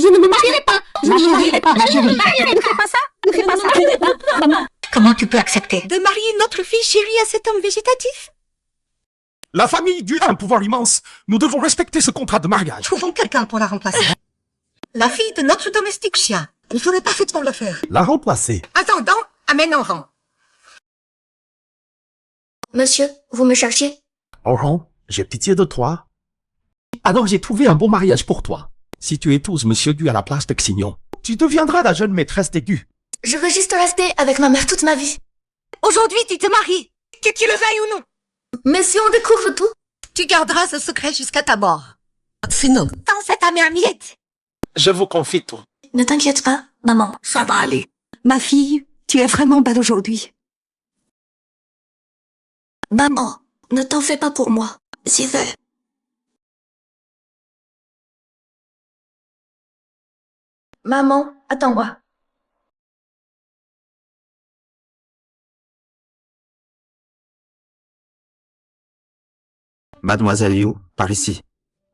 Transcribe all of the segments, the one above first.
Je ne me marierai pas. Je ne me marierai pas. Ma chérie. Ne fais pas ça. Ne fais pas ça. Maman. Comment tu peux accepter de marier notre fille chérie à cet homme végétatif? La famille Due a un pouvoir immense. Nous devons respecter ce contrat de mariage. Trouvons quelqu'un pour la remplacer. La fille de notre domestique chien. Elle ferait parfaitement l'affaire. La remplacer. Attendant, amène en rang. Monsieur, vous me cherchiez? Oran, j'ai pitié de toi. Alors j'ai trouvé un bon mariage pour toi. Si tu épouses Monsieur Due à la place de Xignon, tu deviendras la jeune maîtresse des Due. Je veux juste rester avec ma mère toute ma vie. Aujourd'hui, tu te maries. Que tu le veuilles ou non. Mais si on découvre tout? Tu garderas ce secret jusqu'à ta mort. Sinon, Dans cette amère miette. Je vous confie tout. Ne t'inquiète pas, maman. ça va aller. Ma fille, tu es vraiment belle aujourd'hui. Maman, ne t'en fais pas pour moi. J'y vais. Maman, attends-moi. Mademoiselle Yu, par ici.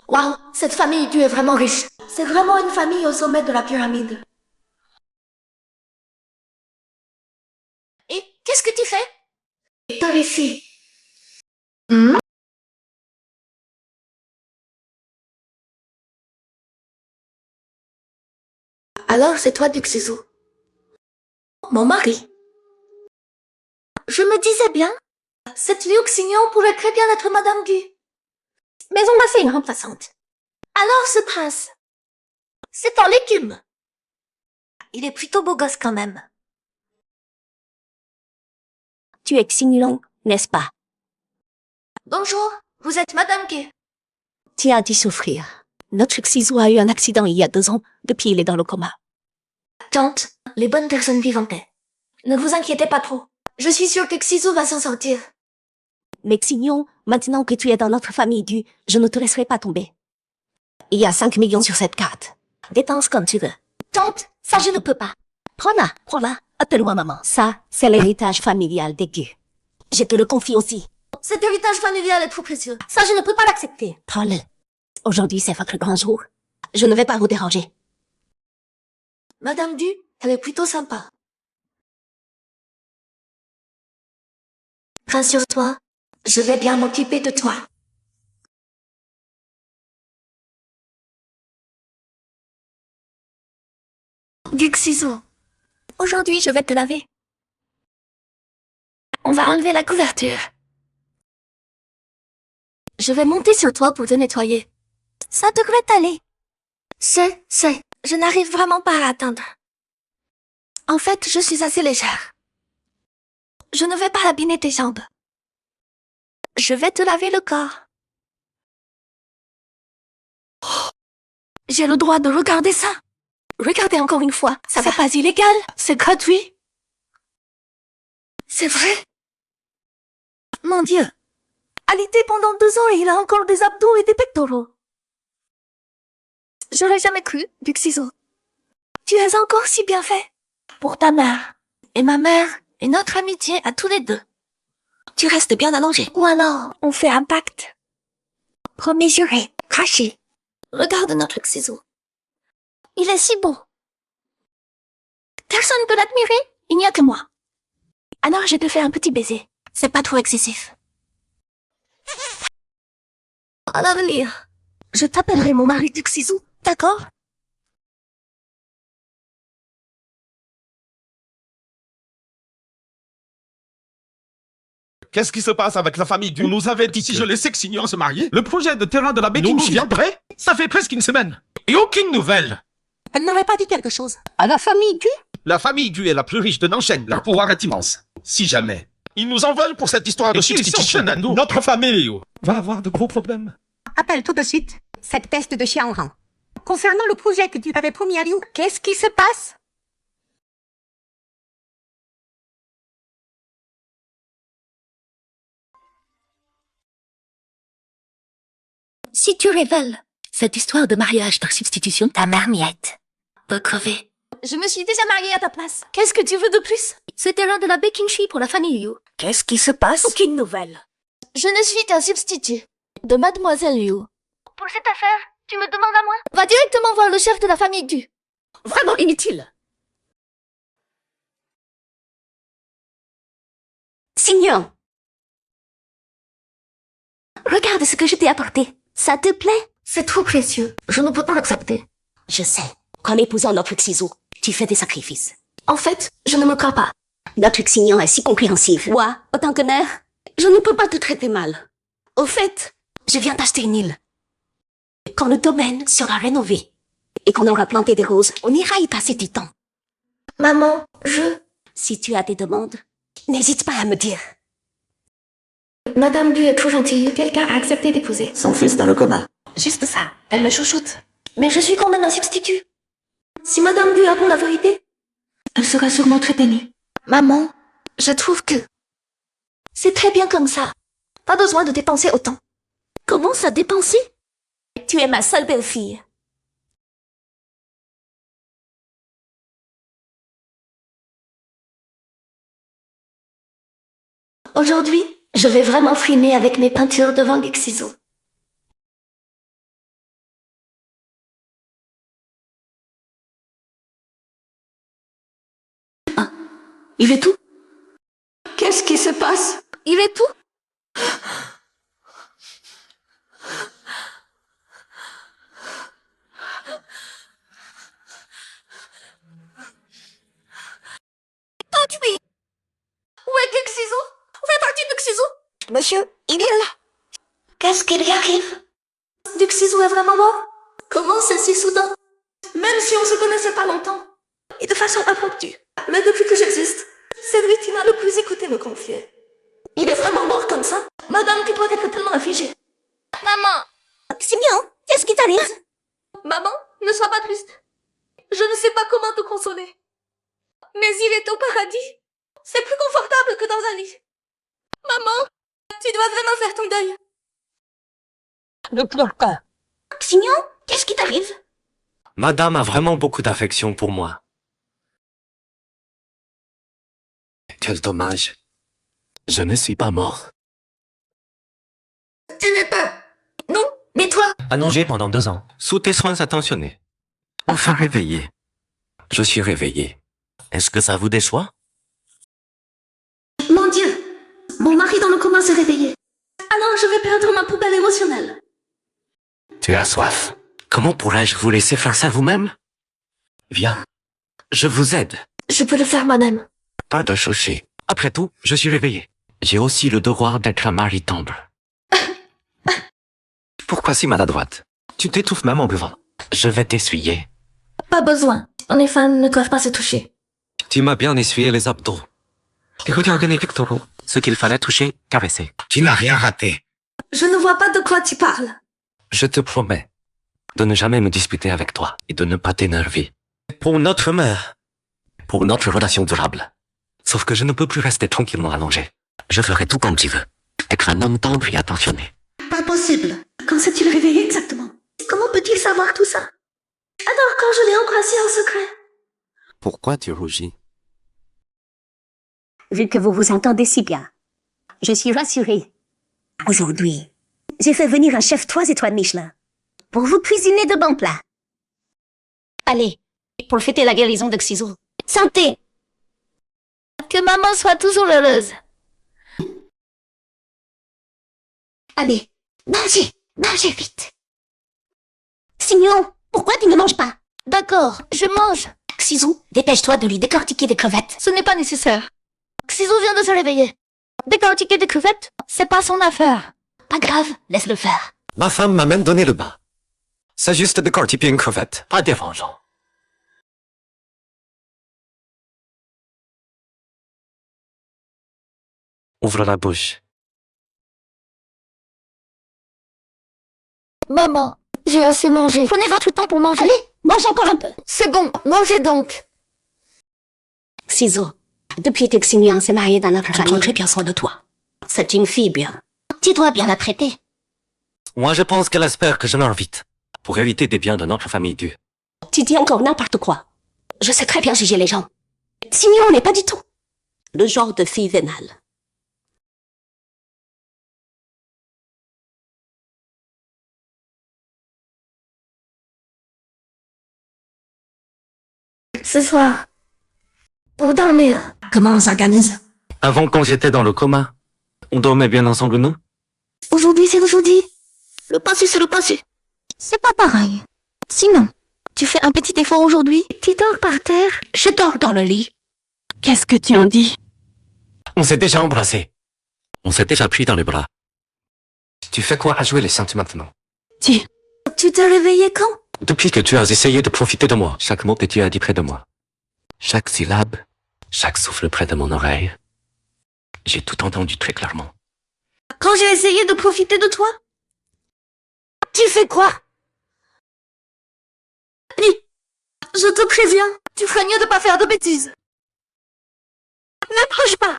Waouh, cette famille tu es vraiment riche. C'est vraiment une famille au sommet de la pyramide. Et qu'est-ce que tu fais? Par ici. Alors c'est toi Duxizou. Mon mari. Je me disais bien, cette Liu Xignon pourrait très bien être Madame Gu. Mais on m'a fait une remplaçante. Alors ce prince, c'est en légumes. Il est plutôt beau gosse quand même. Tu es Xignon, n'est-ce pas? Bonjour, vous êtes Madame Gu. Tu as dû souffrir. Notre Xizou a eu un accident il y a 2 ans. Depuis, il est dans le coma. Tante, les bonnes personnes vivantes. Ne vous inquiétez pas trop. Je suis sûre que Xizou va s'en sortir. Mais Xignon, maintenant que tu es dans notre famille Due, je ne te laisserai pas tomber. Il y a 5 millions sur cette carte. Dépense comme tu veux. Tante, ça je ne peux pas. Prends-la, prends-la. Appelle-moi maman. Ça, c'est l'héritage familial des Gu. Je te le confie aussi. Cet héritage familial est trop précieux. Ça je ne peux pas l'accepter. Prends-le. Aujourd'hui, c'est votre grand jour. Je ne vais pas vous déranger. Madame Du, elle est plutôt sympa. Rassure-toi, je vais bien m'occuper de toi. Guxizou, aujourd'hui je vais te laver. On va enlever la couverture. Je vais monter sur toi pour te nettoyer. Ça devrait aller. Je n'arrive vraiment pas à atteindre. En fait, je suis assez légère. Je ne vais pas abîmer tes jambes. Je vais te laver le corps. Oh, j'ai le droit de regarder ça. Regardez encore une fois. Ça c'est pas illégal, c'est gratuit. C'est vrai. Mon Dieu. Alité pendant 2 ans et il a encore des abdos et des pectoraux. J'aurais jamais cru, Duxizou. Tu es encore si bien fait. Pour ta mère. Et ma mère. Et notre amitié à tous les deux. Tu restes bien allongé. Ou alors, on fait un pacte. Promis juré, craché. Regarde notre Xizou. Il est si beau. Personne ne peut l'admirer, il n'y a que moi. Alors je te fais un petit baiser. C'est pas trop excessif. À l'avenir, je t'appellerai mon mari Duxizou, d'accord? Qu'est-ce qui se passe avec la famille Due? On nous avait dit si je laissais Xignon se marier, le projet de terrain de la Baking nous viendrait. Ça fait presque une semaine. Et aucune nouvelle. Elle n'aurait pas dit quelque chose. À la famille Due? La famille Due est la plus riche de Nanshen. Leur pouvoir est immense. Si jamais ils nous en veulent pour cette histoire de substitution, notre famille va avoir de gros problèmes. Appelle tout de suite cette peste de chien en rang. Concernant le projet que tu avais promis à Liu, qu'est-ce qui se passe? Si tu révèles cette histoire de mariage par substitution, ta mère miette peut crever. Je me suis déjà mariée à ta place. Qu'est-ce que tu veux de plus? Ce terrain de la Baking Tree pour la famille Liu. Qu'est-ce qui se passe? Aucune nouvelle. Je ne suis qu'un substitut de Mademoiselle Liu. Pour cette affaire, Tu me demandes à moi? Va directement voir le chef de la famille Du. Vraiment inutile. Signon. Regarde ce que je t'ai apporté. Ça te plaît? C'est trop précieux. Je ne peux pas l'accepter. Je sais. Comme épousant notre Xizou, tu fais des sacrifices. En fait, je ne me crois pas. Notre Xignon est si compréhensif. Moi, autant que mère, je ne peux pas te traiter mal. Au fait, je viens d'acheter une île. Quand le domaine sera rénové et qu'on aura planté des roses, on ira y passer du temps. Maman, Si tu as des demandes, n'hésite pas à me dire. Madame Du est trop gentille. Quelqu'un a accepté d'épouser. Son fils dans le coma. Juste ça, elle me chouchoute. Mais je suis quand même un substitut. Si Madame Du apprend la vérité, elle sera sûrement très émue. Maman, je trouve que c'est très bien comme ça. Pas besoin de dépenser autant. Commence à dépenser. Tu es ma seule belle-fille. Aujourd'hui, je vais vraiment frimer avec mes peintures devant Xizou. Ah, il est tout? Qu'est-ce qui se passe? Il est tout? Où est Xizou? Où fait partie de Xizou? Monsieur, il est là. Qu'est-ce qui lui arrive? Xizou est vraiment mort? Comment c'est si soudain? Même si on se connaissait pas longtemps. Et de façon impromptue. Mais depuis que j'existe, c'est lui qui m'a le plus écouté me confier. Il est vraiment mort comme ça? Madame qui doit être tellement affligée. Maman! Signon, qu'est-ce qui t'arrive? Maman, ne sois pas triste. Je ne sais pas comment te consoler. Mais il est au paradis. C'est plus confortable que dans un lit. Maman, tu dois vraiment faire ton deuil. Ne pleure pas. Signon, qu'est-ce qui t'arrive? Madame a vraiment beaucoup d'affection pour moi. Quel dommage. Je ne suis pas mort. Tu n'es pas... Non, mais toi... Allongé pendant 2 ans, sous tes soins attentionnés. Enfin réveillé. Je suis réveillé. Est-ce que ça vous déçoit? Mon Dieu, mon mari dans le coma s'est réveillé. Alors je vais perdre ma poubelle émotionnelle. Tu as soif. Comment pourrais-je vous laisser faire ça vous-même? Viens. Je vous aide. Je peux le faire moi-même. Pas de souci. Après tout, je suis réveillé. J'ai aussi le devoir d'être un mari tendre. Pourquoi si maladroite? Tu t'étouffes même en buvant. Je vais t'essuyer. Pas besoin. Les femmes ne doivent pas se toucher. Tu m'as bien essuyé les abdos. Et regarde les pectoraux. Ce qu'il fallait toucher, caresser. Tu n'as rien raté. Je ne vois pas de quoi tu parles. Je te promets de ne jamais me disputer avec toi et de ne pas t'énerver. Pour notre mère. Pour notre relation durable. Sauf que je ne peux plus rester tranquillement allongé. Je ferai tout comme tu veux. Être un homme tendre et attentionné. Pas possible. Quand s'est-il réveillé exactement? Comment peut-il savoir tout ça? Alors quand je l'ai embrassé en secret. Pourquoi tu rougis? Vu que vous vous entendez si bien, je suis rassurée. Aujourd'hui, j'ai fait venir un chef 3 étoiles Michelin pour vous cuisiner de bons plats. Allez, pour fêter la guérison de Xizou. Santé! Que maman soit toujours heureuse. Allez, mangez vite. Signon, pourquoi tu ne manges pas? D'accord, je mange. Xizou, dépêche-toi de lui décortiquer des crevettes. Ce n'est pas nécessaire. Xizou vient de se réveiller. Décortiquer des crevettes, c'est pas son affaire. Pas grave, laisse-le faire. Ma femme m'a même donné le bain. C'est juste décortiquer une crevette, pas dérangeant. Ouvre la bouche. Maman, j'ai assez mangé. Prenez votre temps pour manger. Allez, mange encore un peu. C'est bon, mangez donc. Xizou, depuis que Xignon s'est marié dans notre famille, prend très bien soin de toi. C'est une fille bien. Tu dois bien la traiter. Moi, je pense qu'elle espère que je meurs vite, pour éviter des biens de notre famille due. Tu dis encore n'importe quoi. Je sais très bien juger les gens. Xignon n'est pas du tout le genre de fille vénale. Ce soir, pour dormir. Comment on s'organise? Avant, quand j'étais dans le coma, on dormait bien ensemble, non? Aujourd'hui, c'est aujourd'hui. Le passé, c'est le passé. C'est pas pareil. Sinon, tu fais un petit effort aujourd'hui. Tu dors par terre. Je dors dans le lit. Qu'est-ce que tu en dis? On s'est déjà embrassés. On s'est déjà pris dans les bras. Tu fais quoi à jouer les saintes maintenant? Tu... Tu t'es réveillé quand? Depuis que tu as essayé de profiter de moi, chaque mot que tu as dit près de moi, chaque syllabe, chaque souffle près de mon oreille, j'ai tout entendu très clairement. Quand j'ai essayé de profiter de toi? Tu fais quoi? Lee, je te préviens, tu ferais mieux de pas faire de bêtises. N'approche pas.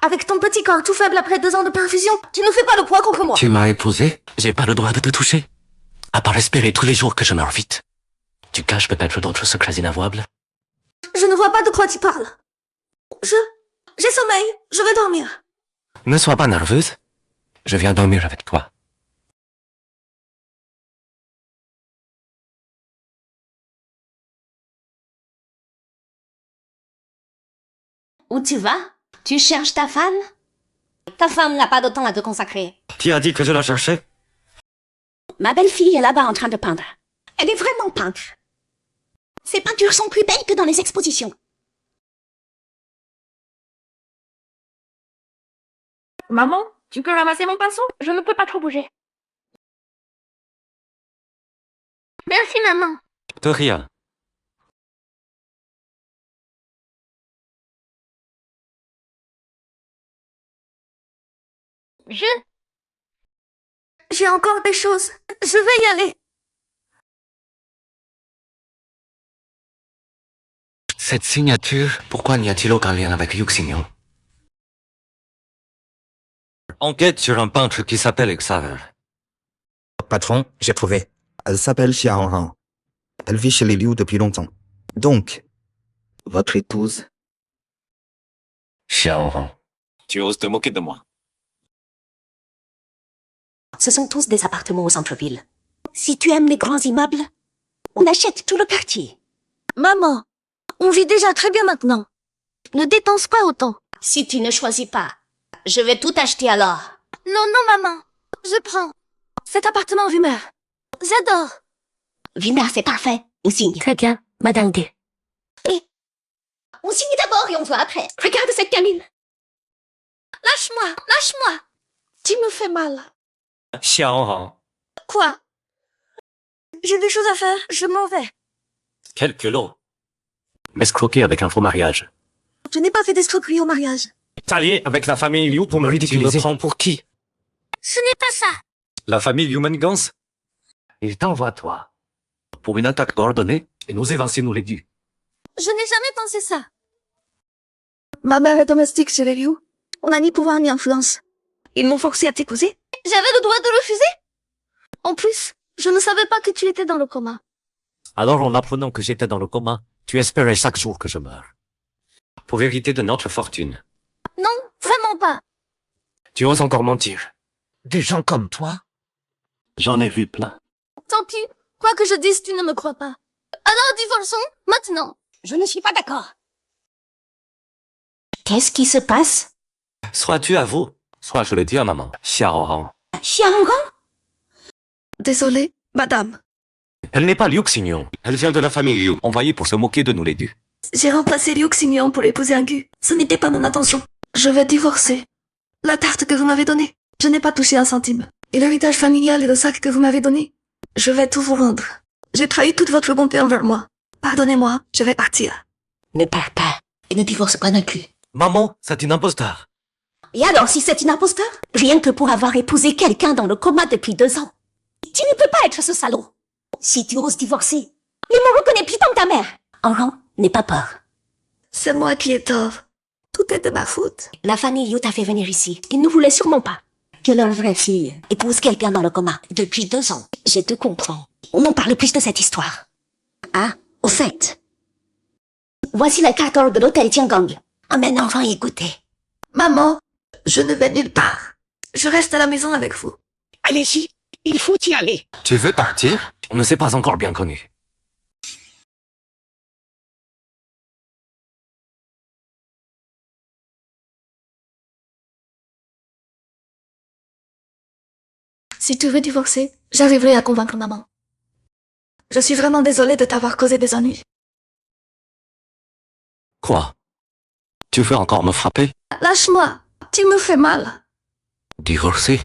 Avec ton petit corps tout faible après 2 ans de perfusion, tu ne fais pas le poids contre moi. Tu m'as épousé, j'ai pas le droit de te toucher. À part espérer tous les jours que je meurs vite. Tu caches peut-être d'autres secrets inavouables? Je ne vois pas de quoi tu parles. J'ai sommeil, je vais dormir. Ne sois pas nerveuse. Je viens dormir avec toi. Où tu vas? Tu cherches ta femme? Ta femme n'a pas de temps à te consacrer. Tu as dit que je la cherchais? Ma belle-fille est là-bas en train de peindre. Elle est vraiment peintre. Ses peintures sont plus belles que dans les expositions. Maman, tu peux ramasser mon pinceau? Je ne peux pas trop bouger. Merci, maman. De rien. J'ai encore des choses. Je vais y aller. Cette signature, pourquoi n'y a-t-il aucun lien avec Yuxignon? Enquête sur un peintre qui s'appelle Xaver. Patron, j'ai trouvé. Elle s'appelle Xia Honghan. Elle vit chez les Liu depuis longtemps. Donc, votre épouse... Xiaoran. Tu oses te moquer de moi. Ce sont tous des appartements au centre-ville. Si tu aimes les grands immeubles, on achète tout le quartier. Maman, on vit déjà très bien maintenant. Ne dépense pas autant. Si tu ne choisis pas, je vais tout acheter alors. Non, non, maman. Je prends. Cet appartement vue mer. J'adore. Vina, c'est parfait. On signe. Très bien, Madame Gay. On signe d'abord et on voit après. Regarde cette gamine. Lâche-moi, lâche-moi. Tu me fais mal. Xiaoran. Quoi? J'ai des choses à faire, je m'en vais. Quel culot. M'escroquer avec un faux mariage. Je n'ai pas fait d'escroquerie au mariage. T'allier avec la famille Liu pour me ridiculiser. Tu me prends pour qui? Ce n'est pas ça. La famille Liu-Mengans? Il t'envoie toi. Pour une attaque coordonnée et nous évincer nous les deux. Je n'ai jamais pensé ça. Ma mère est domestique chez les Liu. On n'a ni pouvoir ni influence. Ils m'ont forcé à t'épouser. J'avais le droit de refuser. En plus, je ne savais pas que tu étais dans le coma. Alors en apprenant que j'étais dans le coma, tu espérais chaque jour que je meure. Pour hériter de notre fortune. Non, vraiment pas. Tu oses encore mentir. Des gens comme toi? J'en ai vu plein. Tant pis. Quoi que je dise, tu ne me crois pas. Alors divorçons, maintenant. Je ne suis pas d'accord. Qu'est-ce qui se passe? Soit tu avoues, soit je le dis à maman. Xiaoran. Xiaoran? Désolée, madame. Elle n'est pas Liu Xignon. Elle vient de la famille Liu, envoyée pour se moquer de nous les deux. J'ai remplacé Liu Xignon pour épouser un Gu. Ce n'était pas mon intention. Je vais divorcer. La tarte que vous m'avez donnée, je n'ai pas touché un centime. Et l'héritage familial et le sac que vous m'avez donné, je vais tout vous rendre. J'ai trahi toute votre bonté envers moi. Pardonnez-moi, je vais partir. Ne pars pas et ne divorce pas non plus. Maman, c'est une imposteur. Et alors, si c'est une imposteur? Rien que pour avoir épousé quelqu'un dans le coma depuis 2 ans. Tu ne peux pas être ce salaud. Si tu oses divorcer, il me reconnaît plus tant que ta mère. Henri, n'aie pas peur. C'est moi qui ai tort. Tout est de ma faute. La famille Liu t'a fait venir ici. Ils ne voulaient sûrement pas que leur vraie fille épouse quelqu'un dans le coma depuis 2 ans. Je te comprends. On en parle plus de cette histoire. Ah, au fait. Voici la carte de l'hôtel Tiangang. Emmène enfant y goûter. Maman, je ne vais nulle part. Je reste à la maison avec vous. Allez-y, il faut y aller. Tu veux partir? On ne s'est pas encore bien connus. Si tu veux divorcer, j'arriverai à convaincre maman. Je suis vraiment désolée de t'avoir causé des ennuis. Quoi? Tu veux encore me frapper? Lâche-moi, tu me fais mal. Divorcer?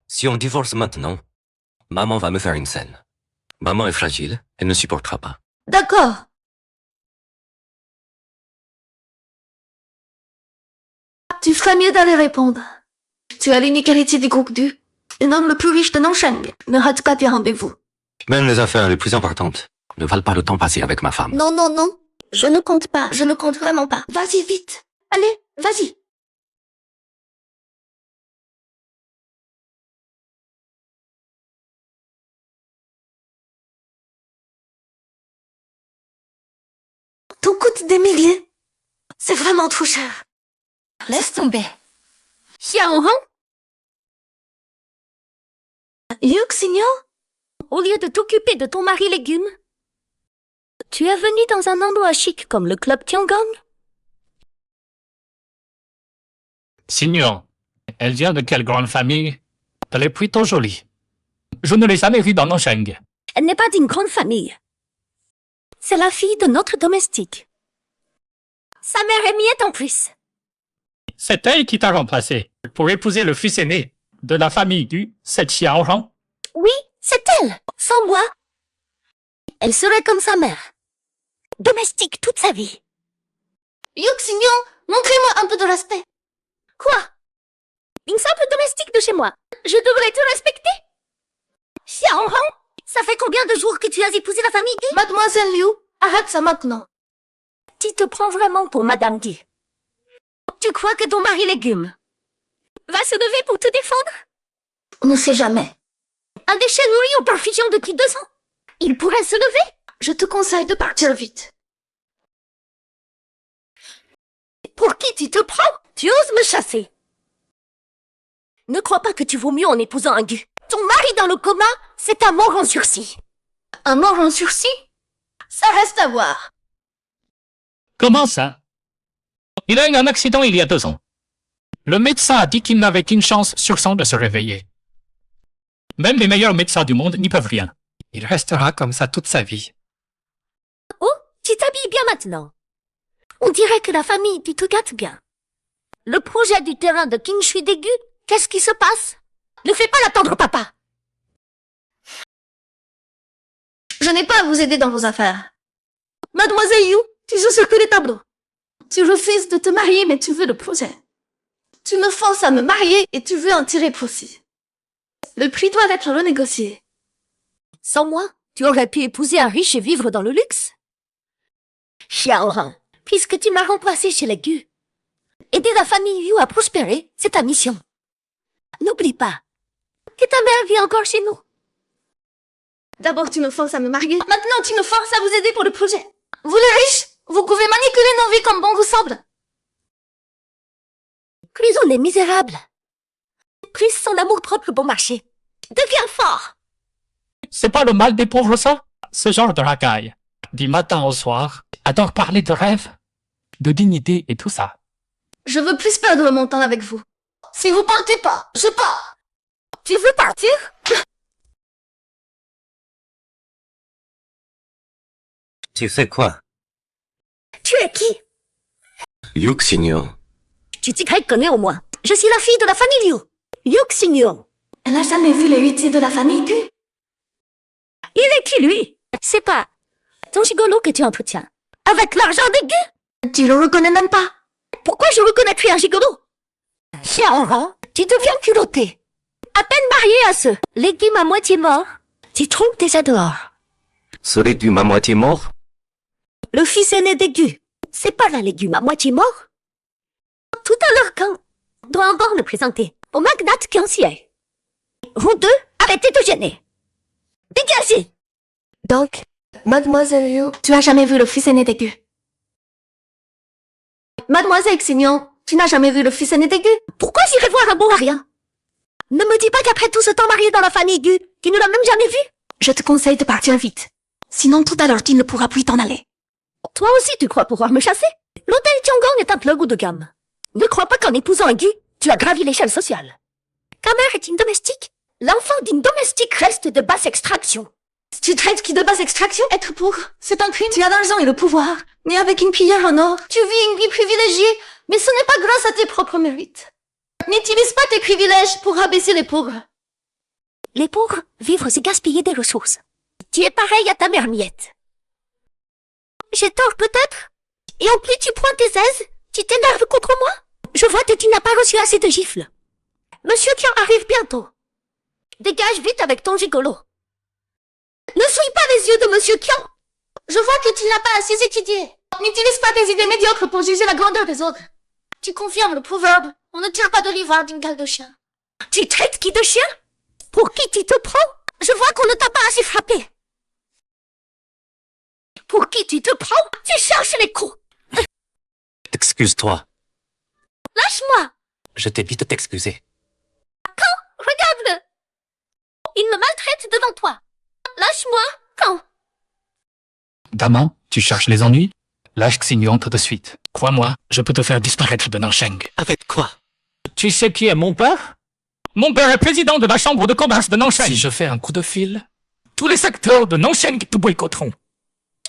Si on divorce maintenant, maman va me faire une scène. Maman est fragile, elle ne supportera pas. D'accord. Tu ferais mieux d'aller répondre. Tu as l'unique héritier du groupe du, l'homme le plus riche de Nansheng. Ne rate pas tes rendez-vous. Même les affaires les plus importantes ne valent pas le temps passé avec ma femme. Non, non, non. Je ne compte pas. Je ne compte vraiment pas. Vas-y, vite. Allez, vas-y. Tout coûte des milliers. C'est vraiment trop cher. Laisse tomber. Xiao Hong, Yuxinyo? Au lieu de t'occuper de ton mari légume, tu es venu dans un endroit chic comme le club Tiangong? Signor, elle vient de quelle grande famille? Elle est plutôt jolie. Je ne l'ai jamais vue dans Nansheng. Elle n'est pas d'une grande famille. C'est la fille de notre domestique. Sa mère est miette en plus. C'est elle qui t'a remplacé pour épouser le fils aîné de la famille du cette Xiaohang. Oui, c'est elle. Sans moi, elle serait comme sa mère. Domestique toute sa vie. Yuxinyo, montrez-moi un peu de respect. Quoi? Une simple domestique de chez moi. Je devrais te respecter? Xiaohang, ça fait combien de jours que tu as épousé la famille Gu? Mademoiselle Liu, arrête ça maintenant. Tu te prends vraiment pour Madame Gu. Tu crois que ton mari légume va se lever pour te défendre? On ne sait jamais. Un déchet nourri aux perfusions depuis 2 ans. Il pourrait se lever? Je te conseille de partir vite. Pour qui tu te prends? Tu oses me chasser? Ne crois pas que tu vaux mieux en épousant un Gu. Ton mari dans le coma, c'est un mort en sursis. Un mort en sursis? Ça reste à voir. Comment ça? Il a eu un accident il y a 2 ans. Le médecin a dit qu'il n'avait qu'une chance sur 100 de se réveiller. Même les meilleurs médecins du monde n'y peuvent rien. Il restera comme ça toute sa vie. Oh, tu t'habilles bien maintenant. On dirait que la famille, tu te gâtes bien. Le projet du terrain de King Shui d'Aigu, qu'est-ce qui se passe? Ne fais pas l'attendre, papa. Je n'ai pas à vous aider dans vos affaires. Mademoiselle Yu, tu joues sur que les tableaux. Tu refuses de te marier, mais tu veux le projet. Tu me forces à me marier et tu veux en tirer profit. Le prix doit être renégocié. Sans moi, tu aurais pu épouser un riche et vivre dans le luxe. Xiaohang, puisque tu m'as remplacé chez les Gu, aider la famille Yu à prospérer, c'est ta mission. N'oublie pas que ta mère vit encore chez nous. D'abord, tu me forces à me marier. Maintenant, tu me forces à vous aider pour le projet. Vous les riches, vous pouvez manipuler nos vies comme bon vous semble. Plus on est misérable, plus son amour-propre bon marché. Deviens fort. C'est pas le mal des pauvres, ça? Ce genre de racaille, du matin au soir, adore parler de rêve, de dignité et tout ça. Je veux plus perdre mon temps avec vous. Si vous partez pas, je pars. Tu veux partir? Tu sais quoi? Tu es qui? Yuxinyo. Tu t'y connais au moins. Je suis la fille de la famille Liu. Yuxinyo. Elle n'a jamais vu l'héritier de la famille Gu. Il est qui, lui? C'est pas ton gigolo que tu entretiens. Avec l'argent des Gu? Tu le reconnais même pas. Pourquoi je reconnaîtrais un gigolo? Xiaohang, tu deviens culotté. À peine marié à ce légume à moitié mort, tu trompes déjà dehors. Serais-tu ma moitié mort? Le fils aîné des Gu, c'est pas un légume à moitié mort? Tout à l'heure quand doit encore le présenter au magnat Kianxier. Vous deux, arrêtez de gêner. Dégagez! Donc, Mademoiselle Yu, tu as jamais vu le fils aîné des Gu. Mademoiselle Xignon, tu n'as jamais vu le fils aîné des Gu. Pourquoi j'irais voir un bon à rien? Ne me dis pas qu'après tout ce temps marié dans la famille Gu, tu ne l'as même jamais vu? Je te conseille de partir vite. Sinon tout à l'heure tu ne pourras plus t'en aller. Toi aussi tu crois pouvoir me chasser? L'hôtel Tiangong est un plug haut de gamme. Ne crois pas qu'en épousant un Gu, tu as gravi l'échelle sociale. Ta mère est une domestique. L'enfant d'une domestique reste de basse extraction. Tu traites qui de basse extraction? Être pauvre, c'est un crime. Tu as l'argent et le pouvoir, né avec une cuillère en or. Tu vis une vie privilégiée, mais ce n'est pas grâce à tes propres mérites. N'utilise pas tes privilèges pour rabaisser les pauvres. Les pauvres vivent, c'est gaspiller des ressources. Tu es pareil à ta mère Miette. J'ai tort peut-être? Et en plus tu pointes tes aises? Tu t'énerves contre moi? Je vois que tu n'as pas reçu assez de gifles. Monsieur Kian arrive bientôt. Dégage vite avec ton gigolo. Ne souille pas les yeux de Monsieur Kian. Je vois que tu n'as pas assez étudié. N'utilise pas tes idées médiocres pour juger la grandeur des autres. Tu confirmes le proverbe, on ne tire pas de l'ivoire d'une gueule de chien. Tu traites qui de chien? Pour qui tu te prends? Je vois qu'on ne t'a pas assez frappé. Pour qui tu te prends? Tu cherches les coups. Excuse-toi. Lâche-moi. Je t'ai dit de t'excuser. Regarde-le. Il me maltraite devant toi. Lâche-moi. Quand? Daman, tu cherches les ennuis? Lâche Xignon tout de suite. Crois-moi, je peux te faire disparaître de Nansheng. Avec quoi? Tu sais qui est mon père? Mon père est président de la chambre de commerce de Nansheng. Si je fais un coup de fil, tous les secteurs de Nansheng te boycotteront.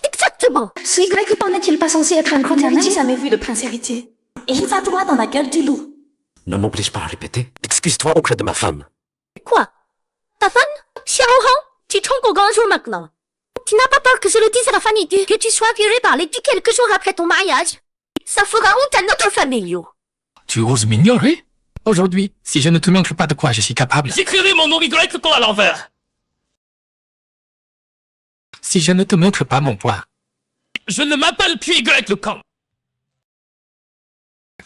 Exactement. Ce Y n'est-il pas censé être un grand héritier? Jamais vu de prince héritier. Et il va droit dans la gueule du loup. Ne m'oblige pas à répéter. Excuse-toi auprès de ma femme. Quoi? Ta femme? Xiaohang, tu trompes au grand jour maintenant. Tu n'as pas peur que je le dise à la famille que tu sois viré par l'éduc quelques jours après ton mariage? Ça fera honte à notre famille. Tu oses m'ignorer? Aujourd'hui, si je ne te montre pas de quoi je suis capable, j'écrirai mon nom Y à l'envers. Si je ne te montre pas mon poids, je ne m'appelle plus Y le camp.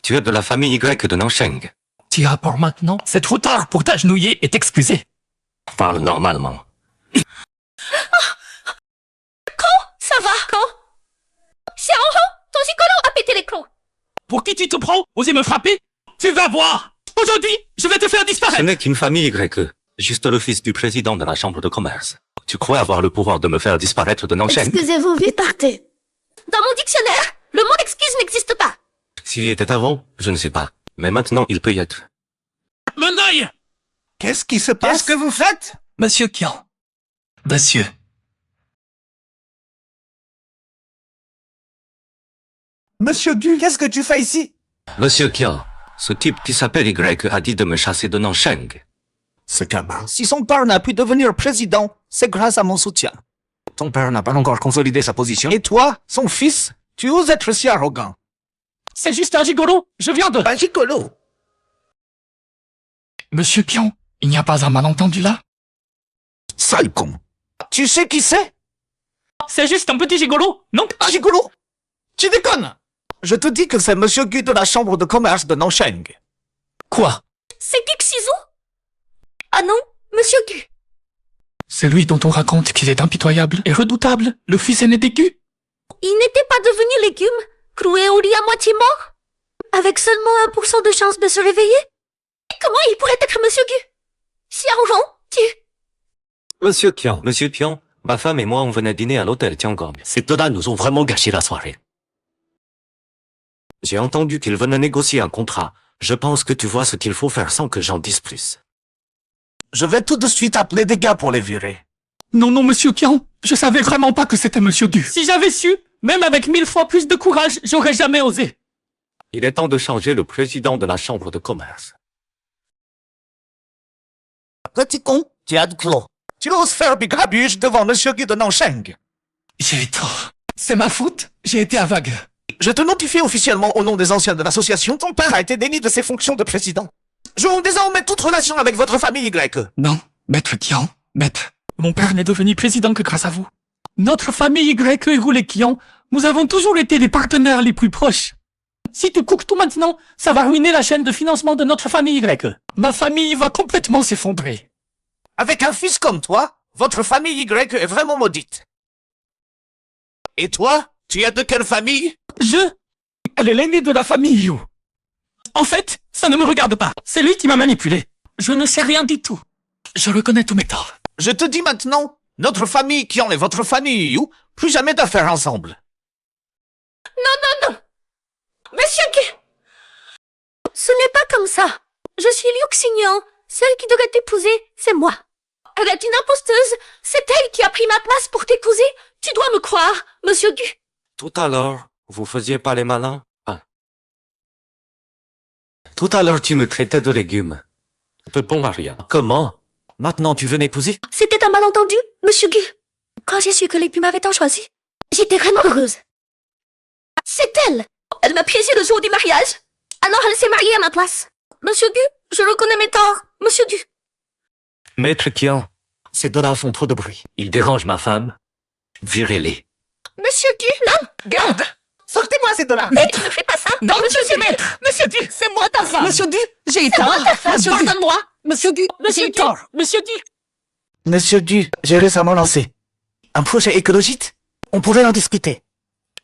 Tu es de la famille Y de Nansheng. Tu as pour maintenant, c'est trop tard pour t'agenouiller et t'excuser. Parle normalement. Ça va? Quand? Xiaohang, ton gigolo a pété les clous. Pour qui tu te prends? Oser me frapper? Tu vas voir! Aujourd'hui, je vais te faire Ce disparaître! n'est qu'une famille Y, juste le fils du président de la chambre de commerce. Tu crois avoir le pouvoir de me faire disparaître de Nansheng? Excusez-vous, vite partez. Dans mon dictionnaire, le mot excuse n'existe pas. S'il y était avant, je ne sais pas. Mais maintenant, il peut y être. Mon œil! Qu'est-ce qui se passe? Qu'est-ce que vous faites? Monsieur Kian. Monsieur. Monsieur Gu, qu'est-ce que tu fais ici? Monsieur Kian, ce type qui s'appelle Y a dit de me chasser de Nansheng. Ce gamin, si son père n'a pu devenir président, c'est grâce à mon soutien. Ton père n'a pas encore consolidé sa position. Et toi, son fils, tu oses être si arrogant. C'est juste un gigolo. Je viens de... Un gigolo? Monsieur Kian, il n'y a pas un malentendu là? Sale con. Tu sais qui c'est? C'est juste un petit gigolo, non? Un gigolo? Tu déconnes? Je te dis que c'est Monsieur Gu de la chambre de commerce de Nansheng. Quoi? C'est Gu Xizou? Ah non, Monsieur Gu. C'est lui dont on raconte qu'il est impitoyable et redoutable, le fils aîné des Gu. Il n'était pas devenu légume, cloué au lit à moitié mort? Avec seulement 1% de chance de se réveiller? Comment il pourrait être Monsieur Gu? Xiaohang, tu... Monsieur Kian, ma femme et moi on venait dîner à l'hôtel Tiangong. Ces deux-là nous ont vraiment gâché la soirée. J'ai entendu qu'ils venaient négocier un contrat. Je pense que tu vois ce qu'il faut faire sans que j'en dise plus. Je vais tout de suite appeler des gars pour les virer. Non, non, Monsieur Kian, je savais vraiment pas que c'était Monsieur Gu. Si j'avais su, même avec 1000 fois plus de courage, j'aurais jamais osé. Il est temps de changer le président de la chambre de commerce. Petit con, tu as de clos. Tu oses faire bigrabuge devant Monsieur Gu de Nansheng. J'ai eu tort. C'est ma faute, j'ai été aveugle. Je te notifie officiellement au nom des anciens de l'association, ton père a été démis de ses fonctions de président. Je romps désormais toute relation avec votre famille Y. Non, Maître Kian, Maître, mon père n'est devenu président que grâce à vous. Notre famille Y et vous les Kian, nous avons toujours été les partenaires les plus proches. Si tu coupes tout maintenant, ça va ruiner la chaîne de financement de notre famille Y. Ma famille va complètement s'effondrer. Avec un fils comme toi, votre famille Y est vraiment maudite. Et toi, tu es de quelle famille? Elle est l'aînée de la famille Yu. En fait, ça ne me regarde pas. C'est lui qui m'a manipulé. Je ne sais rien du tout. Je reconnais tous mes torts. Je te dis maintenant, notre famille qui en est votre famille Yu, plus jamais d'affaires ensemble. Non, non, non. Monsieur Gu, ce n'est pas comme ça. Je suis Liu Xingyan, Celle qui devrait t'épouser, c'est moi. Elle est une imposteuse. C'est elle qui a pris ma place pour t'épouser. Tu dois me croire, monsieur Gu. Tout à l'heure, vous faisiez pas les malins? Ah. Tout à l'heure, tu me traitais de légumes. De bon Maria. Comment? Maintenant, tu veux m'épouser? C'était un malentendu, monsieur Gu. Quand j'ai su que les plumes avaient tant choisi, j'étais vraiment heureuse. C'est elle. Elle m'a piégé le jour du mariage. Alors elle s'est mariée à ma place. Monsieur Gu, je reconnais mes torts, monsieur Gu. Maître Kian, Ces deux-là font trop de bruit. il dérange ma femme. Virez-les. Monsieur Gu, non. Garde! Sortez-moi ces deux-là! Maître, ne fais pas ça. Non, monsieur monsieur Gu. maître! Monsieur Du, c'est moi ta femme! Monsieur Du, j'ai C'est moi tort! ta femme. Monsieur Du, Pardonne-moi. Monsieur Du, Monsieur j'ai Gu. tort! Monsieur Gu. Monsieur Du, j'ai récemment lancé un projet écologiste. On pourrait en discuter.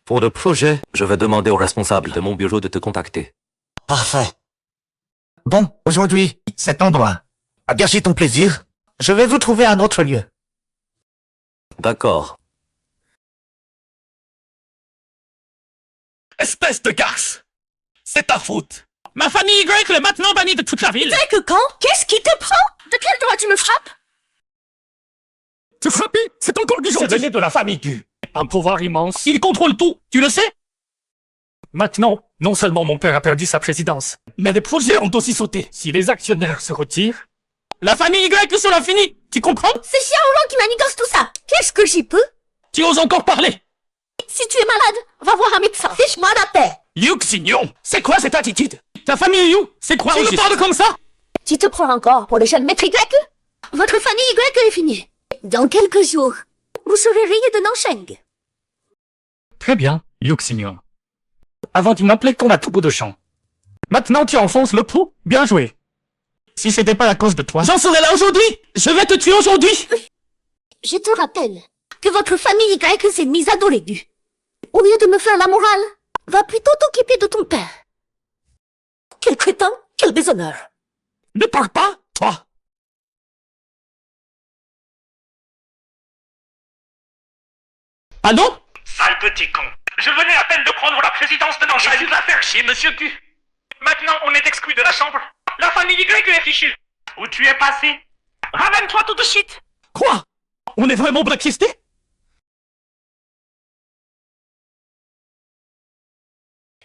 Pour le projet, je vais demander au responsable de mon bureau de te contacter. Parfait. Bon, aujourd'hui, cet endroit a gâché ton plaisir. Je vais vous trouver un autre lieu. D'accord. Espèce de garce! C'est ta faute! Ma famille Y est maintenant bannie de toute la ville! Dès que quand? Qu'est-ce qui te prend? De quel droit tu me frappes? Te frapper, c'est encore du gentil! C'est de la famille Gu. Un pouvoir immense. Il contrôle tout, tu le sais? Maintenant, non seulement mon père a perdu sa présidence, mais les projets ont aussi sauté. Si les actionnaires se retirent, la famille Y sera finie, tu comprends? C'est Xiaoran qui manigance tout ça. Qu'est-ce que j'y peux? Tu oses encore parler? Si tu es malade, va voir un médecin. Fiche-moi la paix. Yu Xignon, c'est quoi cette attitude? Ta famille Yu, c'est quoi tu me parles comme ça? Tu te prends encore pour le jeune maître Y? Votre famille Y est finie. Dans quelques jours, vous serez rayé de Nansheng. Très bien, Yu Xignon. Avant tu m'appelais comme un troupeau de champ. Maintenant tu enfonces le trou? Bien joué. Si c'était pas à cause de toi, j'en serais là aujourd'hui! Je vais te tuer aujourd'hui! Je te rappelle que votre famille Y s'est mise à adorer Gu. Au lieu de me faire la morale, va plutôt t'occuper de ton père. Quel crétin, quel déshonneur. Ne parle pas, toi! Allô? Sale petit con. Je venais à peine de prendre la présidence de Nansheng. Tu vas faire chier, monsieur Gu. Maintenant, on est exclu de la chambre. La famille Y est fichue. Où tu es passé? Ramène-toi tout de suite. Quoi? On est vraiment blacklistés?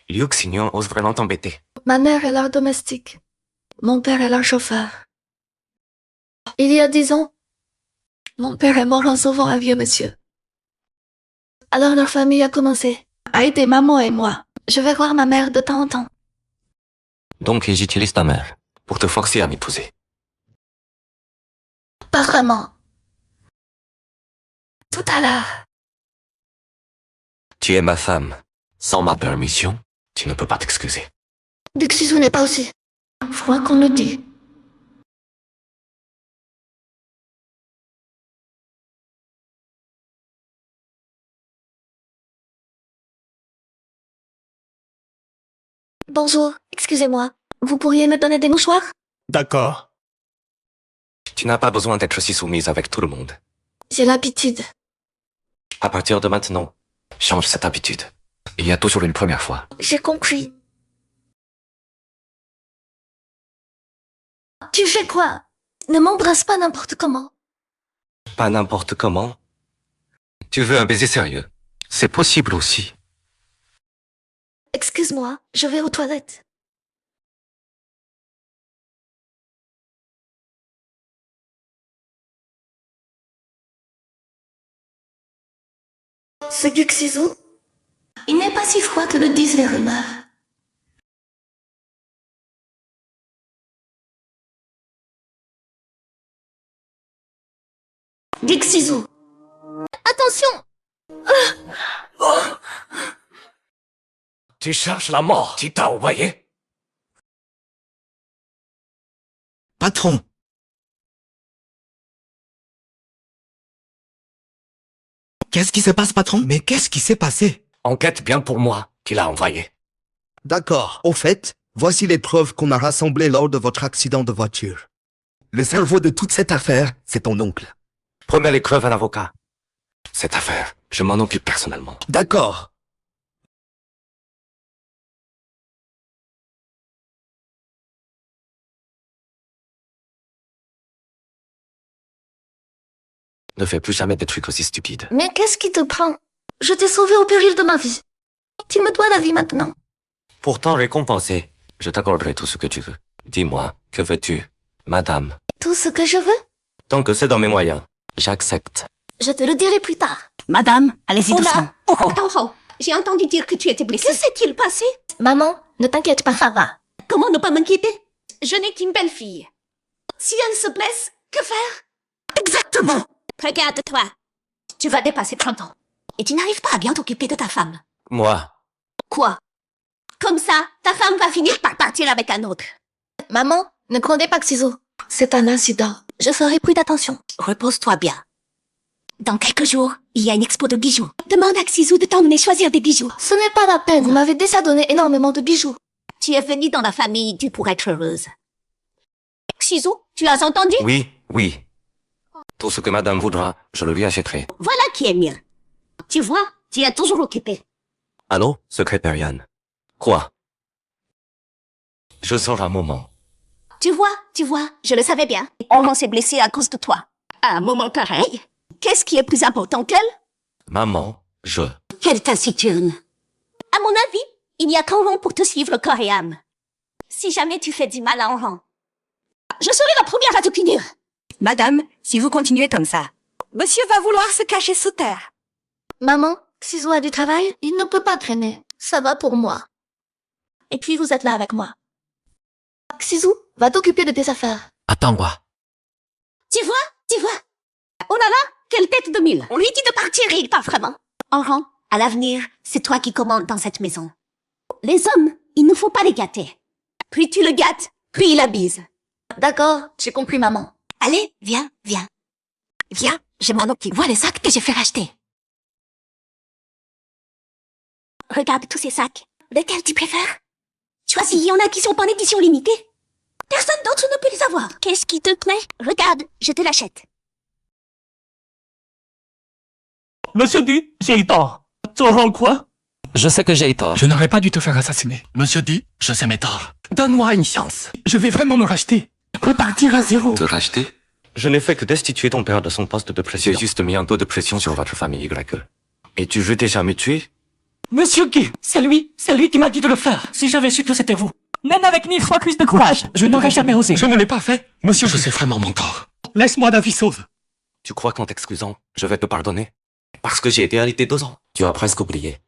Liu Xignon ose vraiment t'embêter. Ma mère est leur domestique. Mon père est leur chauffeur. Il y a 10 ans, mon père est mort en sauvant un vieux monsieur. Alors leur famille a commencé à aider maman et moi. Je vais voir ma mère de temps en temps. Donc ils utilisent ta mère pour te forcer à m'épouser. Pas vraiment. Tout à l'heure. Tu es ma femme. Sans ma permission, tu ne peux pas t'excuser. Duxisu n'est pas aussi froid qu'on le dit. Bonjour, excusez-moi. Vous pourriez me donner des mouchoirs? D'accord. Tu n'as pas besoin d'être si soumise avec tout le monde. J'ai l'habitude. À partir de maintenant, change cette habitude. Il y a toujours une première fois. J'ai compris. Tu fais quoi? Ne m'embrasse pas n'importe comment. Pas n'importe comment. Tu veux un baiser sérieux? C'est possible aussi. Excuse-moi, je vais aux toilettes. Ce Duxisu, il n'est pas si froid que le disent les rumeurs. Duxisu. Attention! Tu cherches la mort, tu t'as envoyé? Patron. Qu'est-ce qui se passe, patron? Mais qu'est-ce qui s'est passé? Enquête bien pour moi, tu l'as envoyé. D'accord. Au fait, voici les preuves qu'on a rassemblées lors de votre accident de voiture. Le cerveau de toute cette affaire, c'est ton oncle. Promets les preuves à l'avocat. Cette affaire, je m'en occupe personnellement. D'accord. Ne fais plus jamais des trucs aussi stupides. Mais qu'est-ce qui te prend? Je t'ai sauvé au péril de ma vie. Tu me dois la vie maintenant. Pour t'en récompenser, je t'accorderai tout ce que tu veux. Dis-moi, que veux-tu, madame? Tout ce que je veux, Tant que c'est dans mes moyens, j'accepte. je te le dirai plus tard. Madame, allez-y Oh doucement. là, oh, j'ai entendu dire que tu étais blessée. Que s'est-il passé? Maman, ne t'inquiète pas, ça va. Comment ne pas m'inquiéter? Je n'ai qu'une belle fille. Si elle se blesse, que faire? Exactement. Regarde-toi. Tu vas dépasser 30 ans. Et tu n'arrives pas à bien t'occuper de ta femme. Moi, Quoi? Comme ça, ta femme va finir par partir avec un autre. Maman, ne grondez pas, Xizo. C'est un incident. Je ferai plus d'attention. Repose-toi bien. Dans quelques jours, il y a une expo de bijoux. Demande à Xizou de t'emmener choisir des bijoux. Ce n'est pas la peine. Vous m'avez déjà donné énormément de bijoux. Tu es venue dans la famille du pour être heureuse. Xizou, tu as entendu? oui, oui. Tout ce que madame voudra, je le lui achèterai. Voilà qui est mieux. Tu vois, tu es toujours occupé. Allô, secrétaire Yann? Quoi? Je sors un moment. Tu vois, je le savais bien. On s'est blessé à cause de toi. À un moment pareil, qu'est-ce qui est plus important qu'elle? Maman, je... Quelle taciturne. À mon avis, il n'y a qu'un rang pour te suivre corps et âme. Si jamais tu fais du mal à un rang, je serai la première à te punir. Madame, si vous continuez comme ça, monsieur va vouloir se cacher sous terre. Maman, Xizo a du travail, il ne peut pas traîner. Ça va pour moi. Et puis vous êtes là avec moi. Xizo, va t'occuper de tes affaires. Attends-moi. Tu vois. Oh là là, quelle tête de mule. On lui dit de partir et il part vraiment. En rang, à l'avenir, c'est toi qui commandes dans cette maison. Les hommes, il ne faut pas les gâter. Plus tu le gâtes, plus il abuse. D'accord, j'ai compris, maman. Allez, viens. Viens, je m'en occupe. Vois les sacs que j'ai fait racheter. Regarde tous ces sacs. Lequel tu préfères? Choisis, il y en a qui sont en édition limitée. Personne d'autre ne peut les avoir. Qu'est-ce qui te plaît? Regarde, je te l'achète. Monsieur Di, j'ai tort. T'auras quoi? Je sais que j'ai tort. Je n'aurais pas dû te faire assassiner. Monsieur Di, je sais mes torts. Donne-moi une chance. Je vais vraiment me racheter. Repartir à zéro. Te racheter? Je n'ai fait que destituer ton père de son poste de président. J'ai juste mis un taux de pression sur votre famille Y. Et tu veux déjà me tuer? Monsieur Guy, c'est lui qui m'a dit de le faire. Si j'avais su que c'était vous, même avec 1000 fois plus de courage, je n'aurais jamais osé. Je ne l'ai pas fait. Monsieur, je sais vraiment mon tort. Laisse-moi la vie sauve. Tu crois qu'en t'excusant, je vais te pardonner? Parce que j'ai été arrêté 2 ans. Tu as presque oublié.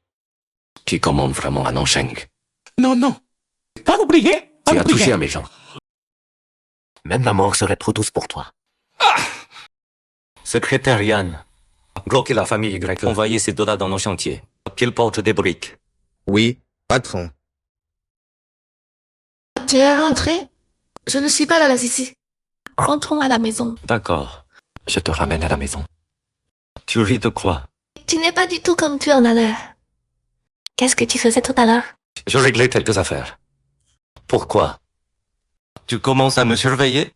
Qui commande vraiment un Sheng? Non. Pas oublié. Tu as touché à mes gens. Même la mort serait trop douce pour toi. Secrétaire Yann, bloquez la famille Y, envoyez ces deux-là dans nos chantiers. Qu'ils portent des briques. Oui, patron. Tu es rentré? Je ne suis pas à l'aise ici. Rentrons à la maison. D'accord. Je te ramène à la maison. Tu ris de quoi? Tu n'es pas du tout comme tu en as l'air. Qu'est-ce que tu faisais tout à l'heure? Je réglais quelques affaires. Pourquoi? Tu commences à me surveiller?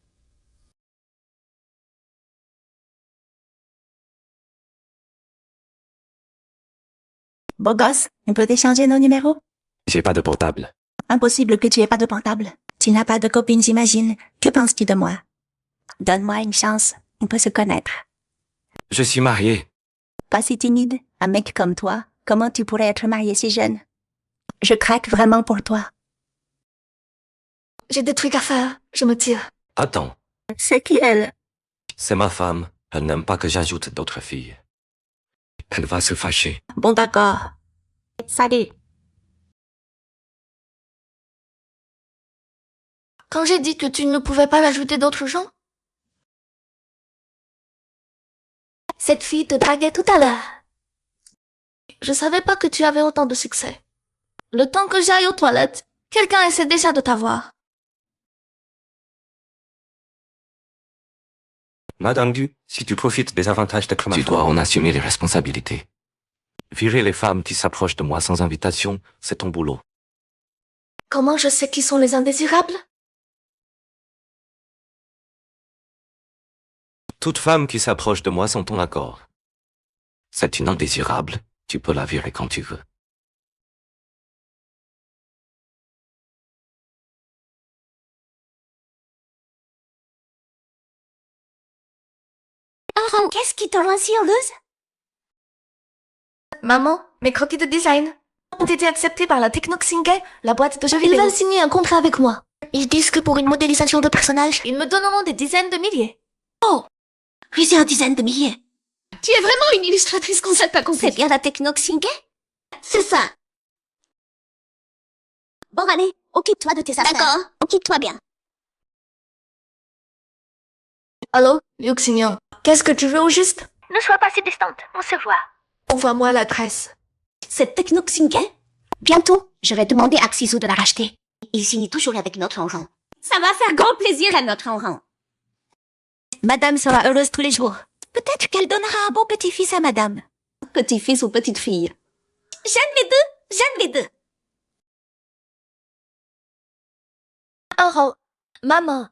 Beau gosse, on peut échanger nos numéros? J'ai pas de portable. Impossible que tu aies pas de portable. Tu n'as pas de copine, j'imagine. Que penses-tu de moi? Donne-moi une chance, on peut se connaître. Je suis marié. Pas si timide, un mec comme toi, comment tu pourrais être marié si jeune? Je craque vraiment pour toi. J'ai des trucs à faire. Je me tire. Attends, C'est qui elle? c'est ma femme. Elle n'aime pas que j'ajoute d'autres filles. Elle va se fâcher. Bon d'accord. Salut. Quand j'ai dit que tu ne pouvais pas ajouter d'autres gens? Cette fille te draguait tout à l'heure. Je savais pas que tu avais autant de succès. Le temps que j'aille aux toilettes, quelqu'un essaie déjà de t'avoir. Madame Du, si tu profites des avantages de ma tu dois en assumer les responsabilités. Virer les femmes qui s'approchent de moi sans invitation, c'est ton boulot. Comment je sais qui sont les indésirables? Toute femme qui s'approche de moi sans ton accord. C'est une indésirable, tu peux la virer quand tu veux. Qu'est-ce qui te rend si heureuse? Maman, mes croquis de design ont été acceptés par la Technoxingue, la boîte de jeux vidéo. Ils veulent signer un contrat avec moi. Ils disent que pour une modélisation de personnage, ils me donneront des dizaines de milliers. Oh, plusieurs dizaines de milliers. Tu es vraiment une illustratrice qu'on sait pas compris. C'est bien la Technoxingue? C'est ça. Bon, allez, occupe-toi de tes affaires. D'accord, occupe-toi bien. Allô, Liu Xingyan, qu'est-ce que tu veux au juste? Ne sois pas si distante, on se voit. Envoie-moi l'adresse. Cette Technoxingue? Bientôt, je vais demander à Xizu de la racheter. Il signe toujours avec notre enrang. Ça va faire grand plaisir à notre enrang. Madame sera heureuse tous les jours. Peut-être qu'elle donnera un beau petit-fils à madame. Petit-fils ou petite-fille? J'aime les deux, j'aime les deux. Oh, maman.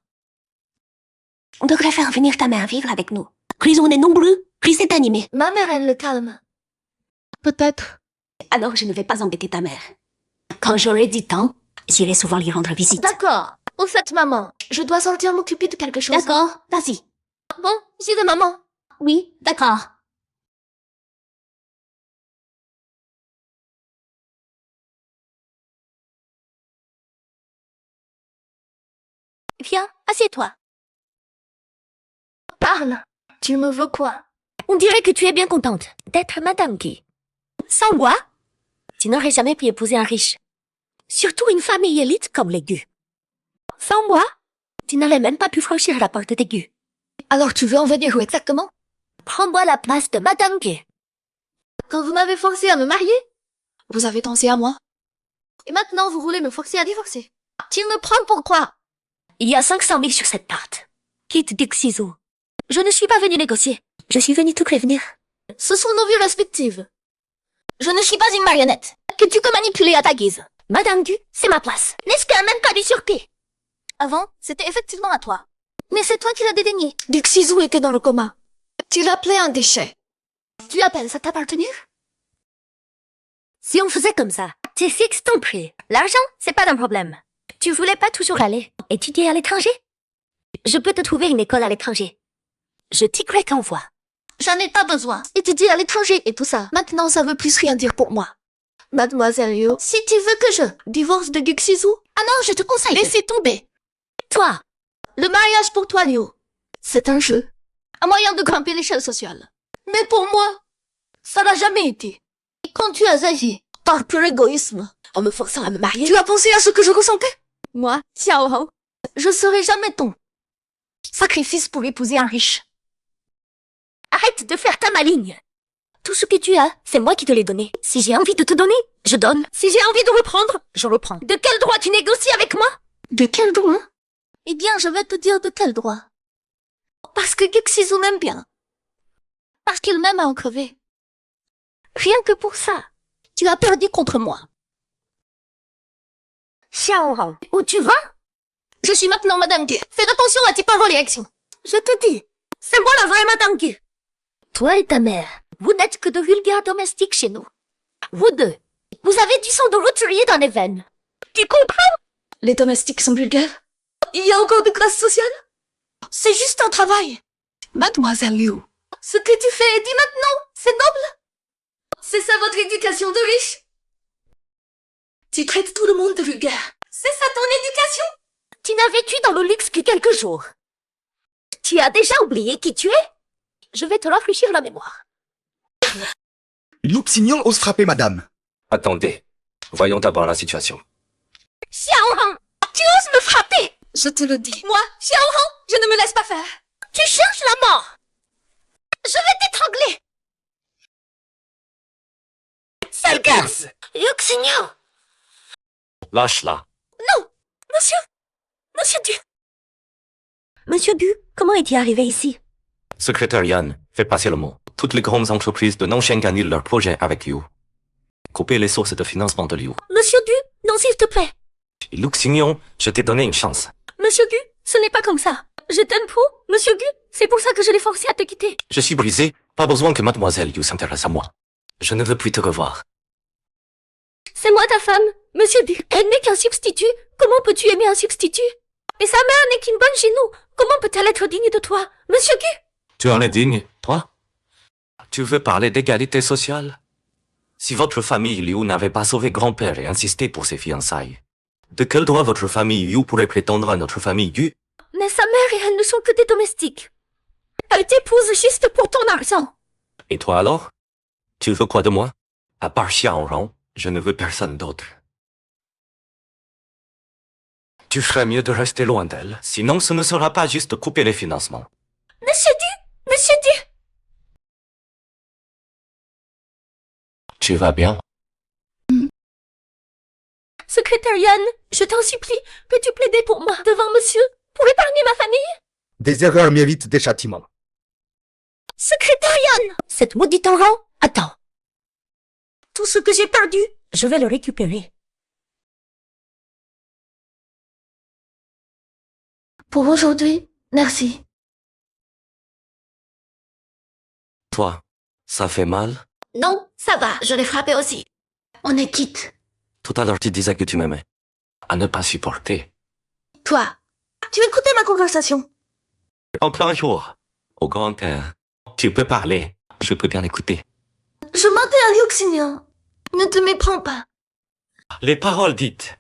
On devrait faire venir ta mère vivre avec nous. Plus on est nombreux, plus c'est animé. Ma mère aime le calme. Peut-être. Alors je ne vais pas embêter ta mère. Quand j'aurai du temps, j'irai souvent lui rendre visite. D'accord. Au fait, maman, je dois sortir m'occuper de quelque chose. D'accord, vas-y. Bon, j'y vais, maman. Oui, d'accord. Viens, assieds-toi. Parle. Tu me veux quoi? On dirait que tu es bien contente d'être Madame Gu. Sans moi, tu n'aurais jamais pu épouser un riche. Surtout une famille élite comme les Gu. Sans moi, tu n'aurais même pas pu franchir la porte des Gu. Alors tu veux en venir où exactement? Prends-moi la place de Madame Gu. Quand vous m'avez forcé à me marier, vous avez pensé à moi. Et maintenant vous voulez me forcer à divorcer. Tu me prends pour quoi? Il y a 500 000 sur cette carte. Quitte Duc Xizu. Je ne suis pas venue négocier. Je suis venue te prévenir. Ce sont nos vies respectives. Je ne suis pas une marionnette que tu peux manipuler à ta guise. Madame Gu, c'est ma place. N'est-ce qu'un même pas du surpris? Avant, c'était effectivement à toi. Mais c'est toi qui l'as dédaigné. Duc Xizu était dans le coma. Tu l'appelais un déchet. Tu appelles ça t'appartenir? Si on faisait comme ça, tu fixes ton prix. L'argent, c'est pas un problème. Tu voulais pas toujours aller étudier à l'étranger? Je peux te trouver une école à l'étranger. Je t'y qu'envoie. J'en ai pas besoin. Étudier à l'étranger et tout ça. Maintenant, ça veut plus rien dire pour moi. Mademoiselle Liu, si tu veux que je divorce de Duc Xizu, alors je te conseille. Laissez tomber. Toi, le mariage pour toi, Liu, c'est un jeu. Un moyen de grimper l'échelle sociale. Mais pour moi, ça n'a jamais été. Et quand tu as agi, par pur égoïsme, en me forçant à me marier, tu as pensé à ce que je ressentais? Moi, Xiao Hao, je serai jamais ton sacrifice pour épouser un riche. Arrête de faire ta maligne. Tout ce que tu as, c'est moi qui te l'ai donné. Si j'ai envie de te donner, je donne. Si j'ai envie de reprendre, je reprends. De quel droit tu négocies avec moi? De quel droit? Eh bien, je vais te dire de quel droit. Parce que Duc Xizu m'aime bien. Parce qu'il m'aime à en crever. Rien que pour ça, tu as perdu contre moi. Xiao Hao, où tu vas? Je suis maintenant Madame Gu. Fais attention à tes paroles et actions. Je te dis, c'est moi la vraie Madame Gu. Toi et ta mère, vous n'êtes que de vulgaires domestiques chez nous. Vous deux, vous avez du sang de roturier dans les veines. Tu comprends? Les domestiques sont vulgaires? Il y a encore de classe sociale? C'est juste un travail. Mademoiselle Liu, ce que tu fais et dis maintenant, c'est noble. C'est ça votre éducation de riche? Tu traites tout le monde de vulgaire. C'est ça ton éducation? Tu n'as vécu dans le luxe que quelques jours. Tu as déjà oublié qui tu es? Je vais te rafraîchir la mémoire. Liu Xingyan ose frapper madame. Attendez. Voyons d'abord la situation. Xiao Hao, tu oses me frapper? Je te le dis. Moi, Xiao Hao, je ne me laisse pas faire. Tu cherches la mort. Je vais t'étrangler. Sale garce. Liu Xingyan. Lâche-la. Non, Monsieur Gu. Monsieur Gu, comment est-il arrivé ici? Secrétaire Yan, fais passer le mot. Toutes les grandes entreprises de Nanshan annulent leurs projets avec Liu. Couper les sources de financement de Liu. Monsieur Gu, non s'il te plaît. Liu Xingyan, je t'ai donné une chance. Monsieur Gu, ce n'est pas comme ça. Je t'aime trop, Monsieur Gu. C'est pour ça que je l'ai forcé à te quitter. Je suis brisé. Pas besoin que Mademoiselle Liu s'intéresse à moi. Je ne veux plus te revoir. C'est moi ta femme, Monsieur Gu. Elle n'est qu'un substitut. Comment peux-tu aimer un substitut? Et sa mère n'est qu'une bonne chez nous. Comment peut-elle être digne de toi, Monsieur Gu? Tu en es digne, toi? Tu veux parler d'égalité sociale? Si votre famille Liu n'avait pas sauvé grand-père et insisté pour ses fiançailles, de quel droit votre famille Yu pourrait prétendre à notre famille Yu? Mais sa mère et elle ne sont que des domestiques. Elle t'épouse juste pour ton argent. Et toi alors? Tu veux quoi de moi? À part Xiaorong, je ne veux personne d'autre. Tu ferais mieux de rester loin d'elle, sinon ce ne sera pas juste de couper les financements. Monsieur Du! Monsieur Du! Tu vas bien? Secrétaire Yan, je t'en supplie, peux-tu plaider pour moi devant monsieur, pour épargner ma famille? Des erreurs méritent des châtiments. Secrétaire Yan! Cette maudite Enran, attends. Tout ce que j'ai perdu, je vais le récupérer. Pour aujourd'hui, merci. Toi, ça fait mal? Non, ça va, je l'ai frappé aussi. On est quitte. Tout à l'heure tu disais que tu m'aimais. À ne pas supporter. Toi, tu écoutais ma conversation. En plein jour, au grand air. Tu peux parler, je peux bien écouter. Je mentais à Liu Xingyan. Ne te méprends pas. Les paroles dites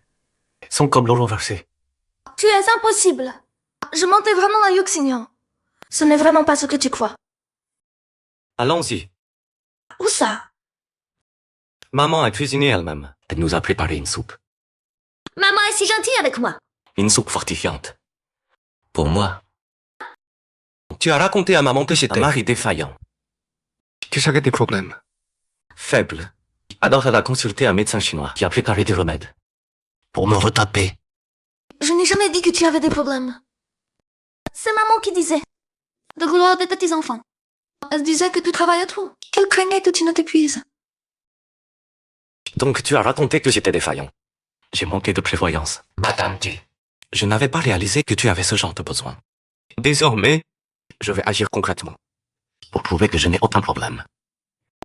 sont comme l'eau versée. Tu es impossible. Je mentais vraiment à Liu Xingyan. Ce n'est vraiment pas ce que tu crois. Allons-y. Où ça? Maman a cuisiné elle-même. Elle nous a préparé une soupe. Maman est si gentille avec moi. Une soupe fortifiante. Pour moi. Tu as raconté à maman que j'étais un mari défaillant. Que j'avais des problèmes. Faible. Alors elle a consulté un médecin chinois qui a préparé des remèdes. Pour me retaper. Je n'ai jamais dit que tu avais des problèmes. C'est maman qui disait. De vouloir des petits-enfants. Elle disait que tu travaillais trop. Qu'elle craignait que tu ne t'épuises. Donc tu as raconté que j'étais défaillant. J'ai manqué de prévoyance. Madame D. Je n'avais pas réalisé que tu avais ce genre de besoin. Désormais, je vais agir concrètement. Pour prouver que je n'ai aucun problème.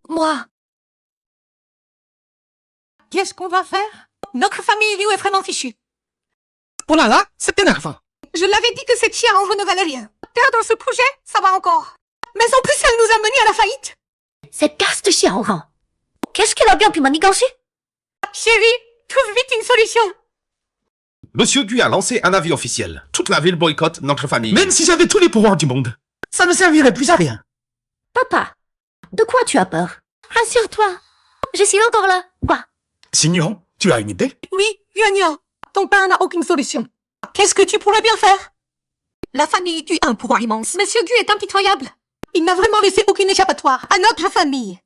Moi. Qu'est-ce qu'on va faire? Notre famille Liu est vraiment fichue. Oh là là, c'est énervant. Je l'avais dit que cette Xiaorong ne valait rien. Perdre ce projet, ça va encore. Mais en plus, elle nous a menés à la faillite. Cette caste Xiaorong. Qu'est-ce qu'elle a bien pu manigancer? Chérie, trouve vite une solution. Monsieur Gu a lancé un avis officiel. Toute la ville boycotte notre famille. Même si j'avais tous les pouvoirs du monde, ça ne servirait plus à rien. Papa, de quoi tu as peur? Rassure-toi. Je suis encore là. Quoi? Signon, tu as une idée? Oui, Yuan, ton père n'a aucune solution. Qu'est-ce que tu pourrais bien faire? La famille Gu a un pouvoir immense. Monsieur Gu est impitoyable. Il n'a vraiment laissé aucune échappatoire à notre famille.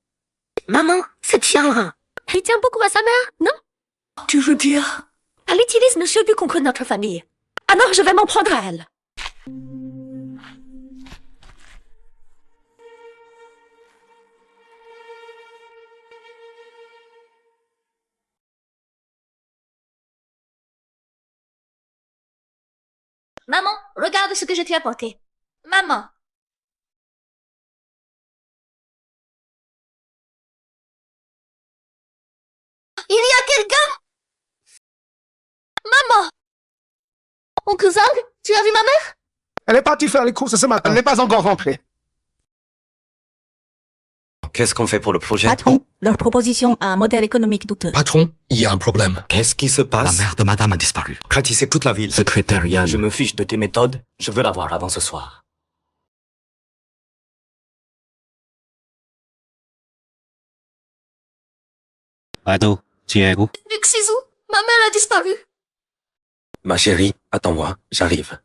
Maman, cette Xiaorong. Elle tient beaucoup à sa mère, non? Tu veux dire? Elle utilise Monsieur Gu contre notre famille. Alors je vais m'en prendre à elle. Maman, regarde ce que je t'ai apporté. Maman. Il y a quelqu'un? Maman. Oncle Zhang, tu as vu ma mère? Elle est partie faire les courses ce matin. Elle n'est pas encore rentrée. Qu'est-ce qu'on fait pour le projet? Patron, leur proposition a un modèle économique douteux. Patron, il y a un problème. Qu'est-ce qui se passe? La mère de madame a disparu. Ratissez toute la ville. Secrétaire Yan, je me fiche de tes méthodes. Je veux la voir avant ce soir. Ado, tu es où? Liu Xizhu, ma mère a disparu. Ma chérie, attends-moi, j'arrive.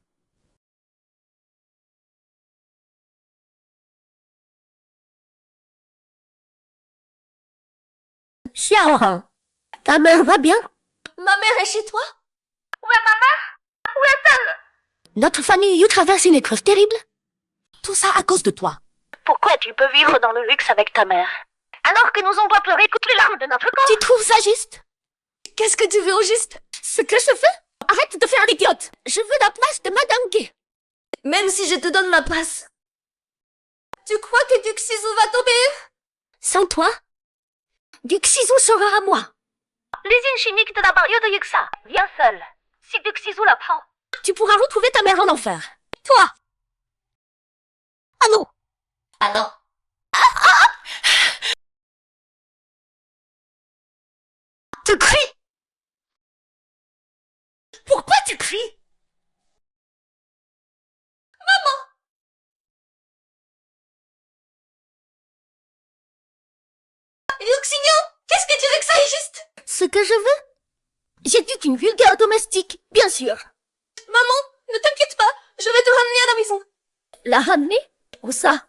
Xiaorong, ta mère va bien? Ma mère est chez toi? Où est ma mère? Où est-elle? Notre famille Yu traverse une épreuve terrible. Tout ça à cause de toi. Pourquoi tu peux vivre dans le luxe avec ta mère, alors que nous on doit pleurer toutes les larmes de notre corps? Tu trouves ça juste? Qu'est-ce que tu veux au juste? Ce que je fais? Arrête de faire l'idiote. Je veux la place de Madame Gu. Même si je te donne ma place. Tu crois que Liu Xizhu va t'obéir? Sans toi, Liu Xizhu sera à moi. L'usine chimique de la barrière de Yuxa. Viens seul. Si Liu Xizhu la prend. Tu pourras retrouver ta mère en enfer. Toi! Allô? Alors, tu cries? Pourquoi tu cries? Luxignon, qu'est-ce que tu veux que ça aille juste? Ce que je veux? J'ai dit qu'une vulgaire domestique, bien sûr. Maman, ne t'inquiète pas, je vais te ramener à la maison. La ramener? Où ça?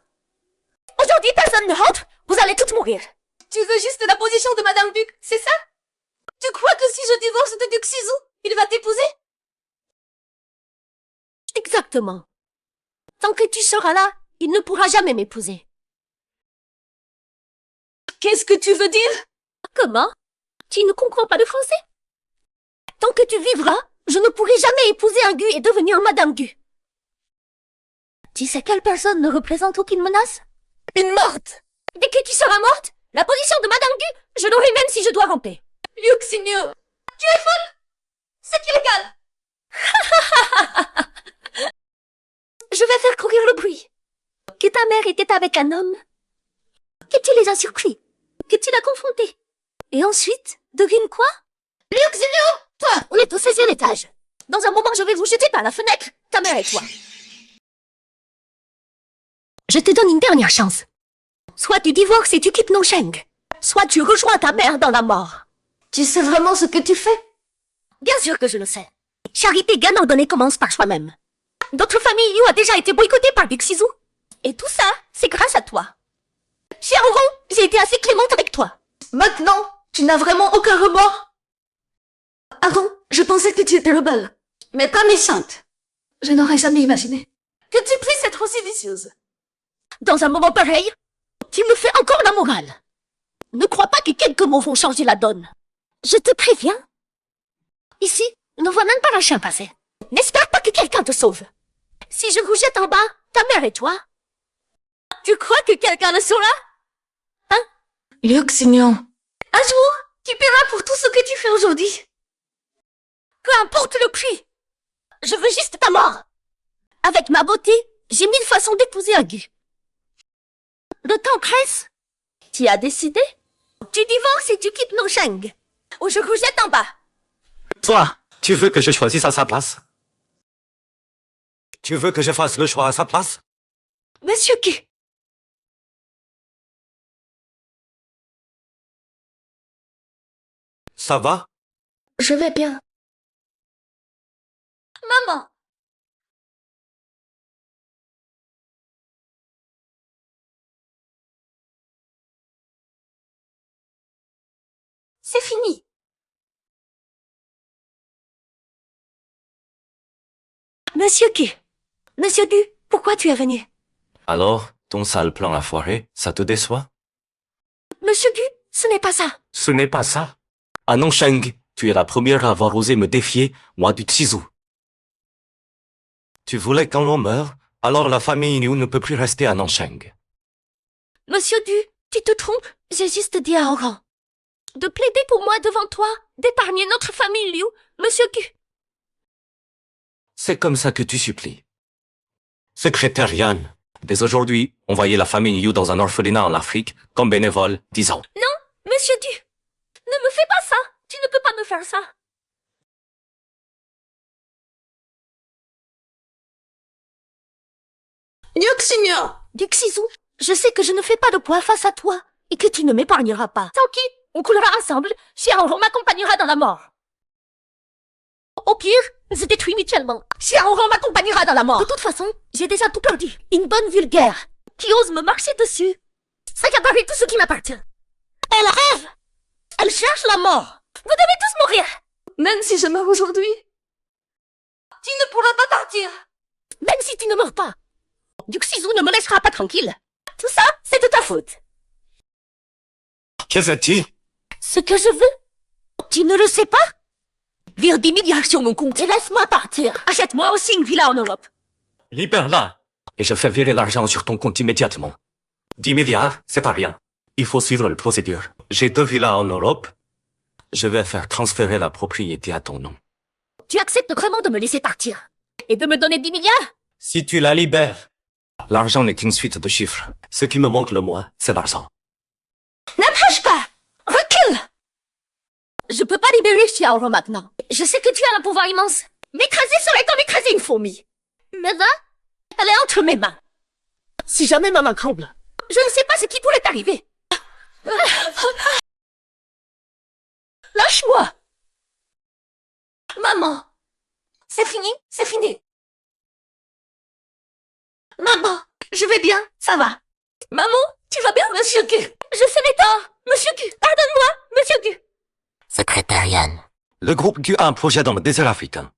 Aujourd'hui, personne ne rentre, vous allez toutes mourir. Tu veux juste la position de Madame Duc, c'est ça? Tu crois que si je divorce de Duc Sizou, il va t'épouser? Exactement. Tant que tu seras là, il ne pourra jamais m'épouser. Qu'est-ce que tu veux dire? Comment? Tu ne comprends pas le français? Tant que tu vivras, je ne pourrai jamais épouser un Gu et devenir Madame Gu. Tu sais quelle personne ne représente aucune menace? Une morte! Dès que tu seras morte, la position de Madame Gu, je l'aurai même si je dois ramper. Luxignon, tu es folle? C'est illégal! Je vais faire courir le bruit. Que ta mère était avec un homme. Que tu les as surpris. Que tu l'as confronté. Et ensuite, devine quoi? Luxignon! Toi, on est au 16e étage. Dans un moment, je vais vous jeter par la fenêtre, ta mère et toi. Je te donne une dernière chance. Soit tu divorces et tu quittes Nosheng, soit tu rejoins ta mère dans la mort. Tu sais vraiment ce que tu fais? Bien sûr que je le sais. Charité gagne ordonnée commence par soi-même. Notre famille Liu a déjà été boycottée par Duc Sizou. Et tout ça, c'est grâce à toi. Xiaoron, j'ai été assez clémente avec toi. Maintenant, tu n'as vraiment aucun remords? Avant, je pensais que tu étais rebelle, mais pas méchante. Je n'aurais jamais imaginé que tu puisses être aussi vicieuse. Dans un moment pareil, tu me fais encore la morale. Ne crois pas que quelques mots vont changer la donne. Je te préviens. Ici, on ne voit même pas la chien passer. N'espère pas que quelqu'un te sauve. Si je vous jette en bas, ta mère et toi, tu crois que quelqu'un le saura? Hein? Luxignon, un jour, tu paieras pour tout ce que tu fais aujourd'hui. Peu importe le prix. Je veux juste ta mort. Avec ma beauté, j'ai 1000 façons d'épouser un Gu. Le temps presse. Tu as décidé? Tu divorces et tu quittes Nosheng. Ou je vous jette en bas. Toi, tu veux que je choisisse à sa place? Tu veux que je fasse le choix à sa place? Monsieur Gu. Ça va? Je vais bien. Maman. C'est fini. Monsieur Gu. Monsieur Gu, pourquoi tu es venu? Alors, ton sale plan à foirer, ça te déçoit? Monsieur Gu, ce n'est pas ça. Ce n'est pas ça. À Nosheng, tu es la première à avoir osé me défier, moi du Tsizou. Tu voulais quand l'on meure, alors la famille Liu ne peut plus rester à Nosheng. Monsieur Du, tu te trompes, j'ai juste dit à Oran de plaider pour moi devant toi, d'épargner notre famille Liu, Monsieur Gu. C'est comme ça que tu supplies. Secrétaire Yan, dès aujourd'hui, envoyez la famille Liu dans un orphelinat en Afrique, comme bénévole, 10 ans. Non, Monsieur Du, ne me fais pas ça, tu ne peux pas me faire ça. Luxignon! Duc Sizou, je sais que je ne fais pas de poids face à toi, et que tu ne m'épargneras pas. Tranquille, on coulera ensemble, Xiaoron m'accompagnera dans la mort. Au pire, on se détruit mutuellement. Xiaoron m'accompagnera dans la mort. De toute façon, j'ai déjà tout perdu. Une bonne vulgaire, qui ose me marcher dessus, s'accaparer tout ce qui m'appartient. Elle rêve! Elle cherche la mort. Vous devez tous mourir. Même si je meurs aujourd'hui, tu ne pourras pas partir. Même si tu ne meurs pas, Duc Sizou ne me laissera pas tranquille. Tout ça, c'est de ta faute. Que veux-tu? Ce que je veux, tu ne le sais pas? Vire 10 milliards sur mon compte et laisse-moi partir. Achète-moi aussi une villa en Europe. Libère-la, et je fais virer l'argent sur ton compte immédiatement. 10 milliards, c'est pas rien. Il faut suivre la procédure. J'ai 2 villas en Europe. Je vais faire transférer la propriété à ton nom. Tu acceptes vraiment de me laisser partir? Et de me donner 10 milliards? Si tu la libères, L'argent n'est qu'une suite de chiffres. Ce qui me manque le moins, c'est l'argent. N'approche pas! Recule! Je peux pas libérer Xiaoran maintenant. Je sais que tu as un pouvoir immense. M'écraser serait comme écraser une fourmi. Mais là, elle est entre mes mains. Si jamais ma main tremble, je ne sais pas ce qui pourrait t'arriver. Lâche-moi! Maman! C'est fini, c'est fini. Maman, je vais bien, ça va. Maman, tu vas bien, Monsieur Gu? Je fais mes torts. Monsieur Gu, pardonne-moi, Monsieur Gu. Secrétaire Yan. Le groupe Gu a un projet dans le désert africain.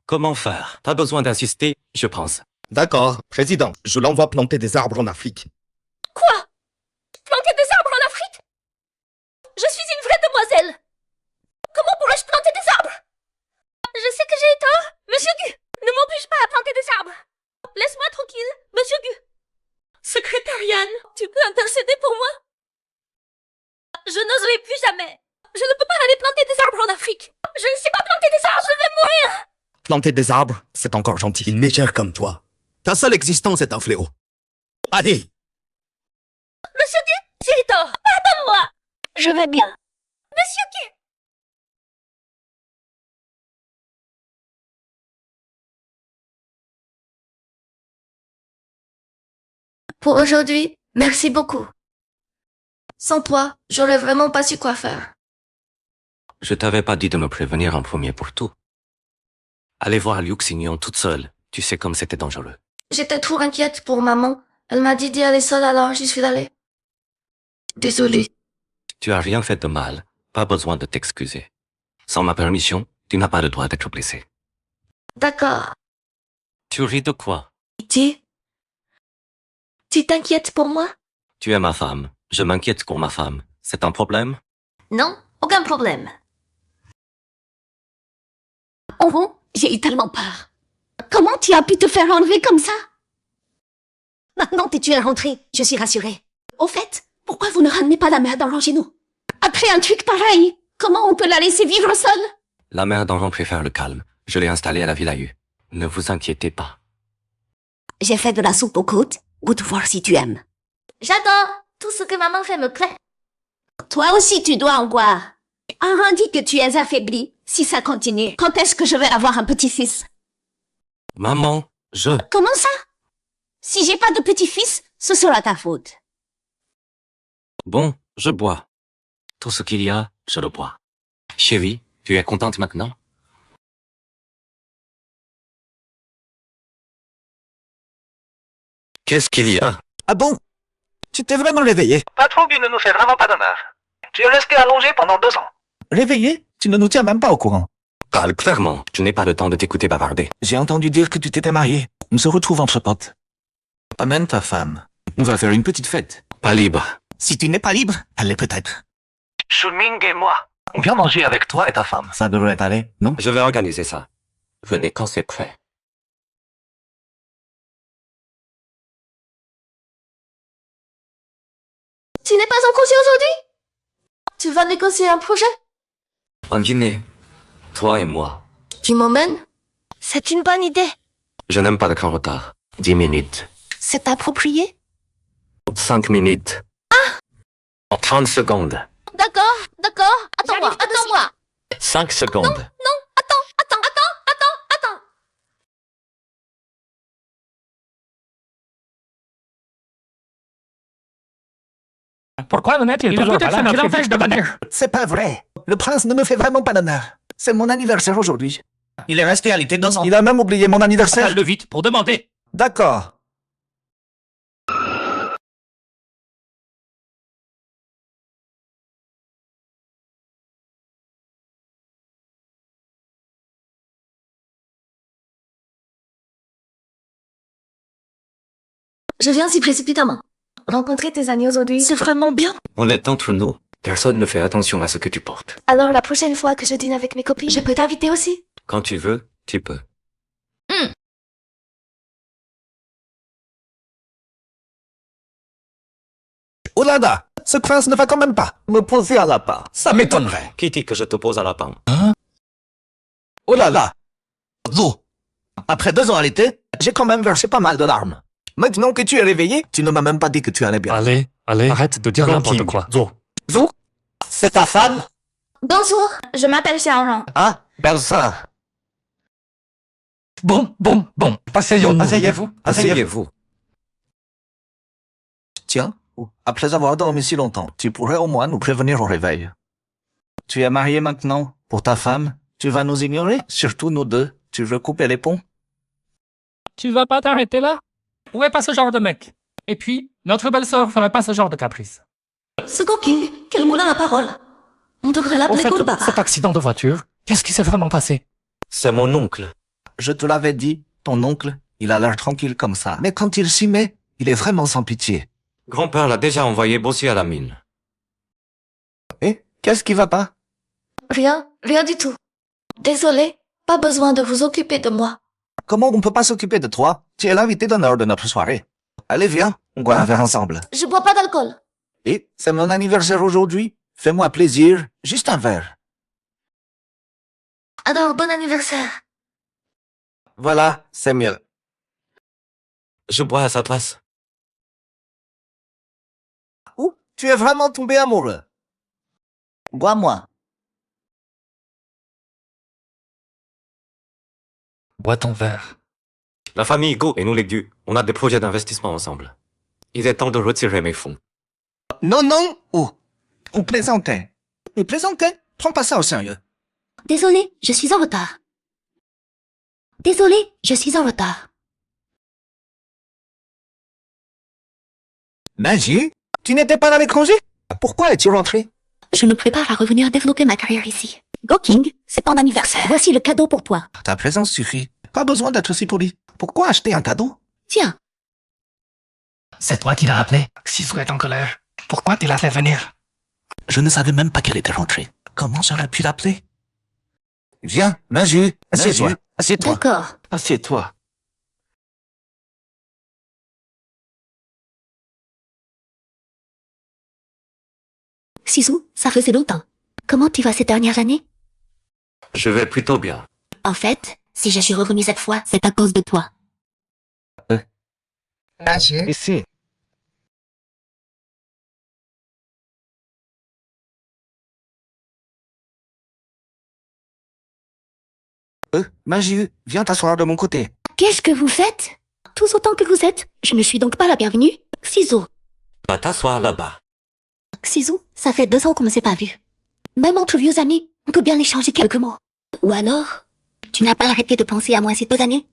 Comment faire? Pas besoin d'insister, je pense. D'accord, président, je l'envoie planter des arbres en Afrique. Quoi? Planter des arbres en Afrique? Je suis une vraie demoiselle. Comment pourrais-je planter des arbres? Je sais que j'ai tort, Monsieur Gu. Ne m'oblige pas à planter des arbres. Laisse-moi tranquille, Monsieur Gu. Secrétaire Yan, tu peux intercéder pour moi? Je n'oserai plus jamais. Je ne peux pas aller planter des arbres en Afrique. Je ne sais pas planter des arbres, je vais mourir. Planter des arbres, c'est encore gentil. Une mégère comme toi. Ta seule existence est un fléau. Allez! Monsieur Gu, j'ai tort. Pardonne-moi. Je vais bien. Monsieur Gu. Pour aujourd'hui, merci beaucoup. Sans toi, j'aurais vraiment pas su quoi faire. Je t'avais pas dit de me prévenir en premier pour tout. Aller voir Liu Xingnon toute seule, tu sais comme c'était dangereux. J'étais trop inquiète pour maman. Elle m'a dit d'y aller seule, alors j'y suis allée. Désolée. Tu as rien fait de mal, pas besoin de t'excuser. Sans ma permission, tu n'as pas le droit d'être blessé. D'accord. Tu ris de quoi? Tu t'inquiètes pour moi? Tu es ma femme, je m'inquiète pour ma femme. C'est un problème? Non, aucun problème. Oh, j'ai eu tellement peur. Comment tu as pu te faire enlever comme ça? Maintenant que tu es rentré, je suis rassurée. Au fait, pourquoi vous ne ramenez pas la mère d'Enron chez nous? Après un truc pareil, comment on peut la laisser vivre seule? La mère d'Enron préfère le calme. Je l'ai installée à la Villa U. Ne vous inquiétez pas. J'ai fait de la soupe aux côtes. Goûte voir si tu aimes. J'adore. Tout ce que maman fait me plaît. Toi aussi, tu dois en boire. Enron dit que tu es affaibli. Si ça continue, quand est-ce que je vais avoir un petit-fils? Maman, Comment ça? Si j'ai pas de petit-fils, ce sera ta faute. Bon, je bois. Tout ce qu'il y a, je le bois. Chérie, tu es contente maintenant? Qu'est-ce qu'il y a? Ah bon? Tu t'es vraiment réveillé? Patron Gu ne nous fait vraiment pas d'honneur. Tu es resté allongé pendant 2 ans. Réveillé? Tu ne nous tiens même pas au courant. Parle clairement, je n'ai pas le temps de t'écouter bavarder. J'ai entendu dire que tu t'étais marié. On se retrouve entre potes. Amène ta femme. On va faire une petite fête. Pas libre. Si tu n'es pas libre, elle l'est peut-être. Shunming et moi, on vient manger avec toi et ta femme. Ça devrait aller, non? Je vais organiser ça. Venez quand c'est prêt. Tu n'es pas en congé aujourd'hui? Tu vas négocier un projet? Un dîner. Toi et moi. Tu m'emmènes? C'est une bonne idée. Je n'aime pas le grand retard. 10 minutes. C'est approprié? 5 minutes. En 30 secondes. D'accord, d'accord. Attends-moi. 5 secondes. Non, attends. Pourquoi n'est-il toujours pas là? Qu'il empêche de venir. C'est pas vrai. Le prince ne me fait vraiment pas d'honneur. C'est mon anniversaire aujourd'hui. Il est resté à l'été 2 ans. Il a même oublié mon anniversaire. Appelle-le vite pour demander. D'accord. Je viens si précipitamment. Rencontrer tes amis aujourd'hui, c'est vraiment bien. On est entre nous. Personne ne fait attention à ce que tu portes. Alors la prochaine fois que je dîne avec mes copines, je peux t'inviter aussi. Quand tu veux, tu peux. Oh là là, ce prince ne va quand même pas me poser à la part. Ça m'étonnerait. Qui dit que je te pose à la panne? Oh là là. Zo. Après 2 ans à l'été, j'ai quand même versé pas mal de larmes. Maintenant que tu es réveillé, tu ne m'as même pas dit que tu allais bien. Allez, arrête de dire n'importe quoi. Zhou, c'est ta femme? Bonjour, je m'appelle Xiaorong. Ah, Belsa. Bon. Asseyez-vous. Tiens, après avoir dormi si longtemps, tu pourrais au moins nous prévenir au réveil. Tu es marié maintenant. Pour ta femme, tu vas nous ignorer, surtout nous deux. Tu veux couper les ponts? Tu vas pas t'arrêter là? Où est pas ce genre de mec? Et puis, notre belle-sœur ferait pas ce genre de caprice. Ce King, quel moulin à parole. On devrait Au l'appeler fait, Goldbar. cet accident de voiture, qu'est-ce qui s'est vraiment passé? C'est mon oncle. Je te l'avais dit, ton oncle, il a l'air tranquille comme ça. Mais quand il s'y met, il est vraiment sans pitié. Grand-père l'a déjà envoyé bosser à la mine. Et qu'est-ce qui va pas? Rien du tout. Désolé, pas besoin de vous occuper de moi. Comment on peut pas s'occuper de toi? Tu es l'invité d'honneur de notre soirée. Allez, viens, on boit un verre ensemble. Je bois pas d'alcool. Et c'est mon anniversaire aujourd'hui. Fais-moi plaisir, juste un verre. Alors, bon anniversaire. Voilà, c'est mieux. Je bois à sa place. Ouh, tu es vraiment tombé amoureux. Bois-moi. Bois ton verre. La famille Go et nous les Gu, on a des projets d'investissement ensemble. Il est temps de retirer mes fonds. Non. Oh, on plaisantait. Mais plaisantait, prends pas ça au sérieux. Désolé, je suis en retard. Magie, tu n'étais pas à l'étranger? Pourquoi es-tu rentré? Je me prépare à revenir développer ma carrière ici. Go King, c'est ton anniversaire. Voici le cadeau pour toi. Ta présence suffit. Pas besoin d'être si poli. Pourquoi acheter un cadeau? Tiens, C'est toi qui l'as appelé. Xizou est en colère. Pourquoi tu l'as fait venir? Je ne savais même pas qu'elle était rentrée. Comment j'aurais pu l'appeler? Viens, Maju, assieds-toi. Assieds-toi. d'accord. Assieds-toi. Xizou, ça faisait longtemps. Comment tu vas ces dernières années? Je vais plutôt bien. En fait, si je suis revenue cette fois, c'est à cause de toi. Ici. Maju, viens t'asseoir de mon côté. Qu'est-ce que vous faites? Tous autant que vous êtes. Je ne suis donc pas la bienvenue. Xizou. Va t'asseoir là-bas. Xizou, ça fait 2 ans qu'on ne s'est pas vu. Même entre vieux amis, on peut bien échanger quelques mots. Ou alors, tu n'as pas arrêté de penser à moi ces 2 années?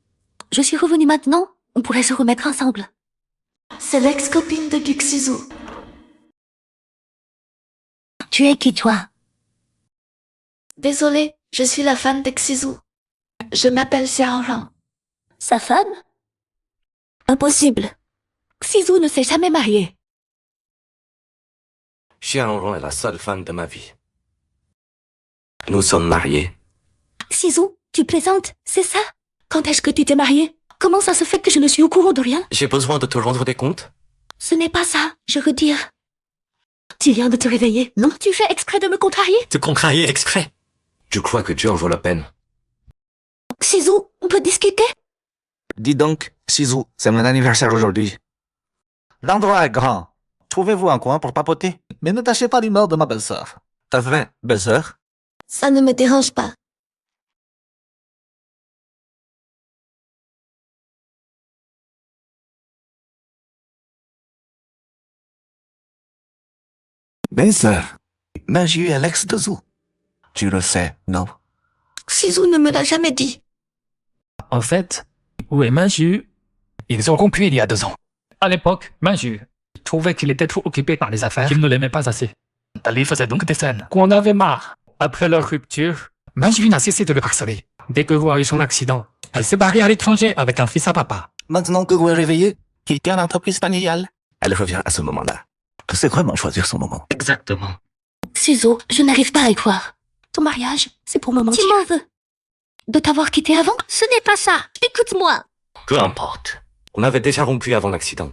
Je suis revenue maintenant, on pourrait se remettre ensemble. C'est l'ex-copine de Guxizu. Tu es qui, toi? Désolée, je suis la fan d'Exizu. Je m'appelle Xiaorong. Sa femme? Impossible. Xizou ne s'est jamais marié. Xiaorong est la seule femme de ma vie. Nous sommes mariés. Xizou, tu plaisantes, c'est ça? Quand est-ce que tu t'es marié? Comment ça se fait que je ne suis au courant de rien? J'ai besoin de te rendre des comptes. Ce n'est pas ça, je veux dire. Tu viens de te réveiller, non? Tu fais exprès de me contrarier? Te contrarier exprès. Je crois que Dieu en vaut la peine. Xizou, on peut discuter? Dis donc, Xizou, c'est mon anniversaire aujourd'hui. L'endroit est grand. Trouvez-vous un coin pour papoter. Mais ne tâchez pas l'humeur de ma belle-sœur. Ta vraie belle-sœur? Ça ne me dérange pas. Belle-sœur. Maju est l'ex de Zou. Tu le sais, non? Xizou ne me l'a jamais dit. En fait, où est Maju? Ils ont rompu il y a 2 ans. À l'époque, Maju trouvait qu'il était trop occupé par les affaires, qu'il ne l'aimait pas assez. Dali faisait donc des scènes qu'on avait marre. Après leur rupture, Maju n'a cessé de le harceler. Dès que Wu a eu son accident, elle s'est barrée à l'étranger avec un fils à papa. Maintenant que Wu est réveillé, qu'il tient l'entreprise familiale, elle revient à ce moment-là. Tu sais vraiment choisir son moment. Exactement. Xizou, je n'arrive pas à y croire. Ton mariage, c'est pour me mentir. Tu m'en veux. De t'avoir quitté avant? Ce n'est pas ça. Écoute-moi. Peu importe. On avait déjà rompu avant l'accident.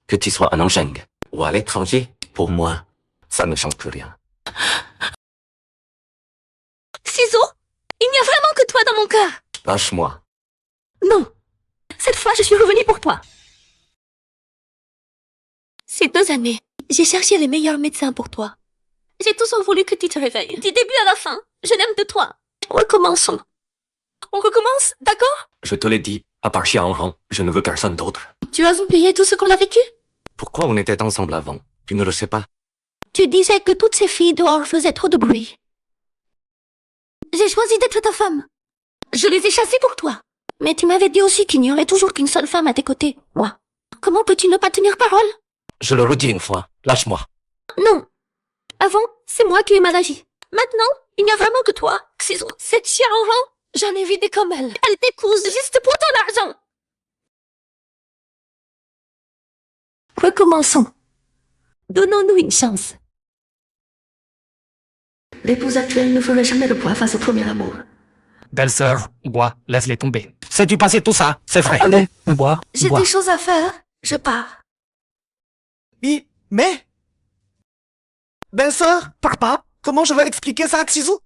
Que tu sois à Nanjing ou à l'étranger, pour moi, ça ne change plus rien. Xizou, il n'y a vraiment que toi dans mon cœur. Lâche-moi. Non. Cette fois, je suis revenue pour toi. Ces 2 années, j'ai cherché les meilleurs médecins pour toi. J'ai toujours voulu que tu te réveilles. Du début à la fin, je l'aime de toi. Recommençons. On recommence, d'accord? Je te l'ai dit, à part Xia Hong, je ne veux personne d'autre. Tu as oublié tout ce qu'on a vécu? Pourquoi on était ensemble avant? Tu ne le sais pas? Tu disais que toutes ces filles dehors faisaient trop de bruit. J'ai choisi d'être ta femme. Je les ai chassées pour toi. Mais tu m'avais dit aussi qu'il n'y aurait toujours qu'une seule femme à tes côtés, moi. Comment peux-tu ne pas tenir parole? Je le redis une fois, lâche-moi. Non. Avant, c'est moi qui ai mal agi. Maintenant, il n'y a vraiment que toi. Cette Xia Hong, j'en ai vu des comme elle. Elle t'épouse juste pour ton argent. Recommençons. Donnons-nous une chance. L'épouse actuelle ne ferait jamais le poids face au premier amour. Belle-sœur, bois, laisse-les tomber. C'est du passé tout ça, c'est vrai. Allez, bois, J'ai bois. des choses à faire. Je pars. Oui, mais... Belle-sœur, papa, comment je vais expliquer ça à Xizou?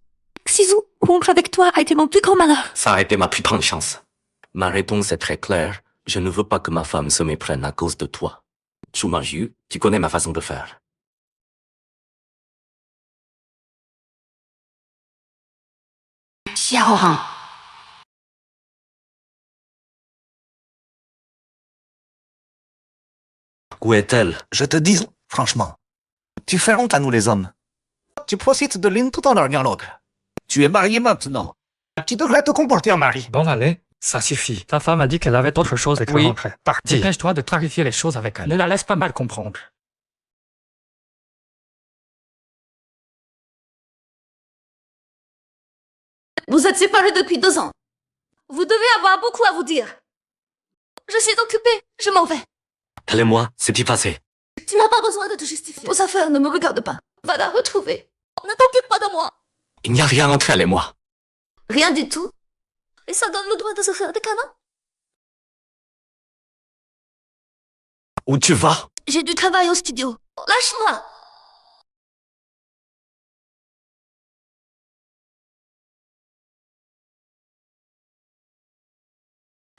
Xizou, rompre avec toi a été mon plus grand malheur. Ça a été ma plus grande chance. Ma réponse est très claire. Je ne veux pas que ma femme se méprenne à cause de toi. Chu Manju, tu connais ma façon de faire. Xia Hong. Où est-elle? Je te dis, franchement, tu fais honte à nous les hommes. Tu profites de l'une tout en larguant l'autre. Tu es marié maintenant. Tu devrais te comporter en mari. Bon, allez, ça suffit. Ta femme a dit qu'elle avait d'autres choses et qu'elle Oui, rentrait. parti. Dépêche-toi de clarifier les choses avec elle. Ne la laisse pas mal comprendre. Vous êtes séparés depuis 2 ans. Vous devez avoir beaucoup à vous dire. Je suis occupée. Je m'en vais. Elle et moi, c'est du passé. Tu n'as pas besoin de te justifier. Vos affaires ne me regardent pas. Va la retrouver. Ne t'occupe pas de moi. Il n'y a rien entre elle et moi. Rien du tout. Et ça donne le droit de se faire des câlins. Où tu vas? J'ai du travail au studio. Lâche-moi.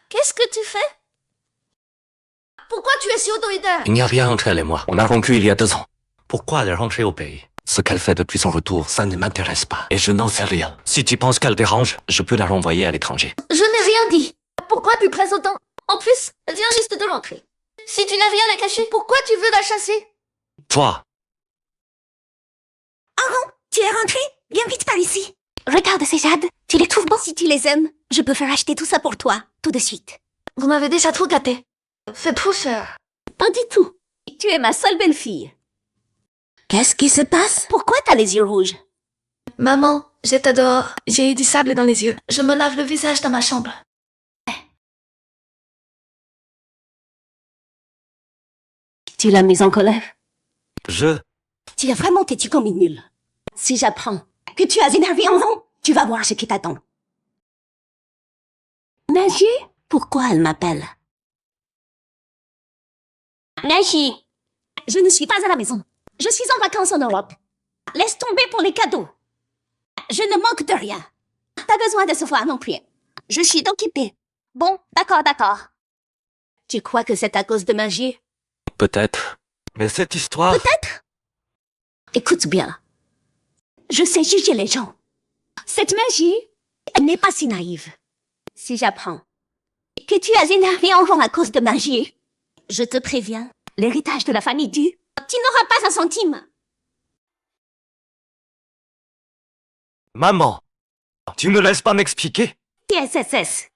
Qu'est-ce que tu fais? Pourquoi tu es si autoritaire? Il n'y a rien entre elle et moi. On a rompu il y a 2 ans. Pourquoi elle est rentrée au pays? Ce qu'elle fait depuis son retour, ça ne m'intéresse pas. Et je n'en sais rien. Si tu penses qu'elle dérange, je peux la renvoyer à l'étranger. Je n'ai rien dit. Pourquoi tu presses autant? En plus, elle vient juste de rentrer. Si tu n'as rien à cacher, pourquoi tu veux la chasser? Toi, Tu es rentré? Viens vite par ici. Regarde ces jades. Tu les trouves beaux? Si tu les aimes, je peux faire acheter tout ça pour toi, tout de suite. Vous m'avez déjà trop gâté. C'est trop cher. Pas du tout. Tu es ma seule belle-fille. Qu'est-ce qui se passe? Pourquoi t'as les yeux rouges? Maman, je t'adore. J'ai eu du sable dans les yeux. Je me lave le visage dans ma chambre. Tu l'as mise en colère. je... Tu as vraiment têtu comme une nulle. Si j'apprends que tu as énervé en vent, tu vas voir ce qui t'attend. Naji? Pourquoi elle m'appelle? Naji! Je ne suis pas à la maison. Je suis en vacances en Europe. Laisse tomber pour les cadeaux. Je ne manque de rien. T'as besoin de ce voir non plus. Je suis occupée. Bon, d'accord. Tu crois que c'est à cause de magie? Peut-être. Mais cette histoire... Peut-être. Écoute bien. Je sais juger les gens. Cette magie, elle n'est pas si naïve. Si j'apprends que tu as énervé Enron à cause de magie, je te préviens, l'héritage de la famille Du, tu n'auras pas un centime. Maman, tu ne laisses pas m'expliquer? TSSS.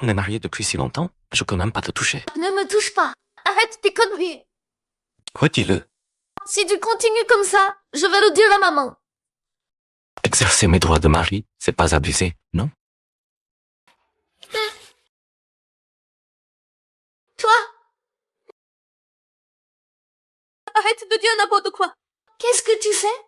On est mariés depuis si longtemps, je peux même pas te toucher. Ne me touche pas. Arrête tes conneries. Redis-le. Si tu continues comme ça, je vais le dire à maman. Exercer mes droits de mari, c'est pas abusé, non? Toi? Arrête de dire n'importe quoi. Qu'est-ce que tu fais?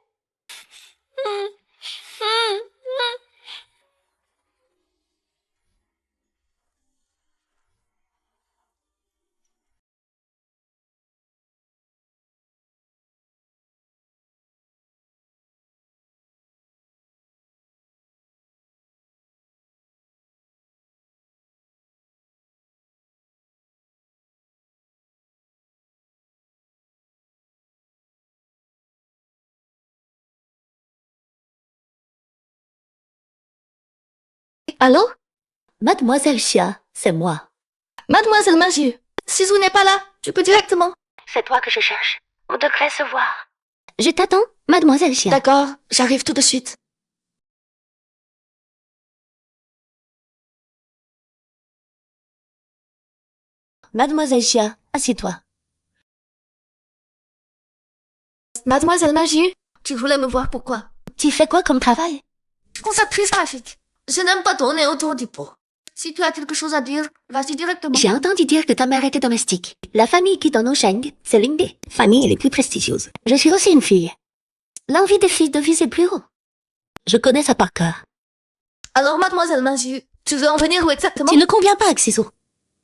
Oui, allô? Mademoiselle Xia, c'est moi. Mademoiselle Magie, Sisou n'est pas là. Tu peux directement. C'est toi que je cherche. On devrait se voir. Je t'attends, Mademoiselle Xia. D'accord, j'arrive tout de suite. Mademoiselle Xia, assieds-toi. Mademoiselle Magie, tu voulais me voir pourquoi? Tu fais quoi comme travail? Conceptrice graphique. Je n'aime pas tourner autour du pot. Si tu as quelque chose à dire, vas-y directement. J'ai entendu dire que ta mère était domestique. La famille qui donne au Sheng, c'est l'une des familles les plus prestigieuses. Je suis aussi une fille. L'envie des filles de viser plus haut. Je connais ça par cœur. Alors, Mademoiselle Magie, tu veux en venir où exactement? Tu ne conviens pas avec Sisou.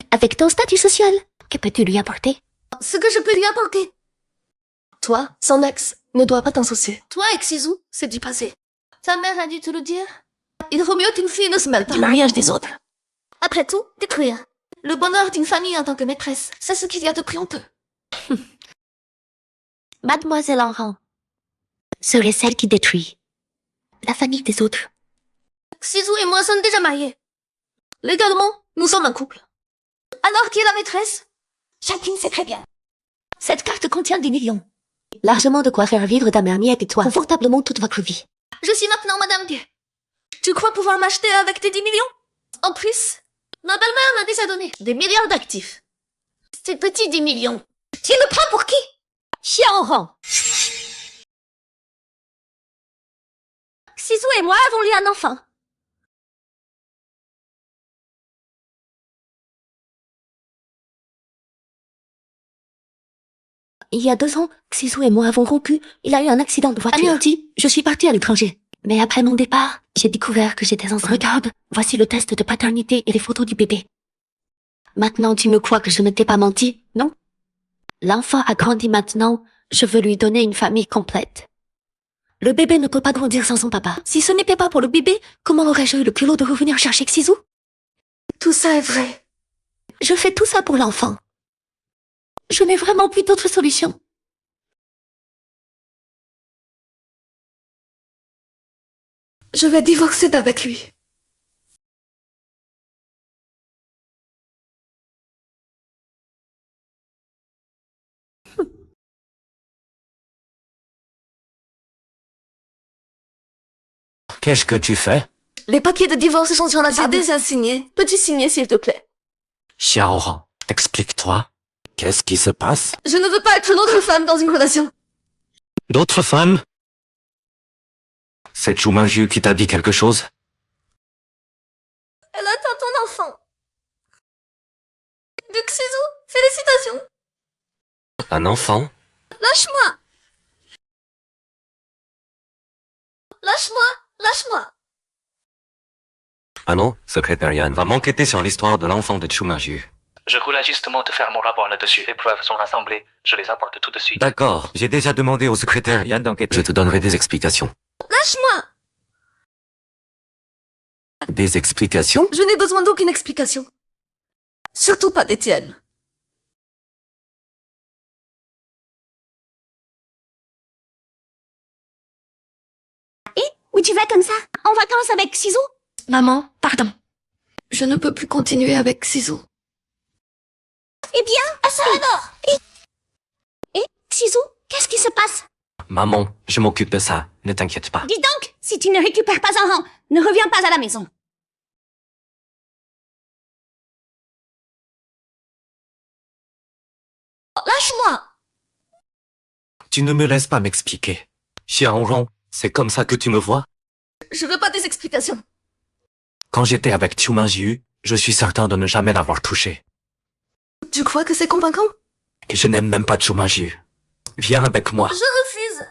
Avec ton statut social, que peux-tu lui apporter? Ce que je peux lui apporter. Toi, son ex, ne dois pas t'en soucier. Toi et Sisou, c'est du passé. Ta mère a dû te le dire. Il vaut mieux qu'une fille ne se mêle pas Du mariage des autres. Après tout, détruire. Le bonheur d'une famille en tant que maîtresse, c'est ce qu'il y a de plus honteux. Mademoiselle Enrang serait celle qui détruit la famille des autres. Sisou et moi sommes déjà mariés. Légalement, nous sommes un couple. Alors qui est la maîtresse? Chacune sait très bien. Cette carte contient des millions. Largement de quoi faire vivre ta mère Miette et toi confortablement toute votre vie. Je suis maintenant Madame Gu. Tu crois pouvoir m'acheter avec tes 10 millions? En plus, ma belle-mère m'a déjà donné des milliards d'actifs. Ces petits 10 millions, tu le prends pour qui? Xia Enrang. Sisou et moi avons eu un enfant. Il y a 2 ans, Sisou et moi avons rompu. Il a eu un accident de voiture. Anéanti, je suis partie à l'étranger. Mais après mon départ, j'ai découvert que j'étais enceinte. Regarde, voici le test de paternité et les photos du bébé. Maintenant, tu me crois que je ne t'ai pas menti, non? L'enfant a grandi maintenant. Je veux lui donner une famille complète. Le bébé ne peut pas grandir sans son papa. Si ce n'était pas pour le bébé, comment aurais-je eu le culot de revenir chercher Sisou? Tout ça est vrai. Je fais tout ça pour l'enfant. Je n'ai vraiment plus d'autre solution. Je vais divorcer d'avec lui. Qu'est-ce que tu fais? Les papiers de divorce sont sur la table. J'ai déjà signé. Peux-tu signer, s'il te plaît? Xiaoran, explique-toi. Qu'est-ce qui se passe? Je ne veux pas être l'autre femme dans une relation. D'autres femmes? C'est Chu Mingyu qui t'a dit quelque chose? Elle attend ton enfant. Duc Sisou, félicitations. Un enfant? Lâche-moi. Lâche-moi. Lâche-moi. Ah non, secrétaire Yan va m'enquêter sur l'histoire de l'enfant de Chu Mingyu. Je voulais justement te faire mon rapport là-dessus. Les preuves sont rassemblées. Je les apporte tout de suite. D'accord, j'ai déjà demandé au secrétaire Yan d'enquêter. Je te donnerai des explications. Lâche-moi. Des explications? Je n'ai besoin d'aucune explication. Surtout pas des tiennes. Et où tu vas comme ça? En vacances avec Sisou? Maman, pardon. Je ne peux plus continuer avec Sisou. Eh bien, à ça alors. Et Sisou, qu'est-ce qui se passe? Maman, je m'occupe de ça. Ne t'inquiète pas. Dis donc, si tu ne récupères pas un rang, ne reviens pas à la maison. Lâche-moi. Tu ne me laisses pas m'expliquer. Xiaoran, c'est comme ça que tu me vois? Je veux pas des explications. Quand j'étais avec Chu Mingyu, je suis certain de ne jamais l'avoir touché. Tu crois que c'est convaincant? Et je n'aime même pas Chu Mingyu. Viens avec moi. Je refuse.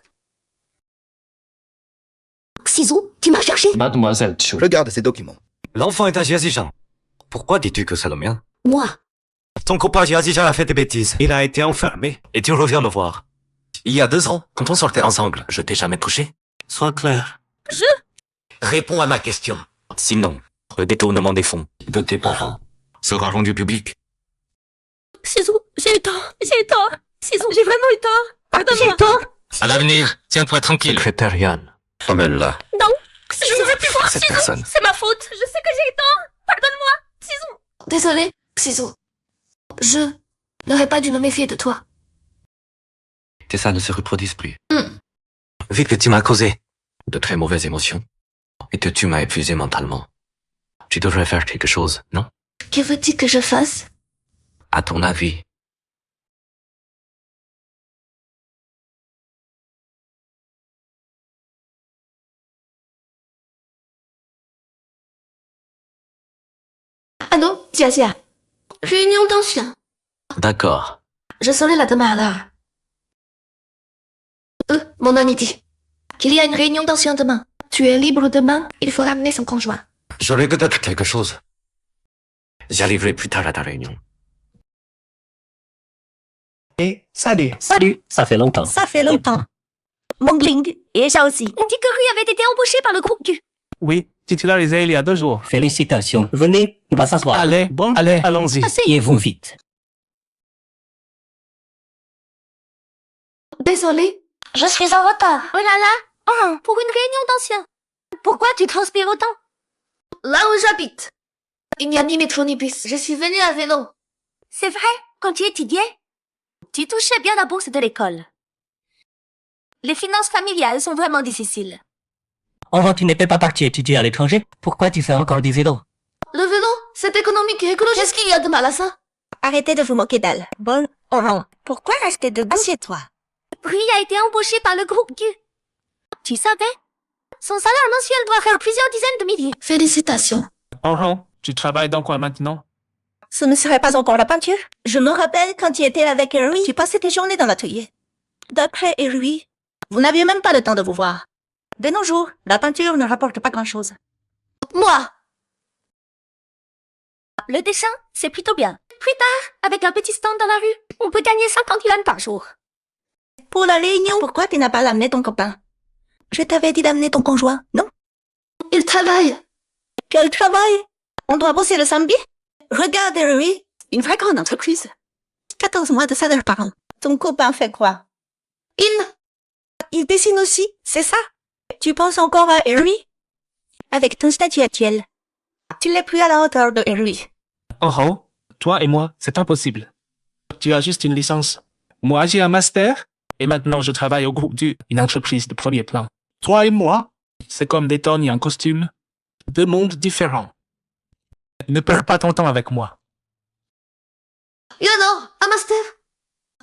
Sisou, tu m'as cherché? Mademoiselle Chu. Regarde ces documents. L'enfant est un Jiazijan. Pourquoi dis-tu que c'est le mien? Moi. Ton copain Jiazijan a fait des bêtises. Il a été enfermé. Et tu reviens le voir. Il y a 2 ans, quand on sortait ensemble, je t'ai jamais touché? Sois clair. Réponds à ma question. Sinon, le détournement des fonds de tes parents sera rendu public. Sisou, j'ai eu tort. Sisou, j'ai vraiment eu tort. Pardonne-moi. J'ai eu tort. À l'avenir, tiens-toi tranquille. Secrétaire Yan, emmène-la. Non, je ne veux plus voir Cette Sisou. personne. C'est ma faute. Je sais que j'ai j'ai tort. Pardonne-moi, Xizou. Désolé, Xizou. Je n'aurais pas dû me méfier de toi. Que ça ne se reproduise plus. Vu que tu m'as causé de très mauvaises émotions et que tu m'as épuisé mentalement, tu devrais faire quelque chose, non? Que veux-tu que je fasse? À ton avis. Allô, Jia. Réunion d'anciens. D'accord. Je serai là demain alors. Mon ami dit qu'il y a une réunion d'anciens demain. Tu es libre demain, il faut ramener son conjoint. J'aurai peut-être quelque chose. J'arriverai plus tard à ta réunion. Et salut. Salut. Ça fait longtemps. Ça fait longtemps. Mongling et Zhao aussi. On dit que Rui avait été embauché par le groupe Q. Oui, titularisé il y a 2 jours. Félicitations. Venez, on va s'asseoir. Allez, bon, allez, allons-y. Asseyez-vous vite. Désolé, je suis en retard. Oh là là. Pour une réunion d'anciens. Pourquoi tu transpires autant? Là où j'habite, il n'y a ni métro ni bus. Je suis venue à vélo. C'est vrai, quand tu étudiais, tu touchais bien la bourse de l'école. Les finances familiales sont vraiment difficiles. Enfin, tu n'étais pas parti étudier à l'étranger. Pourquoi tu fais encore du vélo? Le vélo, c'est économique et écologique. Qu'est-ce qu'il y a de mal à ça? Arrêtez de vous moquer d'elle. Bon, Oran, pourquoi rester debout? Assieds-toi. Rui a été embauché par le groupe Q. Tu savais? Son salaire mensuel doit faire plusieurs dizaines de milliers. Félicitations. Oran, tu travailles dans quoi maintenant? Ce ne serait pas encore la peinture? Je me rappelle quand tu étais avec Rui, tu passais tes journées dans l'atelier. D'après Rui, vous n'aviez même pas le temps de vous voir. De nos jours, la peinture ne rapporte pas grand-chose. Moi, Le dessin, c'est plutôt bien. Plus tard, avec un petit stand dans la rue, on peut gagner 50 yuan par jour. Pour la réunion, pourquoi tu n'as pas amené ton copain? Je t'avais dit d'amener ton conjoint, non? il travaille. Quel travail? On doit bosser le samedi? Regarde, Rui, une vraie grande entreprise. 14 mois de salaire par an. Ton copain fait quoi? Il dessine aussi, c'est ça? Tu penses encore à Rui? Avec ton statut actuel, tu n'es plus à la hauteur de Rui. Oran, toi et moi, c'est impossible. Tu as juste une licence. Moi, j'ai un master, et maintenant je travaille au groupe du, une entreprise de premier plan. Toi et moi, c'est comme des tonnes et un costume. 2 mondes différents. Ne perds pas ton temps avec moi. Et alors, un master?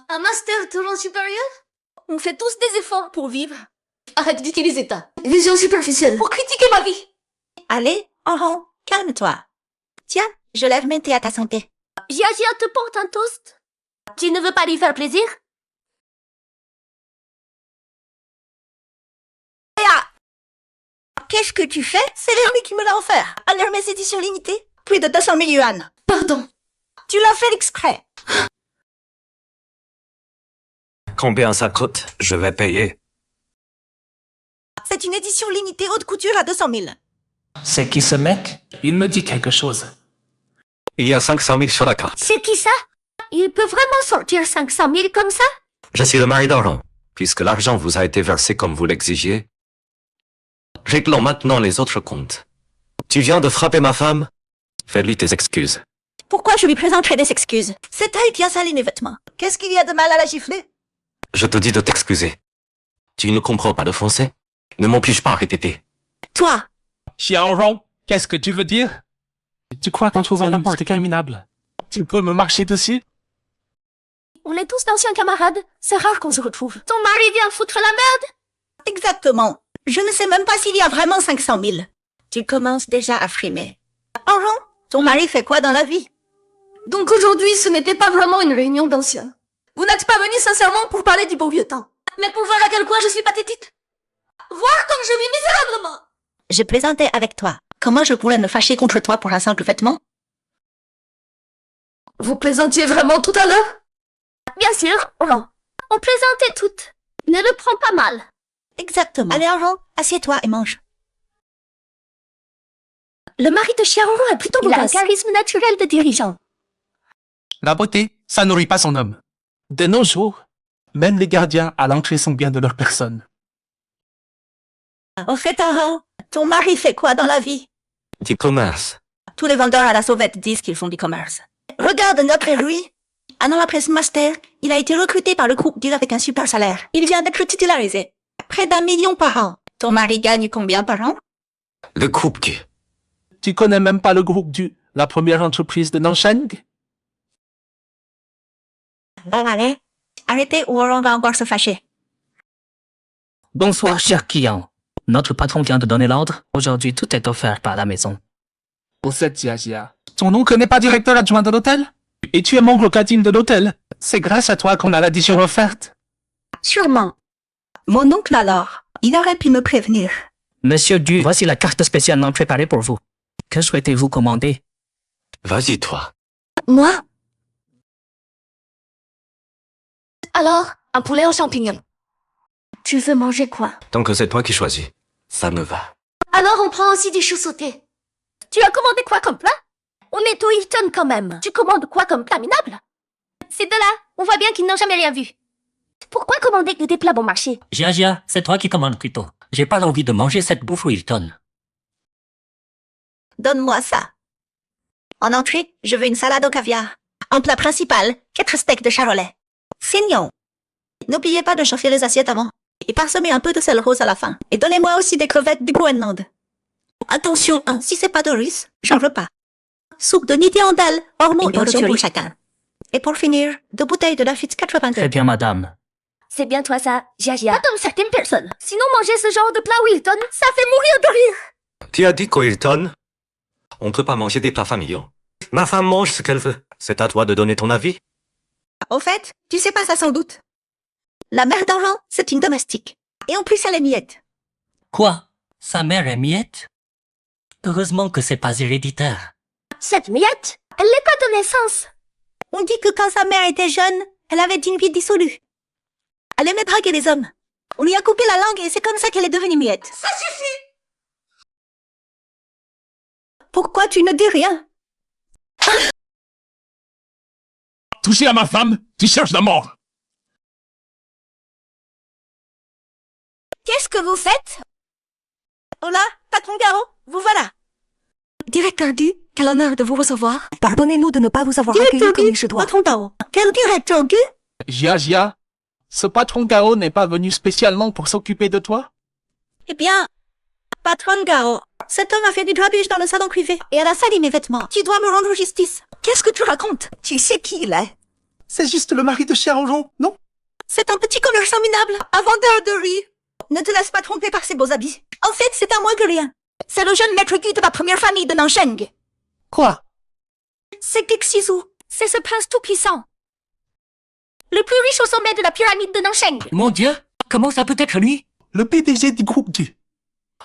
Un master de rang supérieur? On fait tous des efforts pour vivre. Arrête d'utiliser ta vision superficielle pour critiquer ma vie. Allez, Oran, calme-toi. Tiens, je lève mes thés à ta santé. Jia te porte un toast. Tu ne veux pas lui faire plaisir? Qu'est-ce que tu fais? C'est Rui qui me l'a offert. À l'Hermès édition limitée. Plus de 200 000 yuan. Pardon. Tu l'as fait exprès. Combien ça coûte? Je vais payer. C'est une édition limitée haute couture à 200 000. C'est qui ce mec? Il me dit quelque chose. Il y a 500 000 sur la carte. C'est qui ça? Il peut vraiment sortir 500 000 comme ça? Je suis le mari d'Oran. Puisque l'argent vous a été versé comme vous l'exigiez, réglons maintenant les autres comptes. Tu viens de frapper ma femme? Fais-lui tes excuses. Pourquoi je lui présenterai des excuses? C'est elle qui a sali mes vêtements. Qu'est-ce qu'il y a de mal à la gifler? Je te dis de t'excuser. Tu ne comprends pas le français? Ne m'oblige pas à répéter. Toi, Xiaoran, qu'est-ce que tu veux dire? Tu crois qu'on trouve un amour discriminable? Tu peux me marcher dessus? On est tous d'anciens camarades. C'est rare qu'on se retrouve. Ton mari vient foutre la merde? exactement. Je ne sais même pas s'il y a vraiment 500 000. Tu commences déjà à frimer. Oran, ton mari fait quoi dans la vie? Donc aujourd'hui, ce n'était pas vraiment une réunion d'anciens. Vous n'êtes pas venu sincèrement pour parler du beau vieux temps, mais pour voir à quel point je suis pathétique. Voir comme je vis misérablement. Je plaisantais avec toi. Comment je pourrais me fâcher contre toi pour un simple vêtement? Vous plaisantiez vraiment tout à l'heure? Bien sûr, Oran. On plaisantait toutes. Ne le prends pas mal. Exactement. Allez, Oran, assieds-toi et mange. Le mari de Xiaoran est plutôt beau. Il a un charisme naturel de dirigeant. La beauté, ça nourrit pas son homme. De nos jours, même les gardiens à l'entrée sont bien de leur personne. Au fait, Oran, ton mari fait quoi dans la vie? Du commerce. Tous les vendeurs à la sauvette disent qu'ils font du commerce. Regarde notre Rui. Dans la presse master, il a été recruté par le groupe Dur avec un super salaire. Il vient d'être titularisé. Près d'1 million par an. Ton mari gagne combien par an? Le groupe du. Tu connais même pas le groupe du, la première entreprise de Nansheng? Bon, allez. Arrêtez ou on va encore se fâcher. Bonsoir, cher client. Notre patron vient de donner l'ordre. Aujourd'hui, tout est offert par la maison. Pour cette Jia. Ton oncle n'est pas directeur adjoint de l'hôtel? Et tu es membre locatine de l'hôtel? C'est grâce à toi qu'on a l'addition offerte. Sûrement. Mon oncle alors, il aurait pu me prévenir. Monsieur Du, voici la carte spécialement préparée pour vous. Que souhaitez-vous commander? Vas-y, toi. Moi? Alors, un poulet aux champignons. Tu veux manger quoi? Tant que c'est toi qui choisis, ça me va. Alors on prend aussi des choux sautés. Tu as commandé quoi comme plat? On est au Hilton quand même. Tu commandes quoi comme plat minable? Ces deux-là, on voit bien qu'ils n'ont jamais rien vu. Pourquoi commander que des plats bon marché? Jia, c'est toi qui commandes plutôt. J'ai pas envie de manger cette bouffe au Hilton. Donne-moi ça. En entrée, je veux une salade au caviar. En plat principal, 4 steaks de charolais. Saignons. N'oubliez pas de chauffer les assiettes avant. Et parsemez un peu de sel rose à la fin. Et donnez-moi aussi des crevettes du Groenland. Attention, si c'est pas de riz, j'en veux pas. Soupe de nidhi en dalle, hormones et portion pour chacun. Et pour finir, 2 bouteilles de Lafite 82. Très bien, madame. C'est bien toi ça, Jia. Pas comme certaines personnes. Sinon manger ce genre de plat au Hilton, ça fait mourir de rire. Tu as dit qu'au Hilton, on peut pas manger des plats familiaux. Ma femme mange ce qu'elle veut. C'est à toi de donner ton avis. Au fait, tu sais pas ça sans doute. La mère d'Henri, c'est une domestique. Et en plus, elle est miette. Quoi? Sa mère est miette? Heureusement que c'est pas héréditaire. Cette miette, elle n'est pas de naissance. On dit que quand sa mère était jeune, elle avait une vie dissolue. Elle aimait draguer les hommes. On lui a coupé la langue et c'est comme ça qu'elle est devenue miette. Ça suffit! Pourquoi tu ne dis rien? Toucher à ma femme, tu cherches la mort. Qu'est-ce que vous faites? Hola, patron Garo, vous voilà. Directeur Du, quel honneur de vous recevoir. Pardonnez-nous de ne pas vous avoir Directeur accueilli comme Du, il se doit. patron Garo. Quel directeur Du? Jia, ce patron Garo n'est pas venu spécialement pour s'occuper de toi? Eh bien, patron Garo, cet homme a fait du grabuge dans le salon privé et elle a sali mes vêtements. Tu dois me rendre justice. Qu'est-ce que tu racontes? Tu sais qui il est? C'est juste le mari de Xiaoron, non? C'est un petit commerçant minable, un vendeur de riz. Ne te laisse pas tromper par ses beaux habits. En fait, c'est un moins que rien. C'est le jeune maître Gu de la première famille de Nansheng. Quoi? C'est Gixizu. C'est ce prince tout-puissant. Le plus riche au sommet de la pyramide de Nansheng. Mon Dieu, comment ça peut être lui? Le PDG du groupe du.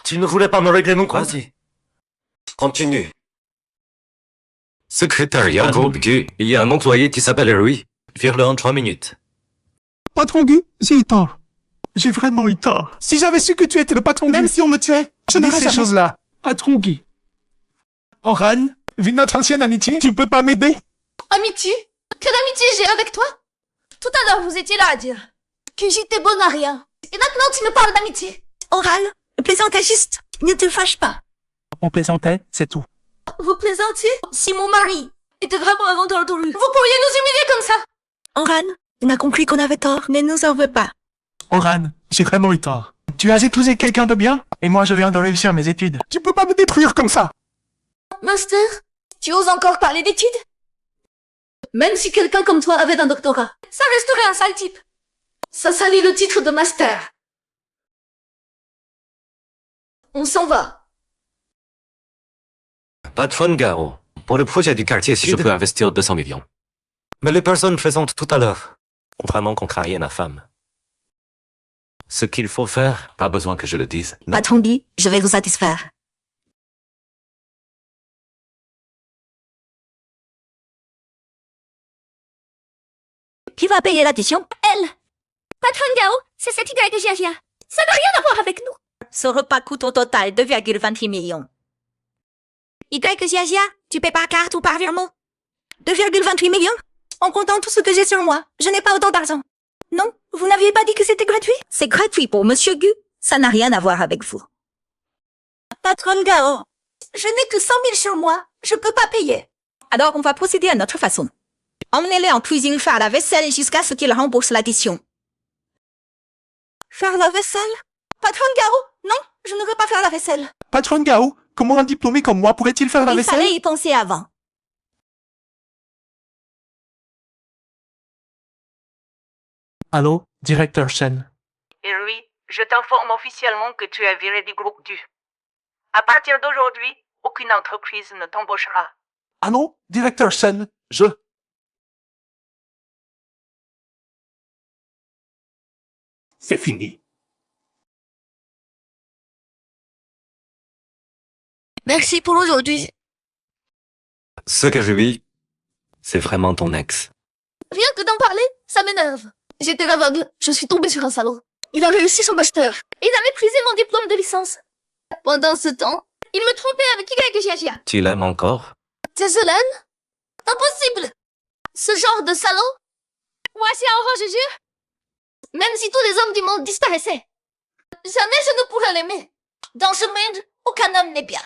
Tu ne voulais pas me régler mon compte? Vas-y. Continue. Secrétariat groupe du. Il y a un employé qui s'appelle Rui. Vire-le en 3 minutes. Patron Gu, j'ai eu tort. J'ai vraiment eu tort. Si j'avais su que tu étais le patron Gu, même si on me tuait, je n'aurais ces choses-là. Patron Gu. Oran, vu notre ancienne amitié, tu peux pas m'aider? Amitié? Quelle amitié j'ai avec toi? Tout à l'heure, vous étiez là à dire que j'étais bonne à rien. Et maintenant, tu me parles d'amitié. Oral, plaisantais juste. Ne te fâche pas. On plaisantait, c'est tout. Vous plaisantez? Si mon mari était vraiment un vendeur de rue, vous pourriez nous humilier comme ça? Oran, on a compris qu'on avait tort. Ne nous en veux pas. Oran, j'ai vraiment eu tort. Tu as épousé quelqu'un de bien, et moi je viens de réussir mes études. Tu peux pas me détruire comme ça. Master, tu oses encore parler d'études? Même si quelqu'un comme toi avait un doctorat, ça resterait un sale type. Ça salit le titre de master. On s'en va. Patron Garo, pour le projet du quartier, si je peux investir 200 millions. Mais les personnes présentes tout à l'heure ont vraiment contrarié ma femme. Ce qu'il faut faire, pas besoin que je le dise. Patron Gu, je vais vous satisfaire. Qui va payer l'addition? Elle. Patron Gao, c'est cette Y de Jia. Ça n'a rien à voir avec nous. Ce repas coûte au total 2,28 millions. Y que Jia, tu paies par carte ou par virement? 2,28 millions? En comptant tout ce que j'ai sur moi, je n'ai pas autant d'argent. Non, vous n'aviez pas dit que c'était gratuit? C'est gratuit pour Monsieur Gu. Ça n'a rien à voir avec vous. Patron Gao, Je n'ai que 100 000 sur moi. Je peux pas payer. Alors, on va procéder à notre façon. Emmenez-les en cuisine faire la vaisselle jusqu'à ce qu'ils remboursent l'addition. Faire la vaisselle? Patron Gao, non, je ne veux pas faire la vaisselle. Patron Gao, comment un diplômé comme moi pourrait-il faire la Il vaisselle? fallait y penser avant. Allô, directeur Shen. Et oui, je t'informe officiellement que tu es viré du groupe du. À partir d'aujourd'hui, aucune entreprise ne t'embauchera. Allô, directeur Shen, C'est fini. Merci pour aujourd'hui. Ce que je vis, c'est vraiment ton ex. Rien que d'en parler, ça m'énerve. J'étais aveugle, je suis tombée sur un salaud. Il a réussi son master. Il a méprisé mon diplôme de licence. Pendant ce temps, il me trompait avec Kigaki. Tu l'aimes encore? Désolane? Impossible! Ce genre de salaud? Moi, c'est un je jure. Même si tous les hommes du monde disparaissaient, jamais je ne pourrais l'aimer. Dans ce monde, aucun homme n'est bien.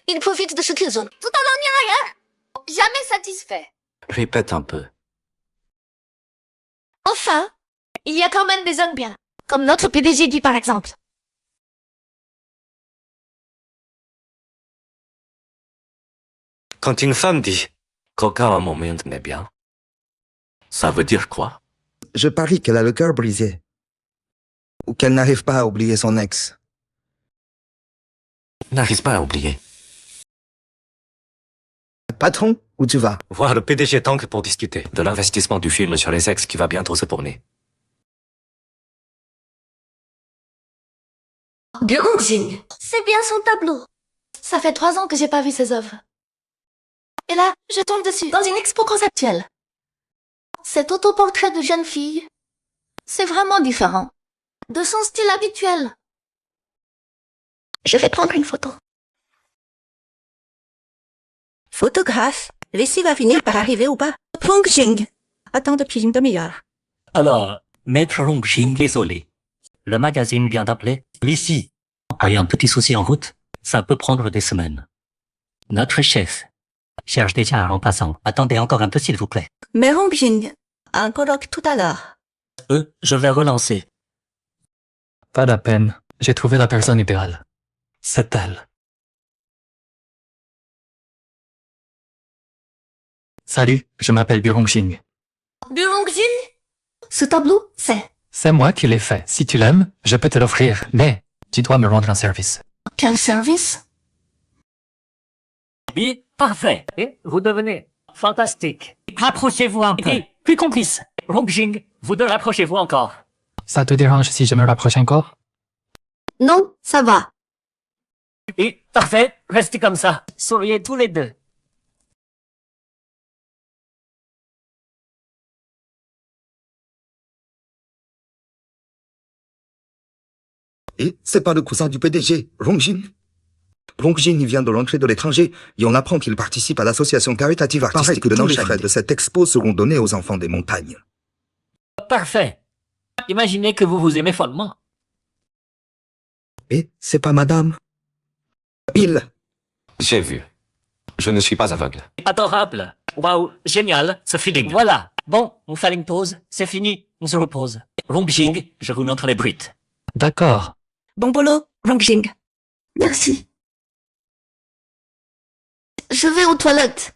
Il profite de ce qu'ils ont, tout en n'en ayant rien. Jamais satisfait. Répète un peu. Enfin, il y a quand même des hommes bien, comme notre PDG dit par exemple. Quand une femme dit qu'aucun monde n'est bien, ça veut dire quoi? Je parie qu'elle a le cœur brisé. Ou qu'elle n'arrive pas à oublier son ex. N'arrive pas à oublier. Patron, où tu vas? Voir le PDG Tank pour discuter de l'investissement du film sur les ex qui va bientôt se tourner. Byung-jin, c'est bien son tableau. Ça fait 3 ans que j'ai pas vu ses œuvres. Et là, je tombe dessus, dans une expo conceptuelle. Cet autoportrait de jeune fille, c'est vraiment différent de son style habituel. Je vais prendre une photo. Photographe, l'essai va finir par arriver ou pas? Pong Jing. Attends depuis une demi-heure. Alors, Maître Rongxing, désolé. Le magazine vient d'appeler. Ici. A eu un petit souci en route. Ça peut prendre des semaines. Notre chef cherche déjà un remplaçant. Attendez encore un peu s'il vous plaît. Mais Hong Jing, un colloque tout à l'heure. Je vais relancer. Pas la peine. J'ai trouvé la personne idéale. C'est elle. Salut, je m'appelle Byung-jin. Byung-jin? Ce tableau, C'est moi qui l'ai fait. Si tu l'aimes, je peux te l'offrir, mais tu dois me rendre un service. Quel service? Oui, parfait. Et vous devenez fantastique. Rapprochez-vous un peu. Et plus complice. Rongxing, vous deux rapprochez-vous encore. Ça te dérange si je me rapproche encore? Non, ça va. Et parfait, restez comme ça. Souriez tous les deux. Et c'est pas le cousin du PDG, Rongjin. Rongjin, il vient de rentrer de l'étranger et on apprend qu'il participe à l'association caritative artistique de les frais de cette expo seront donnés aux enfants des montagnes. Parfait. Imaginez que vous vous aimez follement. Et c'est pas madame. Il. J'ai vu. Je ne suis pas aveugle. Adorable. Waouh, génial, ce feeling. Voilà. Bon, on fait une pause. C'est fini, on se repose. Rongxing, je vous montre les bruits. D'accord. Bon boulot, Rongxing. Merci. Je vais aux toilettes.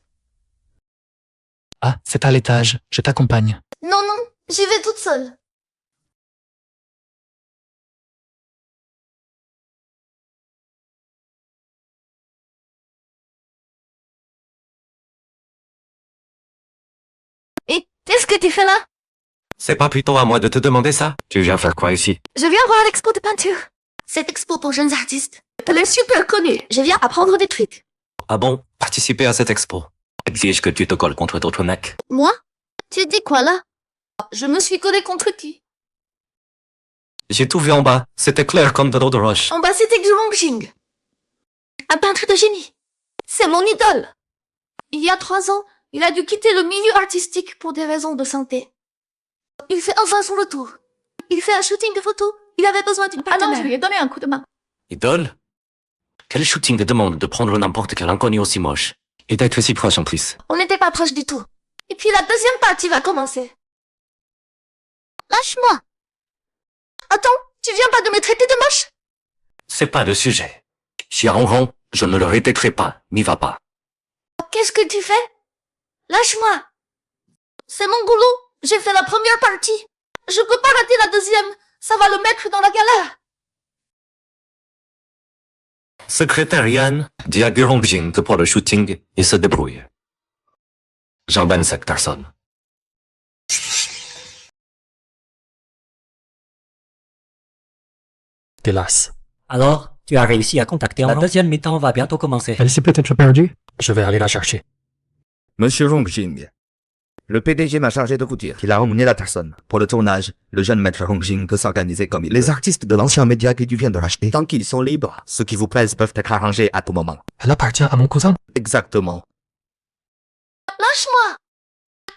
Ah, c'est à l'étage. Je t'accompagne. Non, non, j'y vais toute seule. Et qu'est-ce que tu fais là? C'est pas plutôt à moi de te demander ça? Tu viens faire quoi ici? Je viens voir l'expo de peinture. Cette expo pour jeunes artistes. Elle est super connue. Je viens apprendre des trucs. Ah bon? Participer à cette expo exige que tu te colles contre d'autres mecs. Moi? Tu dis quoi là? Je me suis collé contre qui? J'ai tout vu en bas. C'était clair comme de l'eau de roche. En bas c'était Xu Rongxing. Un peintre de génie. C'est mon idole. Il y a 3 ans, il a dû quitter le milieu artistique pour des raisons de santé. Il fait enfin son retour. Il fait un shooting de photos. Il avait besoin d'une partenaire. Ah non, je lui ai donné un coup de main. Idole? Quel shooting te demande de prendre n'importe quel inconnu aussi moche et d'être si proche en plus? On n'était pas proche du tout. Et puis la deuxième partie va commencer. Lâche-moi. Attends, tu viens pas de me traiter de moche? C'est pas le sujet. Si Ronron, je ne le répéterai pas, n'y va pas. Qu'est-ce que tu fais? Lâche-moi. C'est mon boulot. J'ai fait la première partie. Je peux pas rater la deuxième. Ça va le mettre dans la galère. Secrétaire Yann, dis à Gurongjin de pour le shooting et se débrouille. J'emmène cette personne. Hélas. Alors, tu as réussi à contacter la deuxième mi-temps va bientôt commencer. Elle s'est peut-être perdue. Je vais aller la chercher. Monsieur Rongjing, le PDG m'a chargé de vous dire qu'il a emmené la personne. Pour le tournage, le jeune maître Rongjing peut s'organiser comme il veut. Les artistes de l'ancien média que tu viens de racheter, tant qu'ils sont libres, ceux qui vous plaisent peuvent être arrangés à tout moment. Elle appartient à mon cousin? Exactement. Lâche-moi.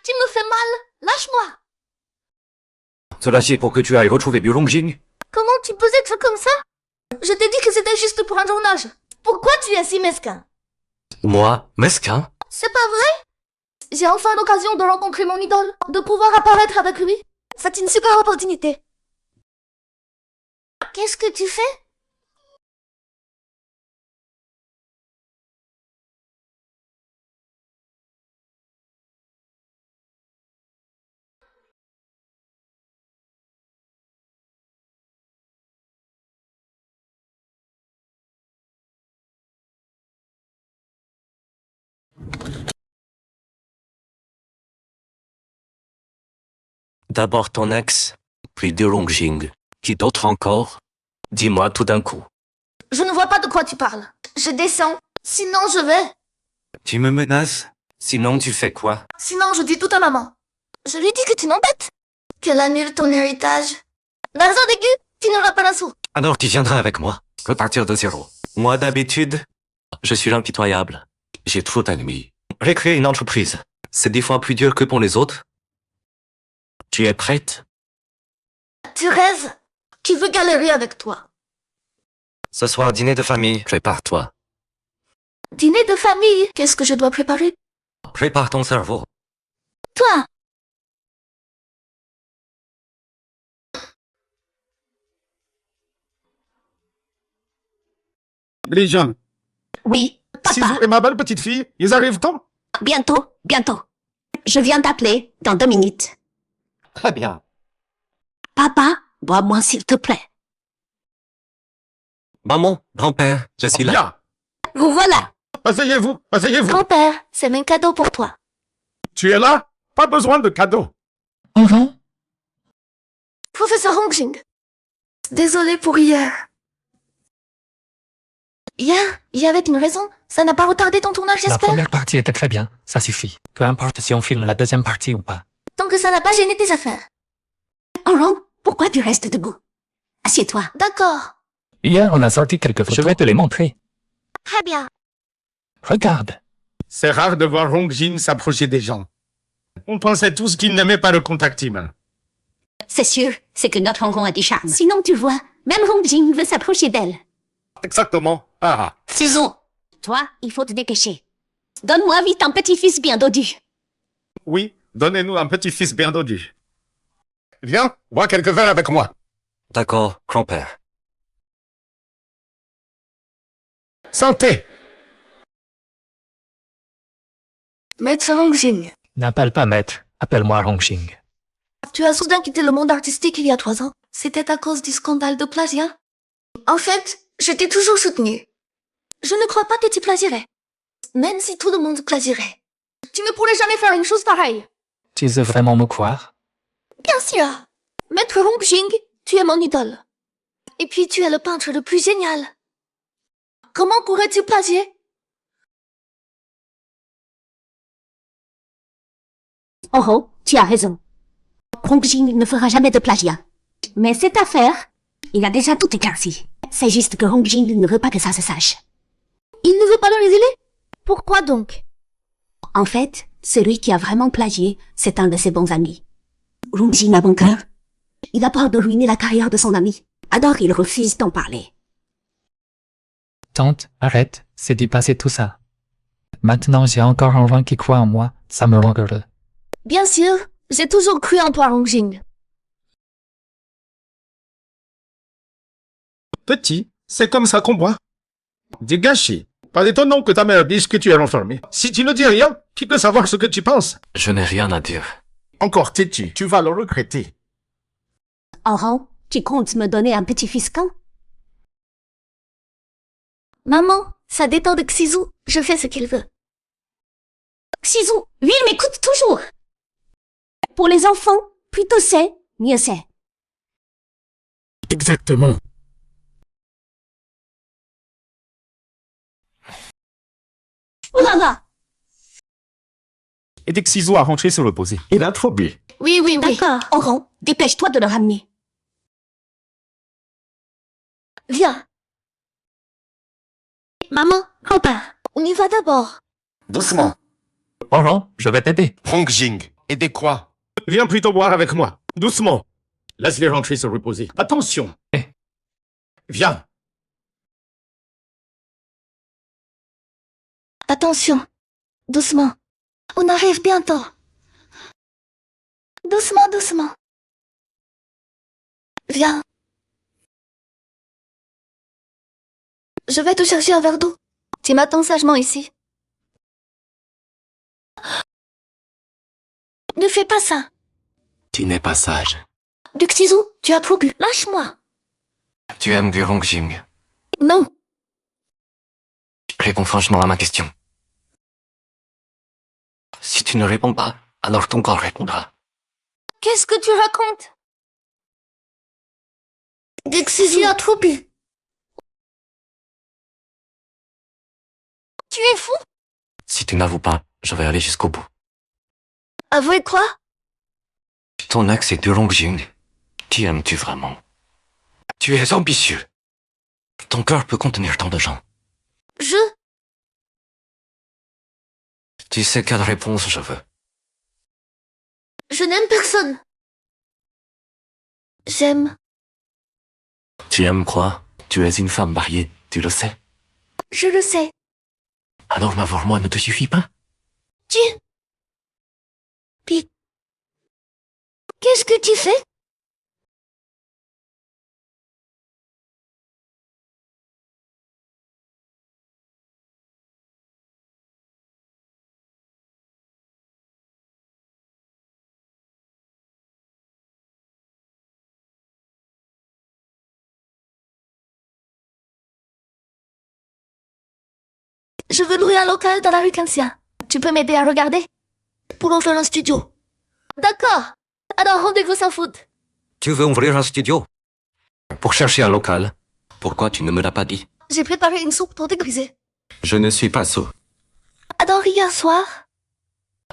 Tu me fais mal. Lâche-moi. Cela c'est pour que tu ailles retrouver Gurongjin. Comment tu peux être comme ça? Je t'ai dit que c'était juste pour un tournage. Pourquoi tu es si mesquin? Moi, mesquin? C'est pas vrai? J'ai enfin l'occasion de rencontrer mon idole, de pouvoir apparaître avec lui. C'est une super opportunité. Qu'est-ce que tu fais? D'abord ton ex, puis Gurongjin. Qui d'autre encore? Dis-moi tout d'un coup. Je ne vois pas de quoi tu parles. Je descends, sinon je vais. Tu me menaces? Sinon tu fais quoi? Sinon je dis tout à maman. Je lui dis que tu m'embêtes. Qu'elle annule ton héritage. L'argent dégueu, tu n'auras pas un sou. Alors tu viendras avec moi. Repartir de zéro. Moi d'habitude, je suis impitoyable. J'ai trop d'ennemis. Recréer une entreprise, c'est 10 fois plus dur que pour les autres. Tu es prête? Tu rêves. Qui veut galérer avec toi? Ce soir, dîner de famille, prépare-toi. Dîner de famille, qu'est-ce que je dois préparer? Prépare ton cerveau. Toi. Les gens. Oui, papa. Sisou et ma belle petite fille, ils arrivent-ils? Bientôt, bientôt. Je viens d'appeler dans 2 minutes. Très bien. Papa, bois-moi s'il te plaît. Maman, grand-père, je suis là. Bien. Vous voilà. Asseyez-vous, asseyez-vous. Grand-père, c'est mon cadeau pour toi. Tu es là? Pas besoin de cadeau. Enfant? Professeur Rongjing. Désolé pour hier. Hier, il y avait une raison. Ça n'a pas retardé ton tournage, La j'espère? première partie était très bien. Ça suffit. Peu importe si on filme la deuxième partie ou pas. Tant que ça n'a pas gêné tes affaires. Ron, pourquoi tu restes debout? Assieds-toi. D'accord. Hier, on a sorti quelques photos. Je vais te les montrer. Très bien. Regarde. C'est rare de voir Rongjin s'approcher des gens. On pensait tous qu'il n'aimait pas le contact humain. C'est sûr, c'est que notre Ron a du charme. Sinon, tu vois, même Rongjin veut s'approcher d'elle. Exactement. Ah. Ciseaux. Toi, il faut te dépêcher. Donne-moi vite un petit-fils bien dodu. Oui, donnez-nous un petit-fils bien dodu. Viens, bois quelques verres avec moi. D'accord, grand-père. Santé. Maître Rongjing, N'appelle pas maître. Appelle-moi Rongjing. tu as soudain quitté le monde artistique il y a 3 ans. C'était à cause du scandale de plagiat? En fait, je t'ai toujours soutenu. Je ne crois pas que tu plagierais. Même si tout le monde plagierait. Tu ne pourrais jamais faire une chose pareille. Tu veux vraiment me croire? Bien sûr. Maître Rongjing, tu es mon idole. Et puis tu es le peintre le plus génial. Comment pourrais-tu plagier? Oh, tu as raison. Rongjin ne fera jamais de plagiat. Mais cette affaire, il a déjà tout éclairci. C'est juste que Rongjin ne veut pas que ça se sache. Il ne veut pas le révéler? Pourquoi donc? En fait, celui qui a vraiment plagié, c'est un de ses bons amis. Rongjin a bon cœur. Il a peur de ruiner la carrière de son ami. Alors il refuse d'en parler. Tante, arrête, c'est dépassé tout ça. Maintenant j'ai encore un Ron qui croit en moi, ça me rend heureux. Bien sûr, j'ai toujours cru en toi, Rongjing. Petit, c'est comme ça qu'on boit. Dis gâchis. Pas étonnant que ta mère dise que tu es renfermé. Si tu ne dis rien, qui peut savoir ce que tu penses? Je n'ai rien à dire. Encore têtu, tu vas le regretter. Orhan, tu comptes me donner un petit-fils quand? Maman, ça dépend de Xizou, je fais ce qu'il veut. Xizou, lui, il m'écoute toujours. Pour les enfants, plus tôt c'est, mieux c'est. Exactement. Oh là là! Et dès que Xizou a rentré se reposer, il a trop bu. Oui, oui, oui. D'accord. Orhan, dépêche-toi de le ramener. Viens. Maman, papa, on y va d'abord. Doucement. Orhan, je vais t'aider. Rongjing, aider quoi? Viens plutôt boire avec moi. Doucement. Laisse-les rentrer se reposer. Attention. Viens. Attention. Doucement. On arrive bientôt. Doucement, doucement. Viens. Je vais te chercher un verre d'eau. Tu m'attends sagement ici. Ne fais pas ça. Tu n'es pas sage. Du Xizou, tu as trop bu. Lâche-moi. Tu aimes du Rongjing. Non. Réponds franchement à ma question. Si tu ne réponds pas, alors ton corps répondra. Qu'est-ce que tu racontes? Du Xizou a trop bu. Tu es fou? Si tu n'avoues pas, je vais aller jusqu'au bout. Avouer quoi? Ton ex est du Rongjing. Qui aimes-tu vraiment? Tu es ambitieux. Ton cœur peut contenir tant de gens. Tu sais quelle réponse je veux. Je n'aime personne. J'aime. Tu aimes quoi? Tu es une femme mariée, tu le sais. Je le sais. Alors m'avoir moi ne te suffit pas? Puis, qu'est-ce que tu fais? Je veux louer un local dans la rue Kanxia. Tu peux m'aider à regarder? Pour en faire un studio. D'accord. Alors rendez-vous sans faute. Tu veux ouvrir un studio? Pour chercher un local. Pourquoi tu ne me l'as pas dit? J'ai préparé une soupe pour dégriser. Je ne suis pas sot. Alors hier soir...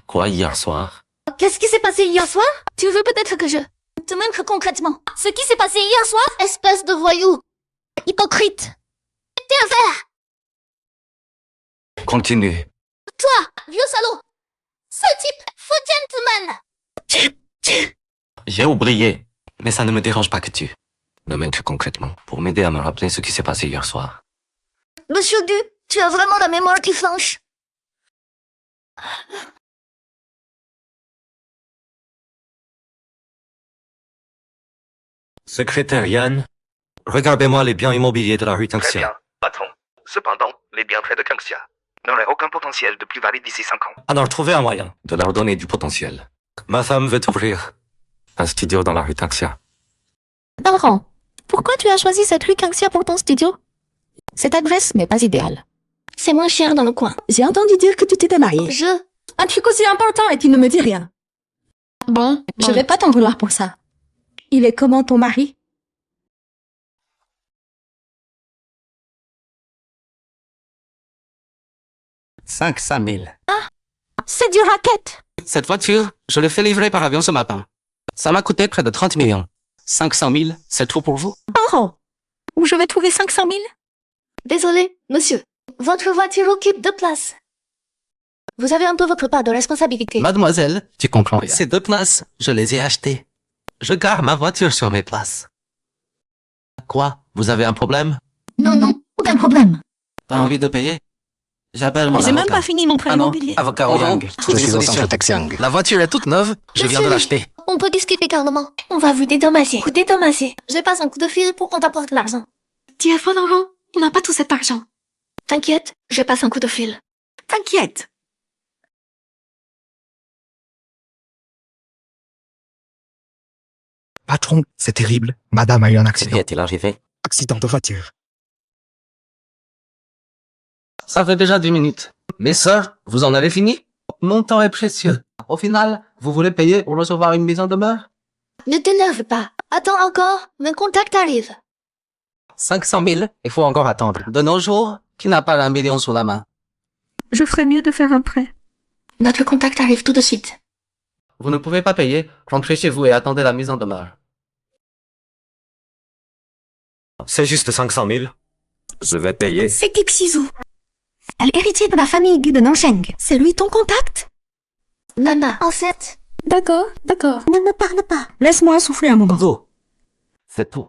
Quoi hier soir? Qu'est-ce qui s'est passé hier soir? Tu veux peut-être que je... te montre concrètement ce qui s'est passé hier soir? Espèce de voyou. Hypocrite. T'es un verre. Continue. Toi, vieux salaud. Ce type, faux gentleman. J'ai oublié. Mais ça ne me dérange pas que tu me montres concrètement pour m'aider à me rappeler ce qui s'est passé hier soir. Monsieur Du, tu as vraiment la mémoire qui flanche. Secrétaire Yann, regardez-moi les biens immobiliers de la rue Très bien, Kanxia. patron. Cependant, les bienfaits de Kanxia n'auraient aucun potentiel de plus-value d'ici 5 ans. Alors trouvez un moyen de leur donner du potentiel. Ma femme veut ouvrir un studio dans la rue Kanxia. Orhan, pourquoi tu as choisi cette rue Kanxia pour ton studio? Cette adresse n'est pas idéale. C'est moins cher dans le coin. J'ai entendu dire que tu t'étais mariée. Un truc aussi important et tu ne me dis rien. Bon, je vais pas t'en vouloir pour ça. Il est comment ton mari? « 500 000. Ah, c'est du racket. Cette voiture, je l'ai fait livrer par avion ce matin. Ça m'a coûté près de 30 millions. 500 000, c'est trop pour vous? Oh, où je vais trouver 500 000? Désolé, monsieur. Votre voiture occupe 2 places. Vous avez un peu votre part de responsabilité. Mademoiselle, tu comprends rien. Ces 2 places, je les ai achetées. Je gare ma voiture sur mes places. Quoi? Vous avez un problème? Non, aucun problème. T'as envie de payer? J'appelle mon J'ai avocat. même pas fini mon prêt Ah non, immobilier. avocat Yang. Je suis au centre Taxiang. La voiture est toute neuve, je viens de l'acheter. On peut discuter calmement. On va vous dédommager. Vous dédommager. Je passe un coup de fil pour qu'on t'apporte l'argent. Tu es folle, Laurent? On n'a pas tout cet argent. T'inquiète, je passe un coup de fil. T'inquiète. Patron, c'est terrible. Madame a eu un accident. est-il arrivé? Accident de voiture. Ça fait déjà 10 minutes. Mes sœurs, vous en avez fini? Mon temps est précieux. Au final, vous voulez payer pour recevoir une mise en demeure? Ne t'énerve pas. Attends encore, mon contact arrive. 500 000, il faut encore attendre. De nos jours, qui n'a pas 1 million sous la main? Je ferais mieux de faire un prêt. Notre contact arrive tout de suite. Vous ne pouvez pas payer, rentrez chez vous et attendez la mise en demeure. C'est juste 500 000. Je vais payer. C'est qui Xizou? L'héritier de la famille Gu de Nansheng. C'est lui ton contact? Nana, enceinte. D'accord. Ne me parle pas. Laisse-moi souffler un moment. Zo. C'est tout.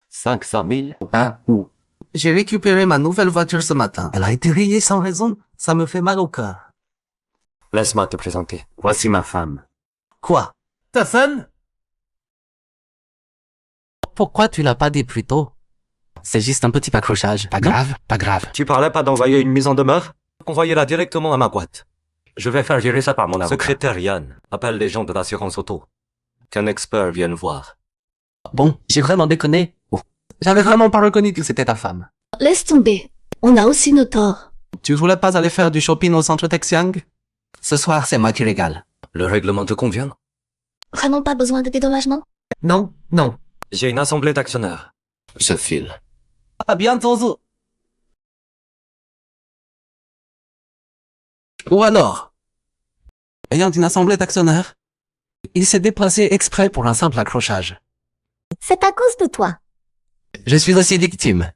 500 000. Hein? J'ai récupéré ma nouvelle voiture ce matin. Elle a été rayée sans raison. Ça me fait mal au cœur. Laisse-moi te présenter. Voici ma femme. Quoi? Ta femme? Pourquoi tu l'as pas dit plus tôt? C'est juste un petit accrochage. Pas grave, pas grave. Tu parlais pas d'envoyer une mise en demeure? Envoyez-la directement à ma boîte. Je vais faire gérer ça par mon avocat. Secrétaire Yann, appelle les gens de l'assurance auto. Qu'un expert vienne voir. Bon, j'ai vraiment déconné. Oh. J'avais vraiment pas reconnu que c'était ta femme. Laisse tomber. On a aussi nos torts. Tu voulais pas aller faire du shopping au centre Taxiang? Ce soir, c'est moi qui régale. Le règlement te convient? Vraiment pas besoin de dédommagement? Non. J'ai une assemblée d'actionnaires. Je file. À bientôt, Zo. Ou alors, ayant une assemblée d'actionnaires, il s'est déplacé exprès pour un simple accrochage. C'est à cause de toi. Je suis aussi victime.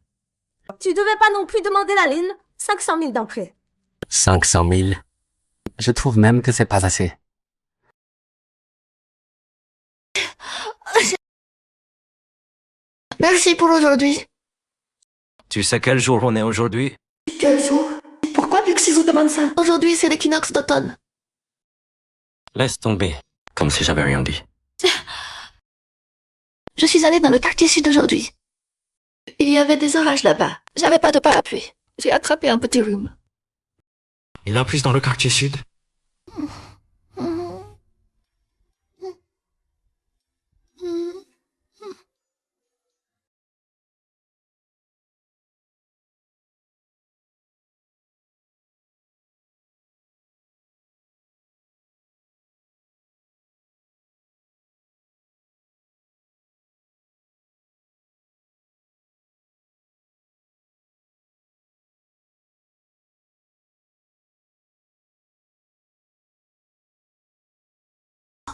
Tu devais pas non plus demander la lune 500 000 d'emprunt. 500 000. Je trouve même que c'est pas assez. Merci pour aujourd'hui. Tu sais quel jour on est aujourd'hui? Quel jour? Pourquoi Xizou demande ça? Aujourd'hui, c'est l'équinoxe d'automne. Laisse tomber. Comme si j'avais rien dit. Je suis allée dans le quartier sud aujourd'hui. Il y avait des orages là-bas. J'avais pas de parapluie. J'ai attrapé un petit rhume. Il a pris dans le quartier sud?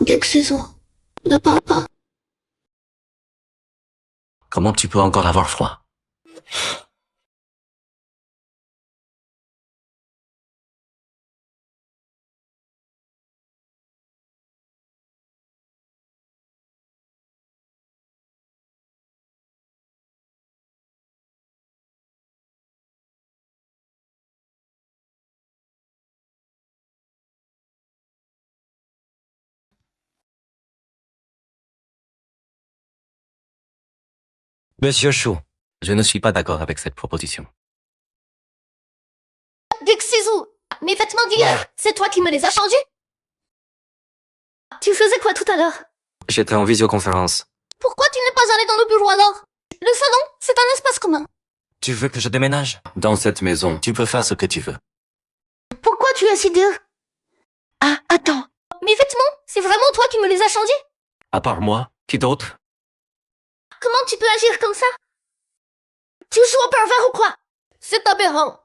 Xizou, ne parle pas. Comment tu peux encore avoir froid? Monsieur Chou, je ne suis pas d'accord avec cette proposition. Xizou, mes vêtements d'hier, c'est toi qui me les as changés? Tu faisais quoi tout à l'heure? J'étais en visioconférence. Pourquoi tu n'es pas allé dans le bureau alors? Le salon, c'est un espace commun. Tu veux que je déménage? Dans cette maison, tu peux faire ce que tu veux. Pourquoi tu es si dur? Ah, attends. Mes vêtements, c'est vraiment toi qui me les as changés? À part moi, qui d'autre? Comment tu peux agir comme ça? Tu joues au pervers ou quoi? C'est aberrant.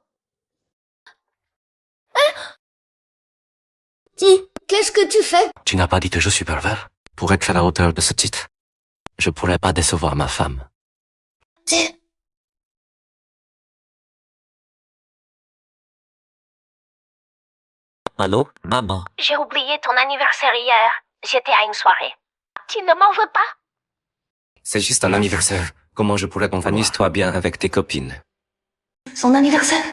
Hein? Dis, qu'est-ce que tu fais? Tu n'as pas dit que je suis pervers? Pour être à la hauteur de ce titre, je pourrais pas décevoir ma femme. Dis. Allô, maman? J'ai oublié ton anniversaire hier. J'étais à une soirée. Tu ne m'en veux pas? C'est juste un anniversaire. Comment je pourrais qu'on finisse toi bien avec tes copines? Son anniversaire?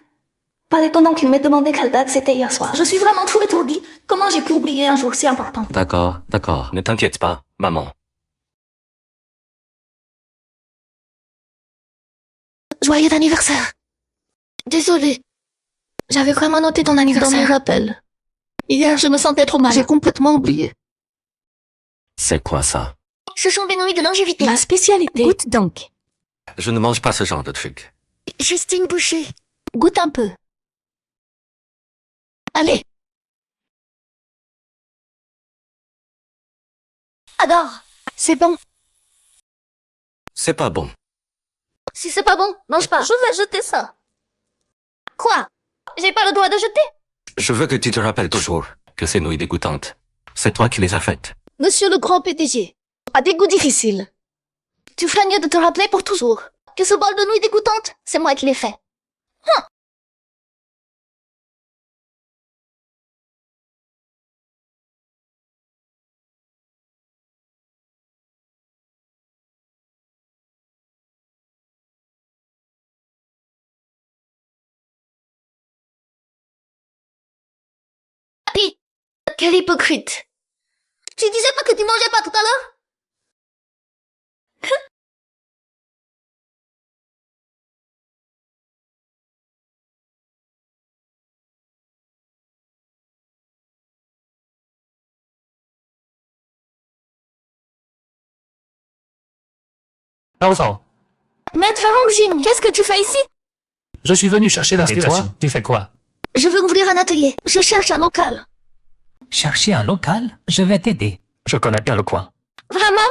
Pas étonnant qu'il m'ait demandé quelle date c'était hier soir. Je suis vraiment trop étourdie. Comment j'ai pu oublier un jour si important? D'accord, d'accord. Ne t'inquiète pas, maman. Joyeux anniversaire. Désolée. J'avais vraiment noté ton anniversaire. Dans mes rappels. Hier, je me sentais trop mal. J'ai complètement oublié. C'est quoi ça? Ce sont des nouilles de longévité. Ma spécialité. Goûte donc. Je ne mange pas ce genre de truc. Juste une bouchée. Goûte un peu. Allez. Adore. C'est bon. C'est pas bon. Si c'est pas bon, mange pas. Je vais jeter ça. Quoi? J'ai pas le droit de jeter? Je veux que tu te rappelles toujours que ces nouilles dégoûtantes, c'est toi qui les as faites. Monsieur le grand PDG a des goûts difficiles. Tu ferais mieux de te rappeler pour toujours que ce bol de nouilles dégoûtantes, c'est moi qui l'ai fait. Quel hypocrite. Tu disais pas que tu mangeais pas tout à l'heure? Enfant, Maître Farongine, qu'est-ce que tu fais ici? je suis venu chercher l'inspiration. Et toi, tu fais quoi? Je veux ouvrir un atelier. Je cherche un local. Chercher un local? Je vais t'aider. Je connais bien le coin. Vraiment?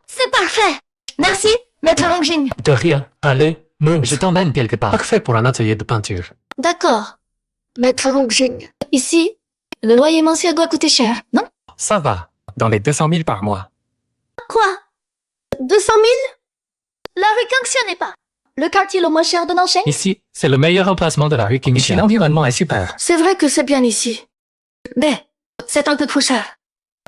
C'est parfait. Merci, Maître Farongine. De rien. Allez, Je t'emmène quelque part. Parfait pour un atelier de peinture. D'accord. Maître Farongine. Ici, le loyer mensuel doit coûter cher, non? Ça va. Dans les 200 000 par mois. Quoi? 200 000? La rue Kangxia n'est pas le quartier le moins cher de Nancheng? Ici, c'est le meilleur emplacement de la rue King. Ici, l'environnement est super. C'est vrai que c'est bien ici. Mais, c'est un peu trop cher.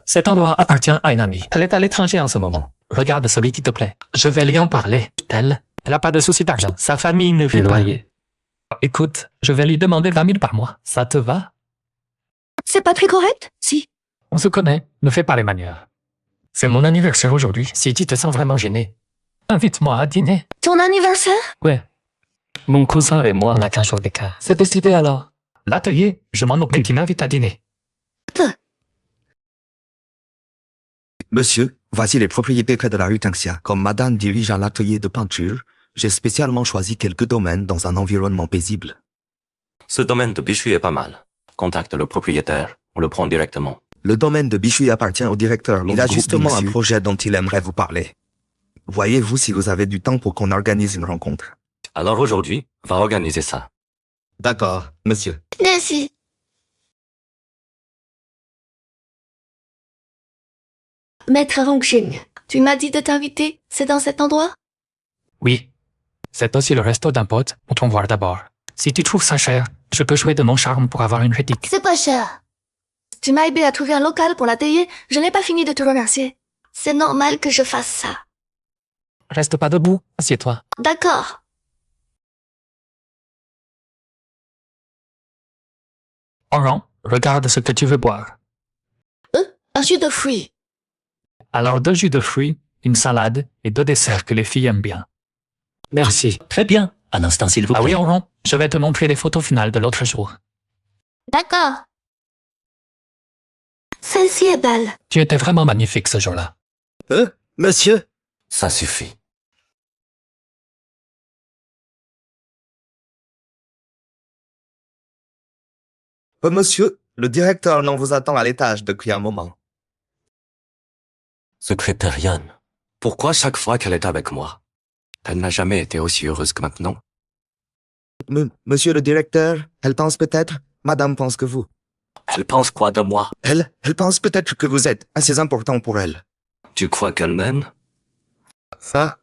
Cet endroit appartient à une amie. Elle est à l'étranger en ce moment. Regarde celui qui te plaît. Je vais lui en parler. Elle a pas de souci d'argent. Sa famille ne vit pas. Écoute, je vais lui demander 20 000 par mois. Ça te va? C'est pas très correct? Si. On se connaît. Ne fais pas les manières. C'est mon anniversaire aujourd'hui. Si tu te sens vraiment gêné, invite-moi à dîner. Ton anniversaire? Ouais. Mon cousin et moi, on a 15 jours d'écart. C'est décidé alors. L'atelier, je m'en occupe. Qui m'invite à dîner. Monsieur, voici les propriétés près de la rue Tangxia. Comme madame dirige un atelier de peinture, j'ai spécialement choisi quelques domaines dans un environnement paisible. Ce domaine de Bichui est pas mal. Contacte le propriétaire, on le prend directement. Le domaine de Bichui appartient au directeur. Il a justement un projet dont il aimerait vous parler. Voyez-vous si vous avez du temps pour qu'on organise une rencontre. Alors aujourd'hui, va organiser ça. D'accord, monsieur. Merci. Maître Rongxing, tu m'as dit de t'inviter, c'est dans cet endroit? Oui. C'est aussi le resto d'un pote, on t'en voir d'abord. Si tu trouves ça cher, je peux jouer de mon charme pour avoir une critique. C'est pas cher. Tu m'as aidé à trouver un local pour l'atelier, je n'ai pas fini de te remercier. C'est normal que je fasse ça. Reste pas debout, assieds-toi. D'accord. Oran, regarde ce que tu veux boire. Un jus de fruits. Alors 2 jus de fruits, une salade et 2 desserts que les filles aiment bien. Merci. Très bien. Un instant, s'il vous plaît. Ah oui, Oran, je vais te montrer les photos finales de l'autre jour. D'accord. Celle-ci est belle. Tu étais vraiment magnifique ce jour-là. Monsieur? Ça suffit. Monsieur, le directeur non vous attend à l'étage depuis un moment. Secrétarienne, pourquoi chaque fois qu'elle est avec moi, elle n'a jamais été aussi heureuse que maintenant? Monsieur le directeur, elle pense peut-être, madame pense que vous. Elle pense quoi de moi? Elle pense peut-être que vous êtes assez important pour elle. Tu crois qu'elle m'aime? Ça?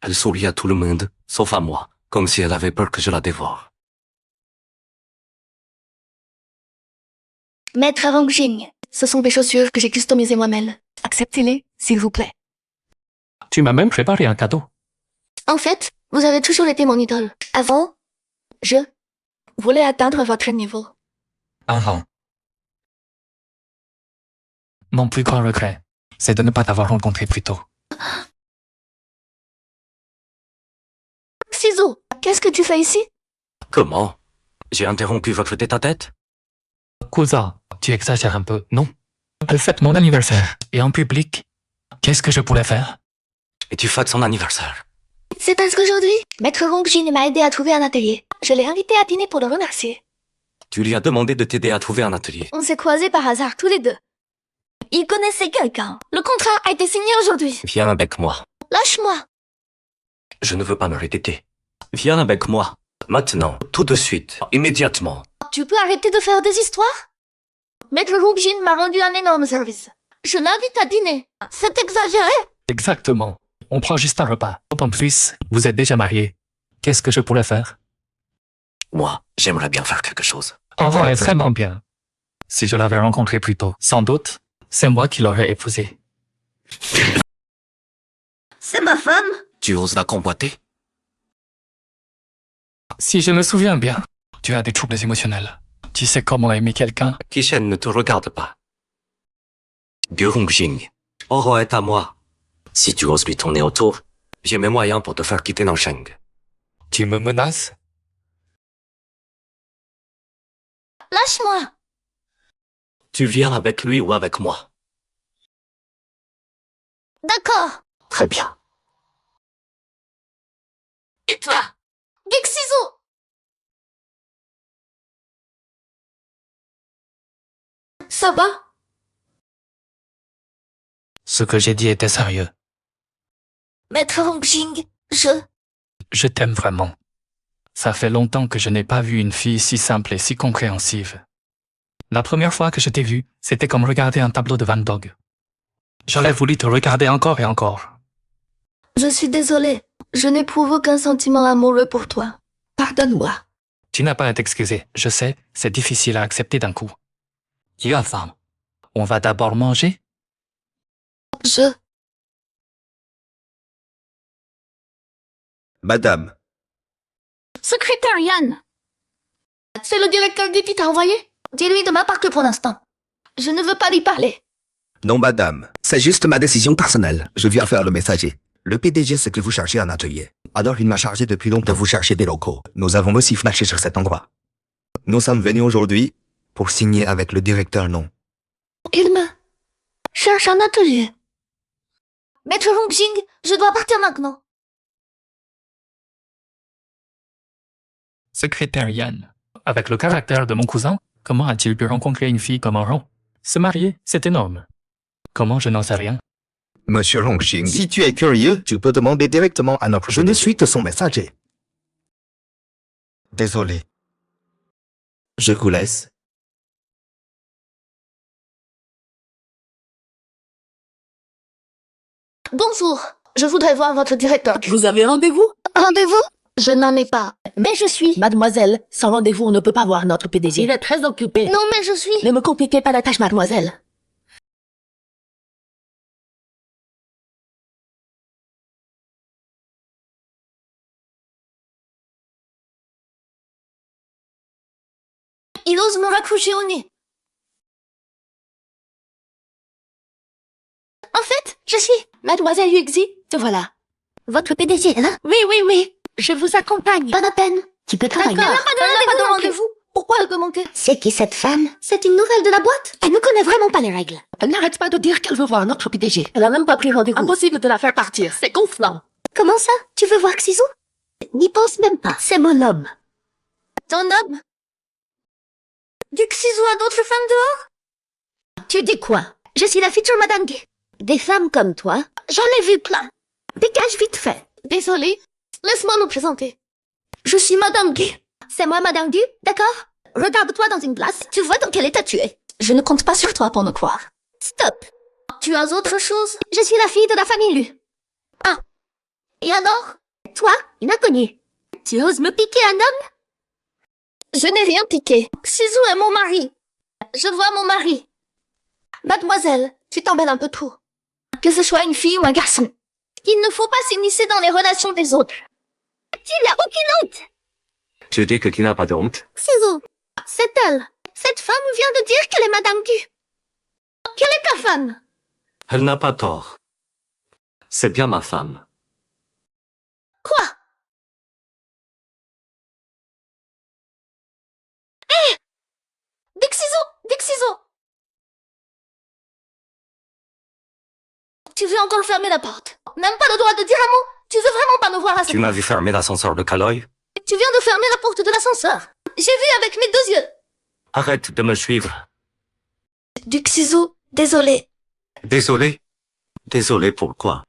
Elle sourit à tout le monde, sauf à moi, comme si elle avait peur que je la dévore. Maître Rongxing, ce sont des chaussures que j'ai customisées moi-même. Acceptez-les, s'il vous plaît. Tu m'as même préparé un cadeau. En fait, vous avez toujours été mon idole. Avant, je voulez atteindre votre niveau. Un rang. Mon plus grand regret, c'est de ne pas t'avoir rencontré plus tôt. Ciseaux, qu'est-ce que tu fais ici? Comment? J'ai interrompu votre tête-à-tête? Cousin, tu exagères un peu, non? Elle fête mon anniversaire, et en public, qu'est-ce que je pourrais faire? Et tu fêtes son anniversaire. C'est parce qu'aujourd'hui, Maître Rongjin m'a aidé à trouver un atelier. Je l'ai invité à dîner pour le remercier. Tu lui as demandé de t'aider à trouver un atelier. On s'est croisés par hasard tous les deux. Il connaissait quelqu'un. Le contrat a été signé aujourd'hui. Viens avec moi. Lâche-moi. Je ne veux pas me répéter. Viens avec moi. Maintenant, tout de suite, immédiatement. Tu peux arrêter de faire des histoires? Maître Rongjin m'a rendu un énorme service. Je l'invite à dîner. C'est exagéré? Exactement. On prend juste un repas. En plus, vous êtes déjà mariés. Qu'est-ce que je pourrais faire? Moi, j'aimerais bien faire quelque chose. En vrai, vraiment bien. Si je l'avais rencontré plus tôt, sans doute, c'est moi qui l'aurais épousé. C'est ma femme. Tu oses la convoiter? Si je me souviens bien, tu as des troubles émotionnels. Tu sais comment aimer quelqu'un? Kishen ne te regarde pas. Dieu Rongjin, Oro est à moi. Si tu oses lui tourner autour, j'ai mes moyens pour te faire quitter Nansheng. Tu me menaces? Lâche-moi. Tu viens avec lui ou avec moi? D'accord. Très bien. Et toi? Geek Ciseaux. Ça va? Ce que j'ai dit était sérieux. Maître Rongjin, Je t'aime vraiment. Ça fait longtemps que je n'ai pas vu une fille si simple et si compréhensive. La première fois que je t'ai vu, c'était comme regarder un tableau de Van Gogh. J'aurais voulu te regarder encore et encore. Je suis désolée. Je n'éprouve aucun sentiment amoureux pour toi. Pardonne-moi. Tu n'as pas à t'excuser. Je sais, c'est difficile à accepter d'un coup. Tu as faim. On va d'abord manger? Madame, Secrétaire Yann. C'est le directeur qui t'a envoyé? Dis-lui de ma part que pour l'instant. Je ne veux pas lui parler. non madame, c'est juste ma décision personnelle. Je viens faire le messager. Le PDG sait que vous cherchez un atelier. Alors il m'a chargé depuis longtemps de vous chercher des locaux. Nous avons aussi flashé sur cet endroit. Nous sommes venus aujourd'hui pour signer avec le directeur non. Il me cherche un atelier. Maître Rongjin, je dois partir maintenant. Secrétaire Yann. Avec le caractère de mon cousin, comment a-t-il pu rencontrer une fille comme Ron? Se marier, c'est énorme. Comment, je n'en sais rien. Monsieur Rongjin, si tu es curieux, tu peux demander directement à notre... Je ne suis que son messager. Désolé. Je vous laisse. Bonjour. Je voudrais voir votre directeur. Vous avez rendez-vous? Rendez-vous? Je n'en ai pas. Mais je suis. Mademoiselle, sans rendez-vous, on ne peut pas voir notre PDG. Il est très occupé. Non, mais je suis. Ne me compliquez pas la tâche, mademoiselle. Il ose me raccrocher au nez. En fait, je suis Mademoiselle Yuxi. Te voilà. Votre PDG, là? Oui. Je vous accompagne. Pas la peine. Tu peux travailler. Elle n'a pas de rendez-vous. Pourquoi elle peut manquer? C'est qui cette femme? C'est une nouvelle de la boîte. Elle ne connaît vraiment pas les règles. Elle n'arrête pas de dire qu'elle veut voir notre PDG. Elle a même pas pris rendez-vous. Impossible de la faire partir. C'est gonflant. Comment ça? Tu veux voir Xizou? N'y pense même pas. C'est mon homme. Ton homme? Geek Ciseaux a d'autres femmes dehors? Tu dis quoi? Je suis la future Madame Gu. Des femmes comme toi? J'en ai vu plein. Dégage vite fait. Désolée. Laisse-moi me présenter. Je suis Madame Gu. C'est moi, Madame Gu, d'accord? Regarde-toi dans une glace. Tu vois dans quel état tu es. Je ne compte pas sur toi pour me croire. Stop. Tu as autre chose? Je suis la fille de la famille Lu. Ah. Et alors? Toi, une inconnue. Tu oses me piquer un homme? Je n'ai rien piqué. Xizou est mon mari. Je vois mon mari. Mademoiselle, tu t'embelles un peu trop. Que ce soit une fille ou un garçon. Il ne faut pas s'immiscer dans les relations des autres. Tu n'as aucune honte. Je dis que tu n'as pas de honte. Ciseaux, c'est elle. Cette femme vient de dire qu'elle est Madame Gu. Quelle est ta femme? Elle n'a pas tort. C'est bien ma femme. Quoi? Hé! Dick Ciseaux! Tu veux encore fermer la porte? Même pas le droit de dire un mot? Tu veux vraiment pas me voir à cette... Tu m'as vu fermer l'ascenseur de Caloy? Tu viens de fermer la porte de l'ascenseur. J'ai vu avec mes 2 yeux. Arrête de me suivre. Duc Ciseaux, désolé. Désolé? Désolé pourquoi?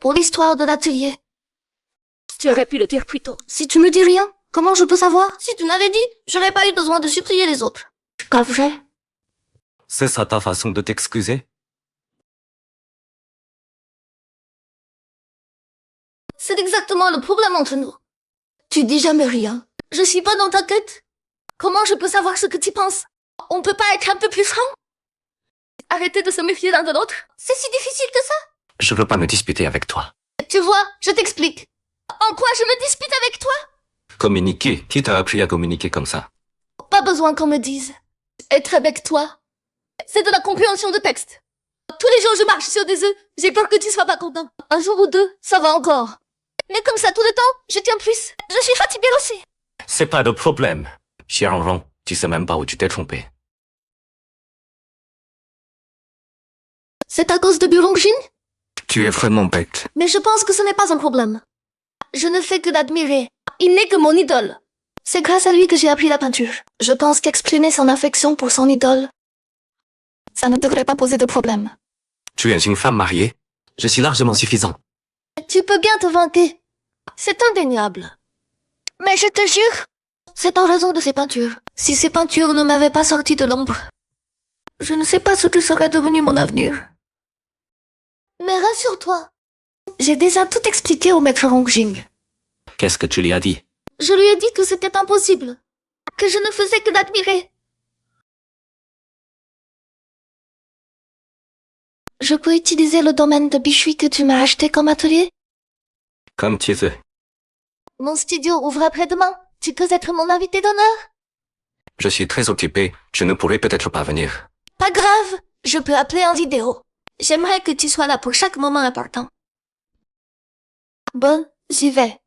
Pour l'histoire de l'atelier. Tu aurais pu le dire plus tôt. Si tu me dis rien, comment je peux savoir? Si tu m'avais dit, j'aurais pas eu besoin de supplier les autres. Pas vrai? C'est ça ta façon de t'excuser? C'est exactement le problème entre nous. Tu dis jamais rien. Je suis pas dans ta tête. Comment je peux savoir ce que tu penses? On peut pas être un peu plus franc? Arrêtez de se méfier l'un de l'autre. C'est si difficile que ça? Je veux pas me disputer avec toi. Tu vois, je t'explique. En quoi je me dispute avec toi? Communiquer? Qui t'a appris à communiquer comme ça? Pas besoin qu'on me dise. Être avec toi, c'est de la compréhension de texte. Tous les jours je marche sur des œufs, j'ai peur que tu sois pas content. Un jour ou deux, ça va encore. Mais comme ça tout le temps, je tiens plus. Je suis fatiguée aussi. C'est pas de problème. Xiaoron, tu sais même pas où tu t'es trompé. C'est à cause de Burongin? Tu es vraiment bête. Mais je pense que ce n'est pas un problème. Je ne fais que l'admirer. Il n'est que mon idole. C'est grâce à lui que j'ai appris la peinture. Je pense qu'exprimer son affection pour son idole, ça ne devrait pas poser de problème. Tu es une femme mariée. Je suis largement suffisant. Tu peux bien te vanter. C'est indéniable. Mais je te jure, c'est en raison de ces peintures. Si ces peintures ne m'avaient pas sorti de l'ombre, je ne sais pas ce que serait devenu mon avenir. Mais rassure-toi, j'ai déjà tout expliqué au maître Rongjing. Qu'est-ce que tu lui as dit? Je lui ai dit que c'était impossible, que je ne faisais que l'admirer. Je peux utiliser le domaine de Bishui que tu m'as acheté comme atelier? Comme tu veux. Mon studio ouvre après-demain. Tu peux être mon invité d'honneur? Je suis très occupé. Je ne pourrai peut-être pas venir. Pas grave, je peux appeler en vidéo. J'aimerais que tu sois là pour chaque moment important. Bon, j'y vais.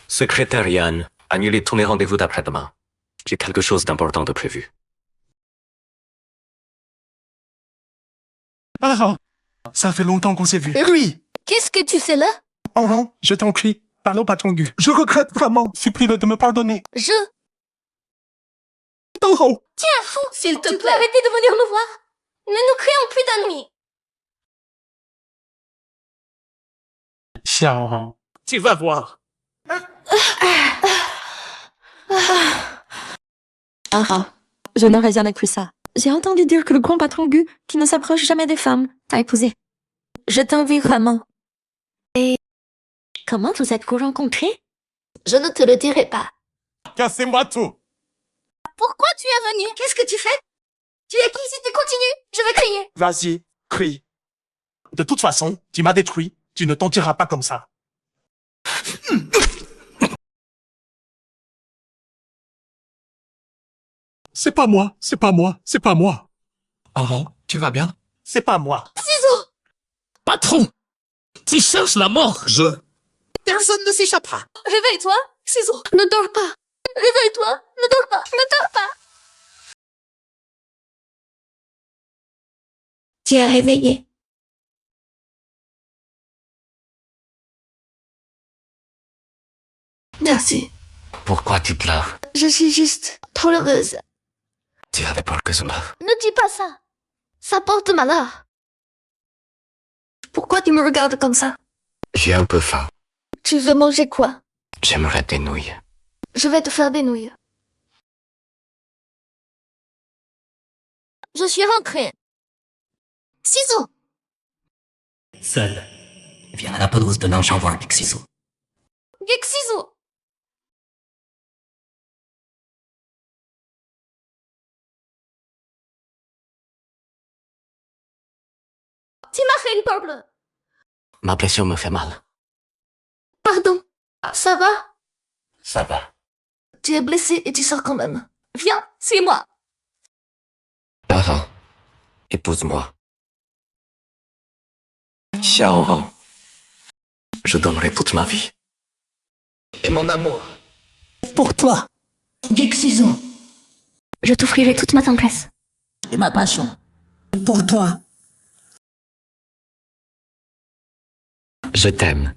Secrétaire Yann, annulez tous mes rendez-vous d'après-demain. J'ai quelque chose d'important de prévu. Ah, ça fait longtemps qu'on s'est vu. Et oui. Qu'est-ce que tu fais là? Oh, je t'en prie, parle au patron Gu. Je regrette vraiment. Supplie-le de me pardonner. Oh. Tiens, fou, s'il te plaît. Tu peux arrêter de venir nous voir? Ne nous créons plus d'ennuis. Xiaoran, tu vas voir. Je n'aurais jamais cru ça. J'ai entendu dire que le grand patron Gu, qui ne s'approche jamais des femmes, t'a épousé. Je t'envie vraiment. Et comment vous êtes-vous rencontrés? Je ne te le dirai pas. Cassez-moi tout. Pourquoi tu es venu? Qu'est-ce que tu fais? Tu es qui si tu continues? Je vais crier. Vas-y, crie. De toute façon, tu m'as détruit. Tu ne t'en tireras pas comme ça. C'est pas moi, c'est pas moi, c'est pas moi. Oh, tu vas bien? C'est pas moi. Ciseaux! Patron! Tu cherches la mort! Personne ne s'échappera. Réveille-toi, Ciseaux. Ne dors pas. Réveille-toi. Ne dors pas. Ne dors pas. Tu es réveillé. Merci. Pourquoi tu pleures? Je suis juste trop heureuse. Tu avais peur que je meure. Ne dis pas ça. Ça porte malheur. Pourquoi tu me regardes comme ça? J'ai un peu faim. Tu veux manger quoi? J'aimerais des nouilles. Je vais te faire des nouilles. Je suis rentrée. Ciseaux! Seul. Viens à la pelouse de l'ange voir avec Ciseaux. Geek Ciseaux! Tu m'as fait une peur bleue. Ma blessure me fait mal. Pardon. Ça va? Ça va. Tu es blessé et tu sors quand même. Viens, suis-moi. Lara, épouse-moi. Xiao, je donnerai toute ma vie. Et mon amour. Pour toi. Geek Saison. Je t'offrirai toute ma tendresse. Et ma passion. Pour toi. Je t'aime.